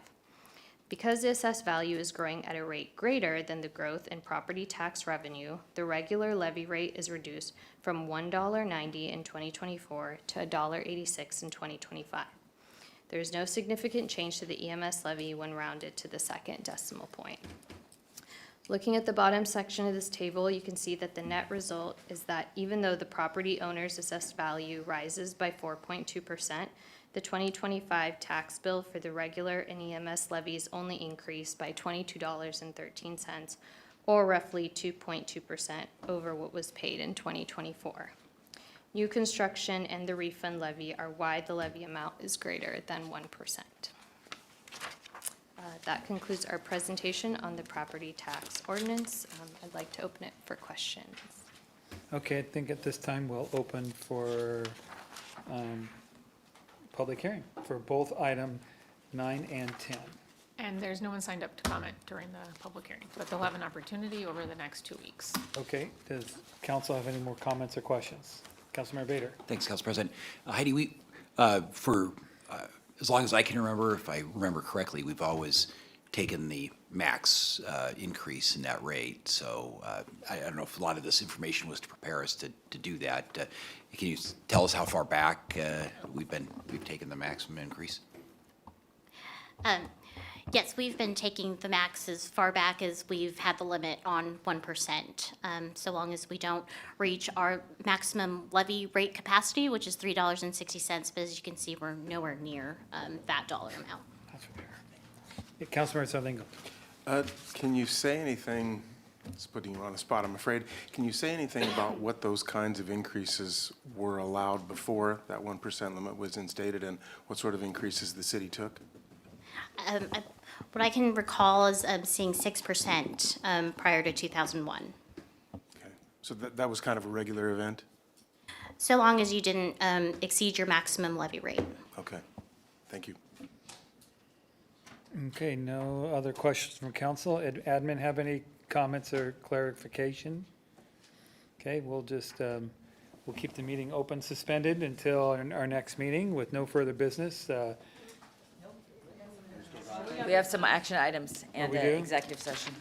[SPEAKER 19] Because the assessed value is growing at a rate greater than the growth in property tax revenue, the regular levy rate is reduced from $1.90 in 2024 to $1.86 in 2025. There is no significant change to the EMS levy when rounded to the second decimal point. Looking at the bottom section of this table, you can see that the net result is that even though the property owner's assessed value rises by 4.2%, the 2025 tax bill for the regular and EMS levies only increased by $22.13, or roughly 2.2% over what was paid in 2024. New construction and the refund levy are why the levy amount is greater than 1%. That concludes our presentation on the property tax ordinance. I'd like to open it for questions.
[SPEAKER 1] Okay, I think at this time we'll open for public hearing for both item 9 and 10.
[SPEAKER 7] And there's no one signed up to comment during the public hearing, but they'll have an opportunity over the next 2 weeks.
[SPEAKER 1] Okay, does council have any more comments or questions? Councilmember Bader.
[SPEAKER 9] Thanks, Council President. Heidi, we, for as long as I can remember, if I remember correctly, we've always taken the max increase in that rate. So I don't know if a lot of this information was to prepare us to do that. Can you tell us how far back we've taken the maximum increase?
[SPEAKER 13] Yes, we've been taking the max as far back as we've had the limit on 1%. So long as we don't reach our maximum levy rate capacity, which is $3.60, but as you can see, we're nowhere near that dollar amount.
[SPEAKER 1] Councilmember Sarlingo.
[SPEAKER 10] Can you say anything, it's putting you on the spot, I'm afraid, can you say anything about what those kinds of increases were allowed before that 1% limit was instated, and what sort of increases the city took?
[SPEAKER 13] What I can recall is seeing 6% prior to 2001.
[SPEAKER 10] Okay, so that was kind of a regular event?
[SPEAKER 13] So long as you didn't exceed your maximum levy rate.
[SPEAKER 10] Okay, thank you.
[SPEAKER 1] Okay, no other questions from council. Admin have any comments or clarification? Okay, we'll just, we'll keep the meeting open, suspended until our next meeting with no further business.
[SPEAKER 6] We have some action items and
[SPEAKER 1] we
[SPEAKER 6] an
[SPEAKER 1] do?
[SPEAKER 6] executive session.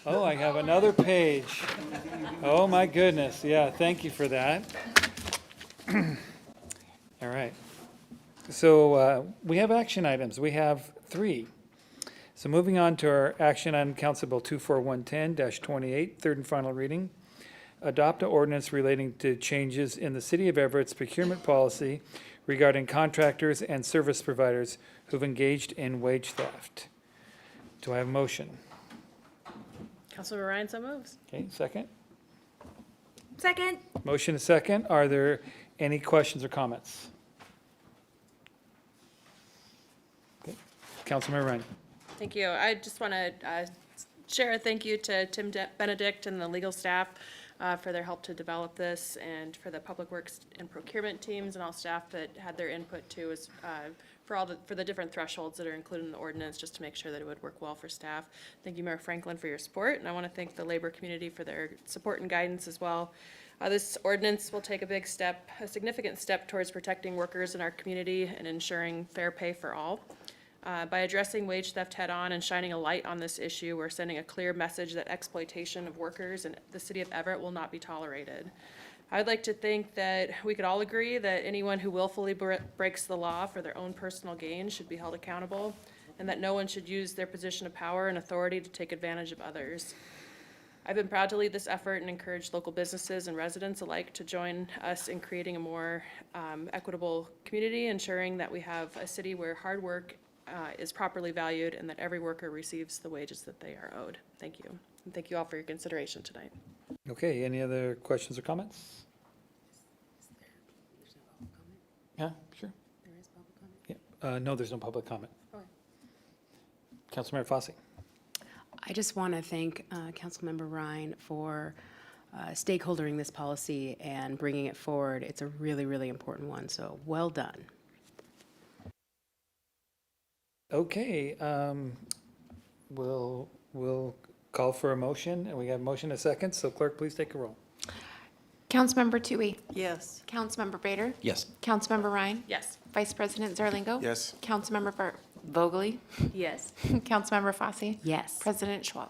[SPEAKER 1] Oh, I have another page. Oh, my goodness. Yeah, thank you for that. All right. So we have action items. We have 3. So moving on to our action item, Council Bill 24110-28, third and final reading. Adopt an ordinance relating to changes in the City of Everett's procurement policy regarding contractors and service providers who've engaged in wage theft. Do I have a motion?
[SPEAKER 5] Councilmember Ryan, so moves.
[SPEAKER 1] Okay, second.
[SPEAKER 2] Second.
[SPEAKER 1] Motion is second. Are there any questions or comments? Okay. Councilmember Ryan.
[SPEAKER 5] Thank you. I just want to share a thank you to Tim Benedict and the legal staff for their help to develop this, and for the Public Works and Procurement teams and all staff that had their input too, is for the different thresholds that are included in the ordinance, just to make sure that it would work well for staff. Thank you, Mayor Franklin, for your support, and I want to thank the labor community for their support and guidance as well. This ordinance will take a significant step towards protecting workers in our community and ensuring fair pay for all. By addressing wage theft head-on and shining a light on this issue, we're sending a clear message that exploitation of workers in the city of Everett will not be tolerated. I'd like to think that we could all agree that anyone who willfully breaks the law for their own personal gain should be held accountable, and that no one should use their position of power and authority to take advantage of others. I've been proud to lead this effort and encourage local businesses and residents alike to join us in creating a more equitable community, ensuring that we have a city where hard work is properly valued and that every worker receives the wages that they are owed. Thank you. And thank you all for your consideration tonight.
[SPEAKER 1] Okay, any other questions or comments? Yeah, sure.
[SPEAKER 2] There is public comment?
[SPEAKER 1] Yeah. No, there's no public comment.
[SPEAKER 2] Okay.
[SPEAKER 1] Councilmember Fossey.
[SPEAKER 2] I just want to thank Councilmember Ryan for stakeholdering this policy and bringing it forward. It's a really, really important one, so well done.
[SPEAKER 1] Okay, we'll call for a motion, and we have a motion and a second, so clerk, please take a roll.
[SPEAKER 12] Councilmember Toohey.
[SPEAKER 4] Yes.
[SPEAKER 12] Councilmember Bader.
[SPEAKER 9] Yes.
[SPEAKER 12] Councilmember Ryan.
[SPEAKER 5] Yes.
[SPEAKER 12] Vice President Zarlingo.
[SPEAKER 10] Yes.
[SPEAKER 12] Councilmember Burt. Vogely?
[SPEAKER 14] Yes.
[SPEAKER 12] Councilmember Fosse?
[SPEAKER 2] Yes.
[SPEAKER 12] President Schwab?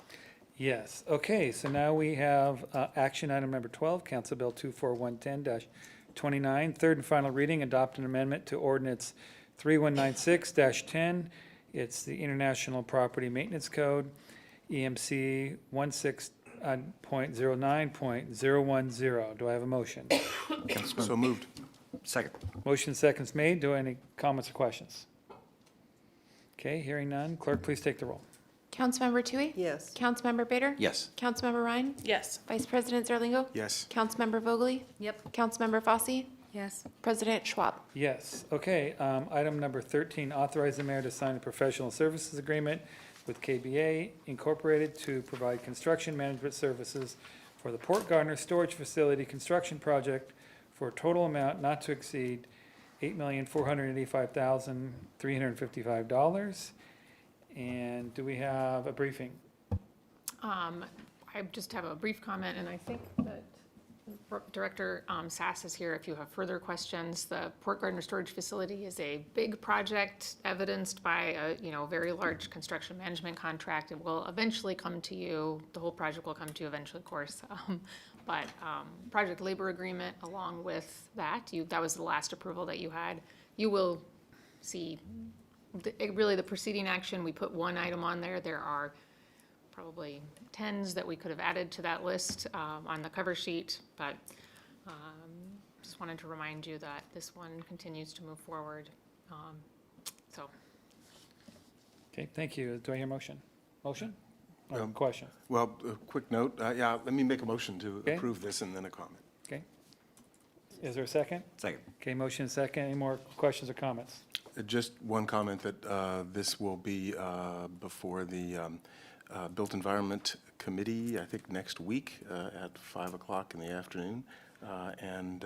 [SPEAKER 1] Yes, okay, so now we have action item number 12, Council Bill 24110-29, third and final reading, adopt an amendment to ordinance 3196-10. It's the International Property Maintenance Code, EMC 16.09.010. Do I have a motion?
[SPEAKER 10] So moved.
[SPEAKER 9] Second.
[SPEAKER 1] Motion seconds made. Do any comments or questions? Okay, hearing none. Clerk, please take the roll.
[SPEAKER 12] Councilmember Tui?
[SPEAKER 4] Yes.
[SPEAKER 12] Councilmember Bader?
[SPEAKER 9] Yes.
[SPEAKER 12] Councilmember Ryan?
[SPEAKER 5] Yes.
[SPEAKER 12] Vice President Zerlingo?
[SPEAKER 10] Yes.
[SPEAKER 12] Councilmember Vogely?
[SPEAKER 14] Yep.
[SPEAKER 12] Councilmember Fosse?
[SPEAKER 14] Yes.
[SPEAKER 12] President Schwab?
[SPEAKER 1] Yes, okay. Item number 13, authorize the mayor to sign a professional services agreement with KBA Incorporated to provide construction management services for the Port Gardner Storage Facility construction project for a total amount not to exceed $8,485,355. And do we have a briefing?
[SPEAKER 7] I just have a brief comment, and I think that Director Sass is here if you have further questions. The Port Gardner Storage Facility is a big project evidenced by a, very large construction management contract. It will eventually come to you, the whole project will come to you eventually, of course. But project labor agreement along with that, that was the last approval that you had. You will see really the preceding action. We put one item on there. There are probably tens that we could have added to that list on the cover sheet, but just wanted to remind you that this one continues to move forward. So,
[SPEAKER 1] Okay, thank you. Do I hear a motion? Motion? Or question?
[SPEAKER 10] Well, a quick note, yeah, let me make a motion to
[SPEAKER 1] Okay.
[SPEAKER 10] approve this and then a comment.
[SPEAKER 1] Okay. Is there a second?
[SPEAKER 9] Second.
[SPEAKER 1] Okay, motion and second. Any more questions or comments?
[SPEAKER 10] Just one comment that this will be before the Built Environment Committee, I think next week at 5 o'clock in the afternoon, and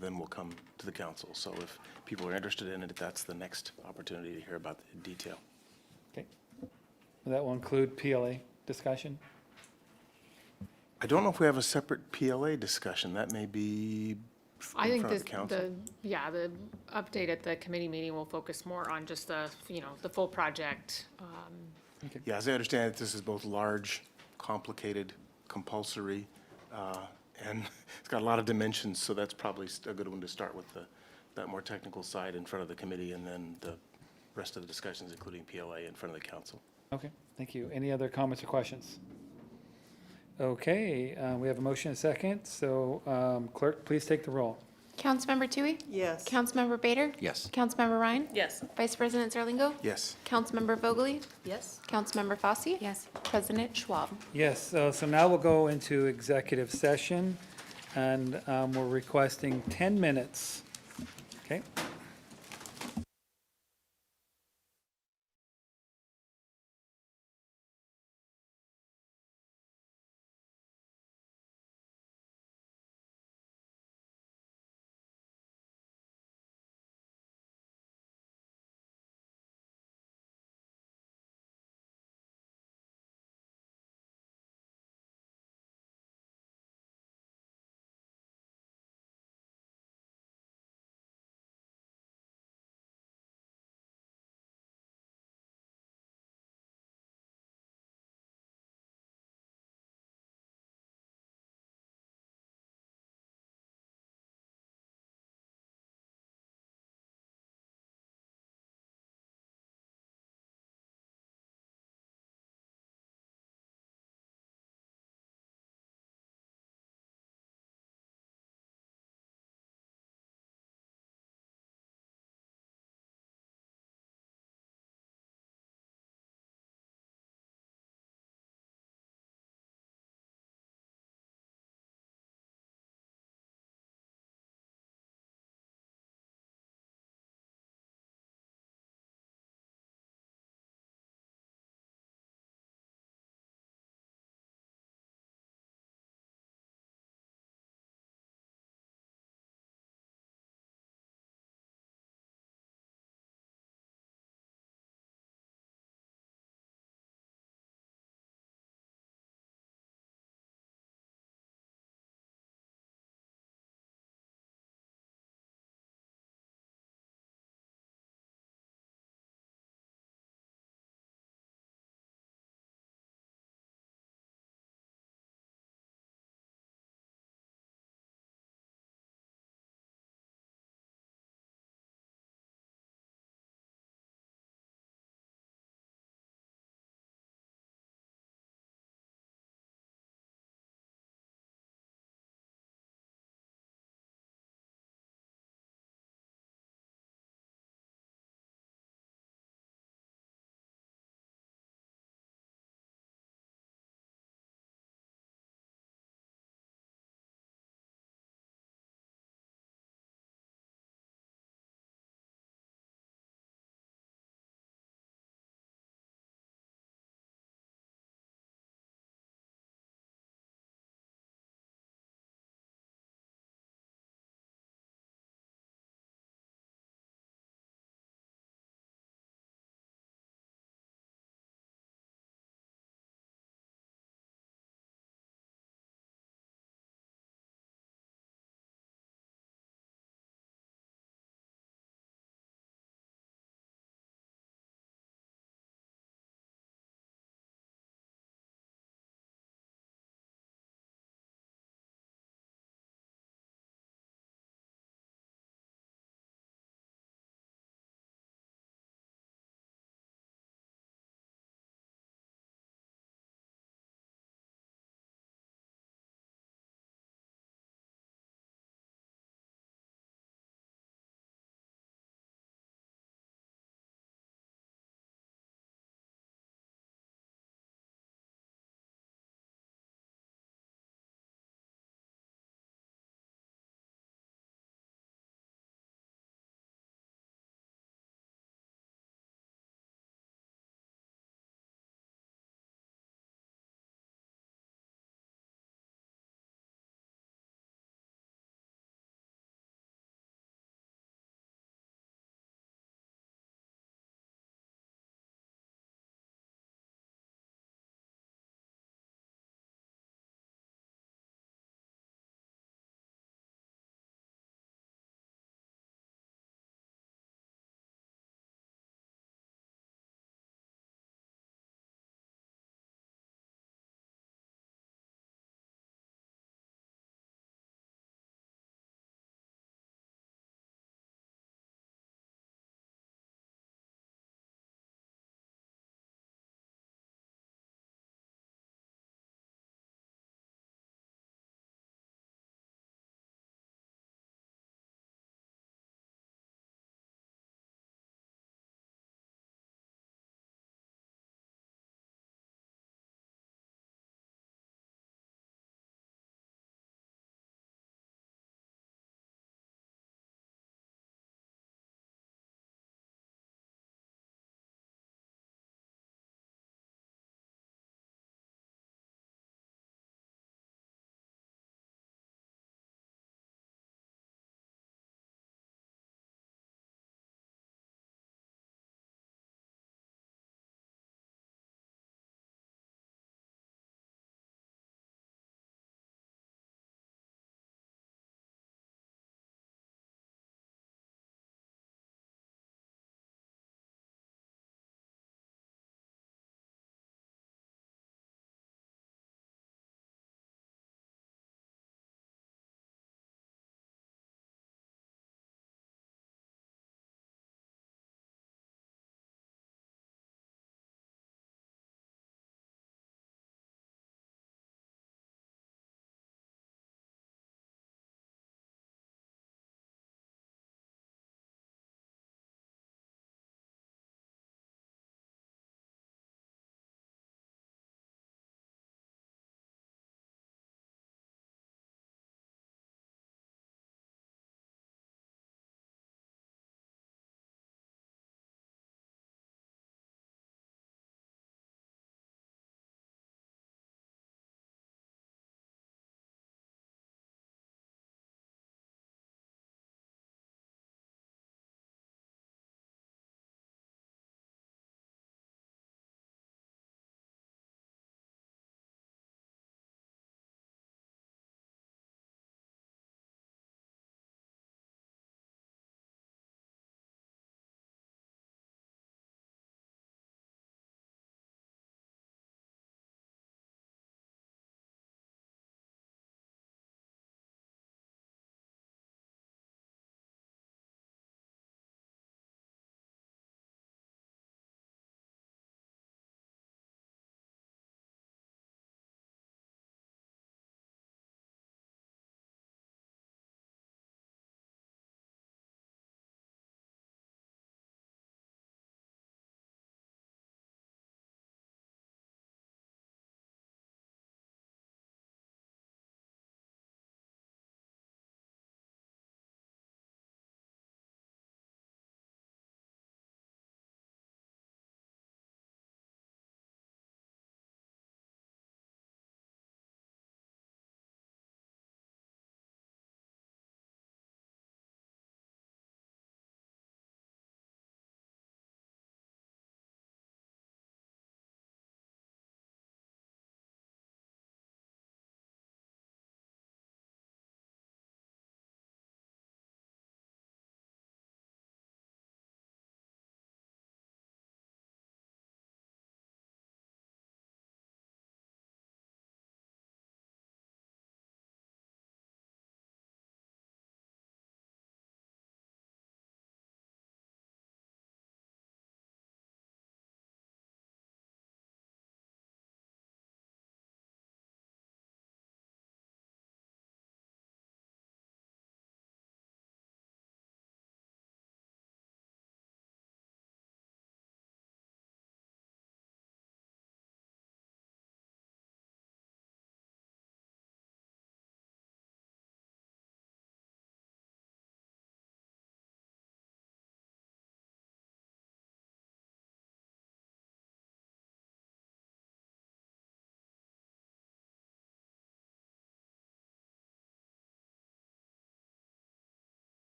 [SPEAKER 10] then we'll come to the council. So if people are interested in it, that's the next opportunity to hear about the detail.
[SPEAKER 1] Okay. That will include PLA discussion?
[SPEAKER 10] I don't know if we have a separate PLA discussion. That may be
[SPEAKER 7] I
[SPEAKER 10] in
[SPEAKER 7] think
[SPEAKER 10] front of the council.
[SPEAKER 7] the update at the committee meeting will focus more on just the full project.
[SPEAKER 10] Yeah, as I understand it, this is both large, complicated, compulsory, and it's got a lot of dimensions, so that's probably a good one to start with, that more technical side in front of the committee, and then the rest of the discussions, including PLA, in front of the council.
[SPEAKER 1] Okay, thank you. Any other comments or questions? Okay, we have a motion and a second, so clerk, please take the roll.
[SPEAKER 12] Councilmember Tui?
[SPEAKER 4] Yes.
[SPEAKER 12] Councilmember Bader?
[SPEAKER 9] Yes.
[SPEAKER 12] Councilmember Ryan?
[SPEAKER 5] Yes.
[SPEAKER 12] Vice President Zerlingo?
[SPEAKER 10] Yes.
[SPEAKER 12] Councilmember Vogely?
[SPEAKER 14] Yes.
[SPEAKER 12] Councilmember Fosse?
[SPEAKER 2] Yes.
[SPEAKER 12] President Schwab?
[SPEAKER 1] Yes, so now we'll go into executive session, and we're requesting 10 minutes. Okay?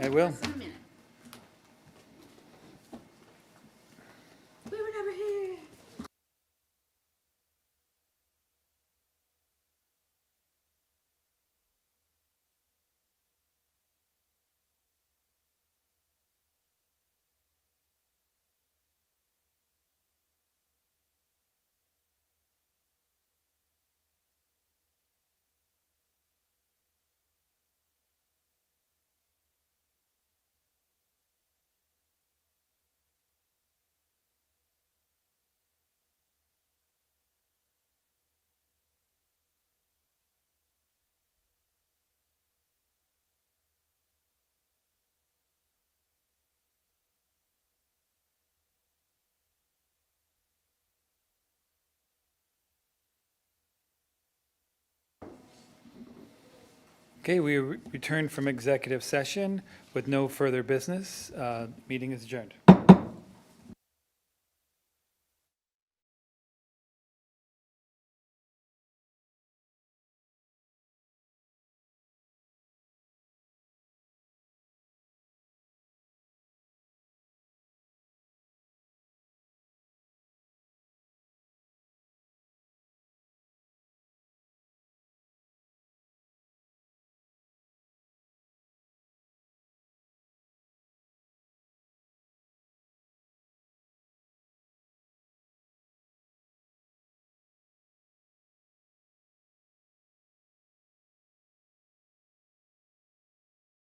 [SPEAKER 1] I will.
[SPEAKER 14] Less than a minute. We were never here.
[SPEAKER 1] Okay, we returned from executive session with no further business. Meeting is adjourned.